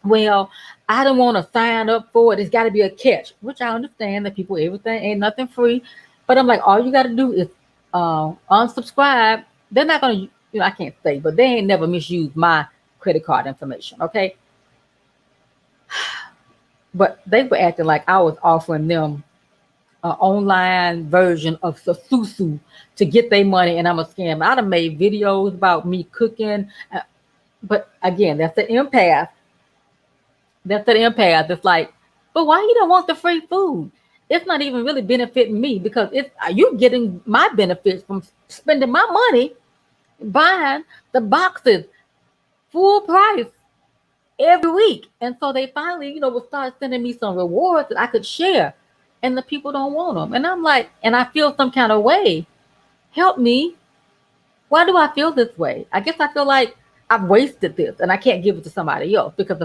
well, I don't want to sign up for it. It's got to be a catch, which I understand that people, everything ain't nothing free. But I'm like, all you got to do is unsubscribe. They're not going to, I can't say, but they ain't never misused my credit card information. Okay. But they were acting like I was offering them an online version of Susu to get their money, and I'm a scam. I done made videos about me cooking. But again, that's the empath. It's like, but why you don't want the free food? It's not even really benefiting me because you getting my benefits from spending my money buying the boxes full price every week. And so they finally, will start sending me some rewards that I could share. And the people don't want them. And I'm like, and I feel some kind of way. Help me. Why do I feel this way? I guess I feel like I've wasted this and I can't give it to somebody else because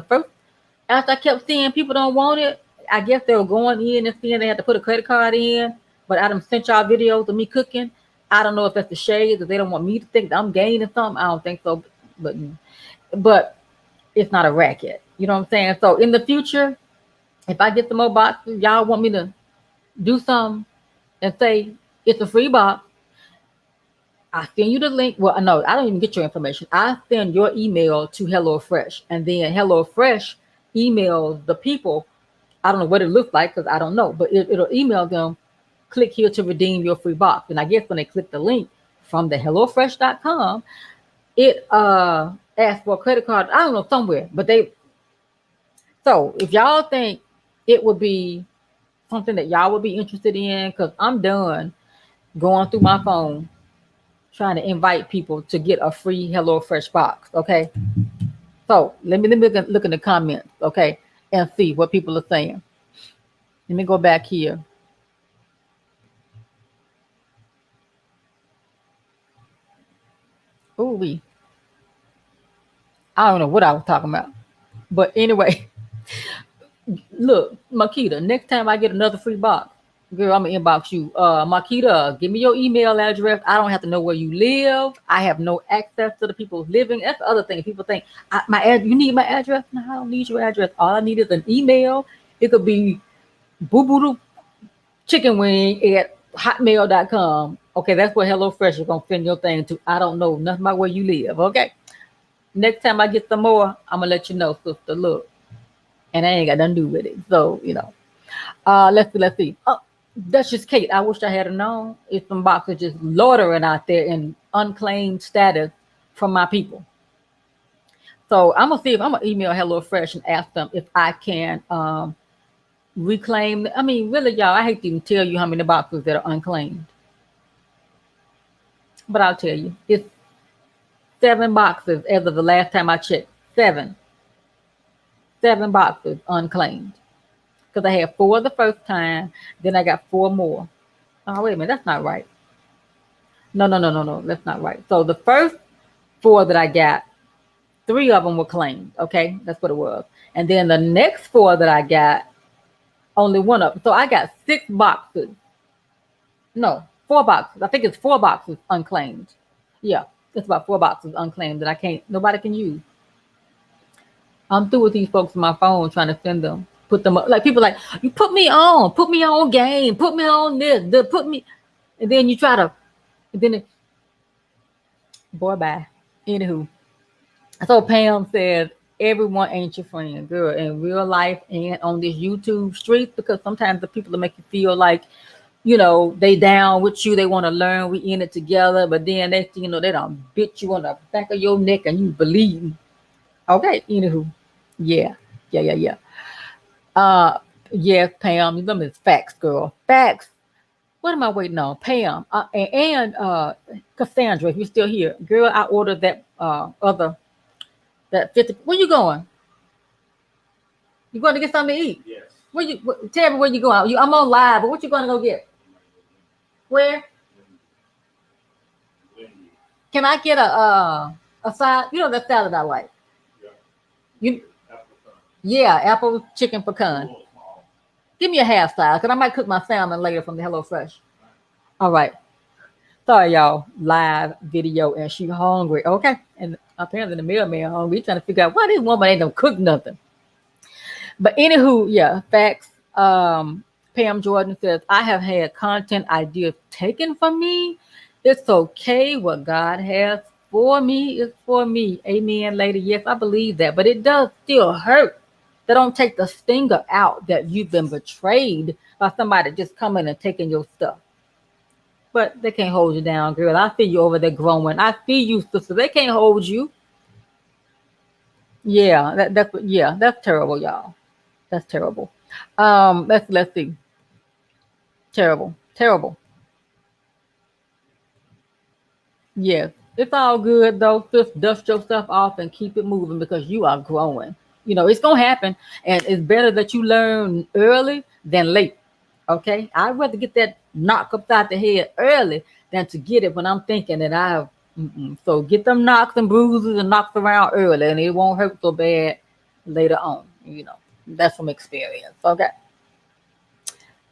after I kept seeing people don't want it, I guess they were going in and seeing they had to put a credit card in. But I done sent y'all videos of me cooking. I don't know if that's the shade, if they don't want me to think that I'm gaining something. I don't think so. But it's not a racket. You know what I'm saying? So in the future, if I get some more boxes, y'all want me to do something and say it's a free box, I send you the link. Well, no, I don't even get your information. I send your email to HelloFresh, and then HelloFresh emails the people. I don't know what it looks like because I don't know, but it'll email them, click here to redeem your free box. And I guess when they click the link from the HelloFresh.com, it asks for a credit card. I don't know, somewhere. So if y'all think it would be something that y'all would be interested in, because I'm done going through my phone trying to invite people to get a free HelloFresh box. Okay. So let me look in the comments, okay, and see what people are saying. Let me go back here. Ooh, I don't know what I was talking about, but anyway, look, Makita. Next time I get another free box, girl, I'm gonna inbox you. Makita, give me your email address. I don't have to know where you live. I have no access to the people living. That's the other thing. People think you need my address. No, I don't need your address. All I need is an email. It could be boo boo doo chicken wing at hotmail.com. Okay, that's where HelloFresh is gonna send your thing to. I don't know nothing about where you live. Okay. Next time I get some more, I'm gonna let you know, sister. Look. And I ain't got nothing to do with it. So, let's see. Oh, Duchess Kate, I wish I had known. It's some boxes just loitering out there in unclaimed status from my people. So I'm gonna see if I'm gonna email HelloFresh and ask them if I can reclaim. I mean, really, y'all, I hate to even tell you how many boxes that are unclaimed. But I'll tell you, it's 7 boxes as of the last time I checked. 7 boxes unclaimed. Because I had 4 the first time, then I got 4 more. Oh, wait a minute, that's not right. No, that's not right. So the first 4 that I got, 3 of them were claimed. Okay, that's what it was. And then the next 4 that I got, only 1 of them. So I got 6 boxes. No, 4 boxes. I think it's 4 boxes unclaimed. Yeah, it's about 4 boxes unclaimed that I can't. Nobody can use. I'm through with these folks on my phone trying to send them, put them up. Like people like, you put me on game, put me on this, put me, and then you try to, and then it, boy, bye. Anywho, so Pam says everyone ain't your friend, girl, in real life and on this YouTube street, because sometimes the people that make you feel like, they down with you, they want to learn, we in it together, but then they don't bit you on the back of your neck and you believe. Okay, anywho, yeah, yeah. Yes, Pam, them is facts, girl. Facts. What am I waiting on? Pam and Cassandra, if you're still here, girl, I ordered that that 50. Where you going? You going to get something to eat? Yes. Tell me where you going? I'm on live, but what you going to go get? Where? Can I get a side? You know that salad I like. You? Yeah, apple chicken pecan. Give me a half size, because I might cook my salmon later from the HelloFresh. All right. Sorry, y'all. Live video, and she hungry. Okay. And apparently the mailman hungry. He's trying to figure out why this woman ain't gonna cook nothing. But anywho, yeah, facts. Pam Jordan says, I have had content ideas taken from me. It's okay. What God has for me is for me. Amen, lady. Yes, I believe that. But it does still hurt. They don't take the stinger out that you've been betrayed by somebody just coming and taking your stuff. But they can't hold you down, girl. I feel you over there growing. I feel you, sister. They can't hold you. Yeah, that's terrible, y'all. That's terrible. Let's see. Terrible. Terrible. Yes. It's all good though. Just dust yourself off and keep it moving because you are growing. It's gonna happen. And it's better that you learn early than late. Okay? I'd rather get that knock upside the head early than to get it when I'm thinking that so get them knocks and bruises and knocks around early and it won't hurt so bad later on. That's from experience. Okay.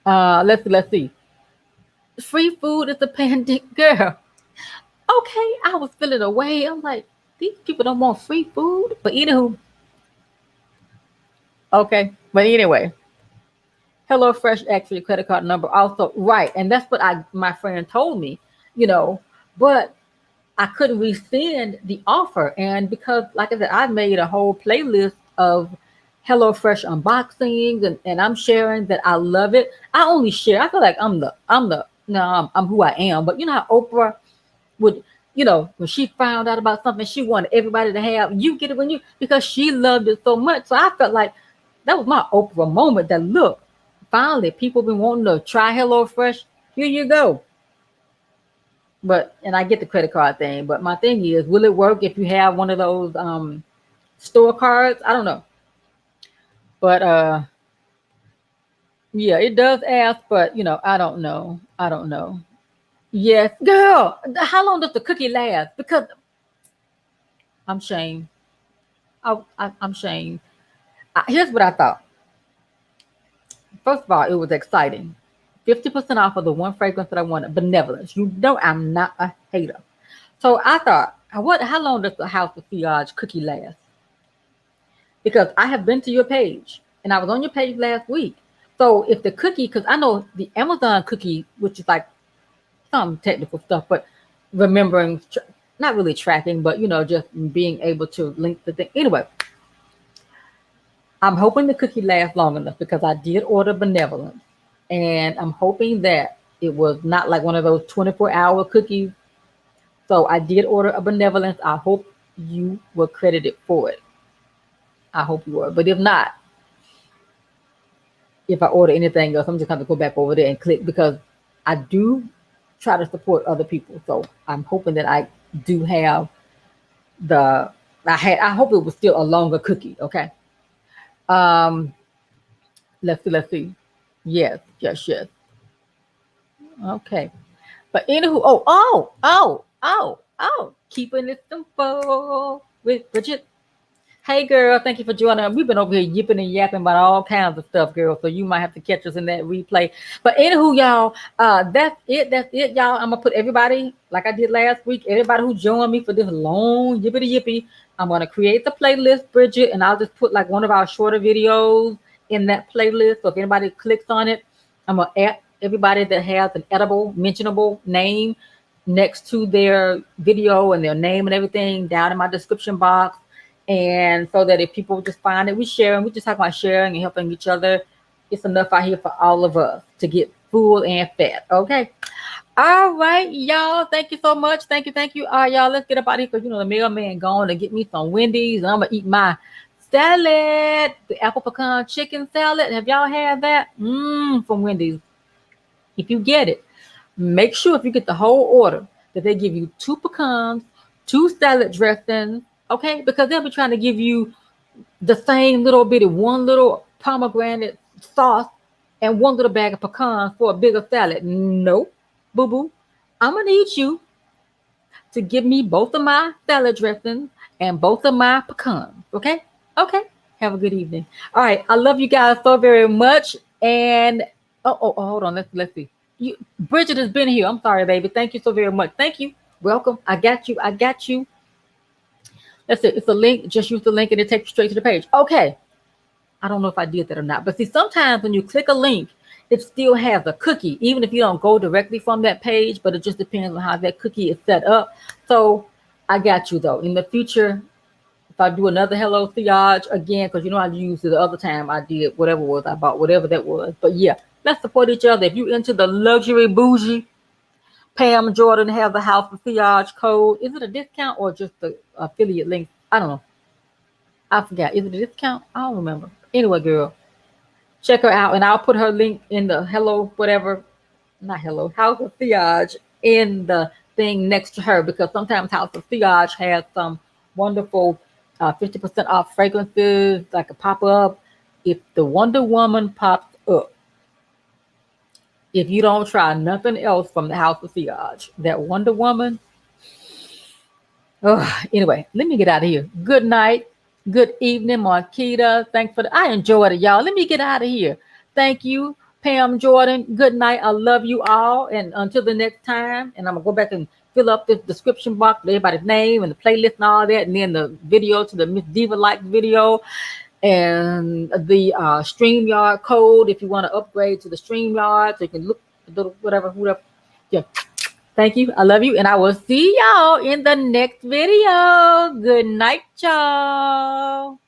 Let's see. Free food is a pandemic, girl. Okay, I was feeling away. I'm like, these people don't want free food. But anywho, okay. But anyway, HelloFresh asked for your credit card number also. Right. And that's what my friend told me, but I couldn't rescind the offer. And because, like I said, I made a whole playlist of HelloFresh unboxings and I'm sharing that I love it. I only share. I feel like I'm who I am. But you know how Oprah would, when she found out about something, she wanted everybody to have, you get it because she loved it so much. So I felt like that was my Oprah moment that look, finally people been wanting to try HelloFresh. Here you go. And I get the credit card thing, but my thing is, will it work if you have one of those store cards? I don't know. But yeah, it does ask, but I don't know. Yes, girl. How long does the cookie last? Because I'm shamed. I'm shamed. Here's what I thought. First of all, it was exciting. 50% off of the one fragrance that I wanted, benevolence. You know I'm not a hater. So I thought, how long does the House of Fiage cookie last? Because I have been to your page, and I was on your page last week. So if the cookie, because I know the Amazon cookie, which is like some technical stuff, but remembering, not really tracking, but just being able to link the thing. Anyway, I'm hoping the cookie lasts long enough because I did order benevolence. And I'm hoping that it was not like one of those 24-hour cookies. So I did order a benevolence. I hope you were credited for it. I hope you were. But if not, if I order anything else, I'm just going to go back over there and click because I do try to support other people. So I'm hoping that I do have I hope it was still a longer cookie. Okay. Let's see. Yes. Okay. But anywho, keeping it simple with Bridget. Hey girl, thank you for joining us. We've been over here yipping and yapping about all kinds of stuff, girl. So you might have to catch us in that replay. But anywho, y'all, that's it. That's it, y'all. I'm gonna put everybody, like I did last week, everybody who joined me for this long yippity yippee. I'm gonna create the playlist, Bridget, and I'll just put like one of our shorter videos in that playlist. So if anybody clicks on it, I'm gonna add everybody that has an edible, mentionable name next to their video and their name and everything down in my description box. And so that if people just find it, we share and we just talk about sharing and helping each other. It's enough out here for all of us to get full and fat. Okay. All right, y'all. Thank you so much. Thank you. Thank you. All right, y'all. Let's get up out of here because you know the mailman gone to get me some Wendy's. And I'm gonna eat my salad, the apple pecan chicken salad. Have y'all had that? From Wendy's. If you get it, make sure if you get the whole order that they give you 2 pecans, 2 salad dressings, okay? Because they'll be trying to give you the same little bitty 1 little pomegranate sauce and 1 little bag of pecans for a bigger salad. Nope, boo boo. I'm gonna need you to give me both of my salad dressings and both of my pecans, okay? Okay. Have a good evening. All right, I love you guys so very much. And hold on. Let's see. Bridget has been here. I'm sorry, baby. Thank you so very much. Thank you. Welcome. I got you. That's it. It's a link. Just use the link and it takes you straight to the page. Okay. I don't know if I did that or not. But see, sometimes when you click a link, it still has a cookie, even if you don't go directly from that page, but it just depends on how that cookie is set up. So I got you though. In the future, if I do another Hello Theage again, because you know I used it the other time I did whatever was I bought, whatever that was. But yeah, let's support each other. If you're into the luxury bougie, Pam Jordan has the House of Theage code. Is it a discount or just the affiliate link? I don't know. I forgot. Is it a discount? I don't remember. Anyway, girl, check her out, and I'll put her link in the Hello whatever, not Hello House of Theage in the thing next to her because sometimes House of Theage has some wonderful 50% off fragrances like a pop up. If the Wonder Woman pops up, if you don't try nothing else from the House of Theage, that Wonder Woman. Anyway, let me get out of here. Good night. Good evening, Marquita. Thanks for I enjoyed it, y'all. Let me get out of here. Thank you, Pam Jordan. Good night. I love you all. And until the next time, and I'm going to go back and fill up this description box with everybody's name and the playlist and all that. And then the video to the Miss Diva Like video and the StreamYard code if you want to upgrade to the StreamYard so you can look whatever. Yeah. Thank you. I love you. And I will see y'all in the next video. Good night, y'all.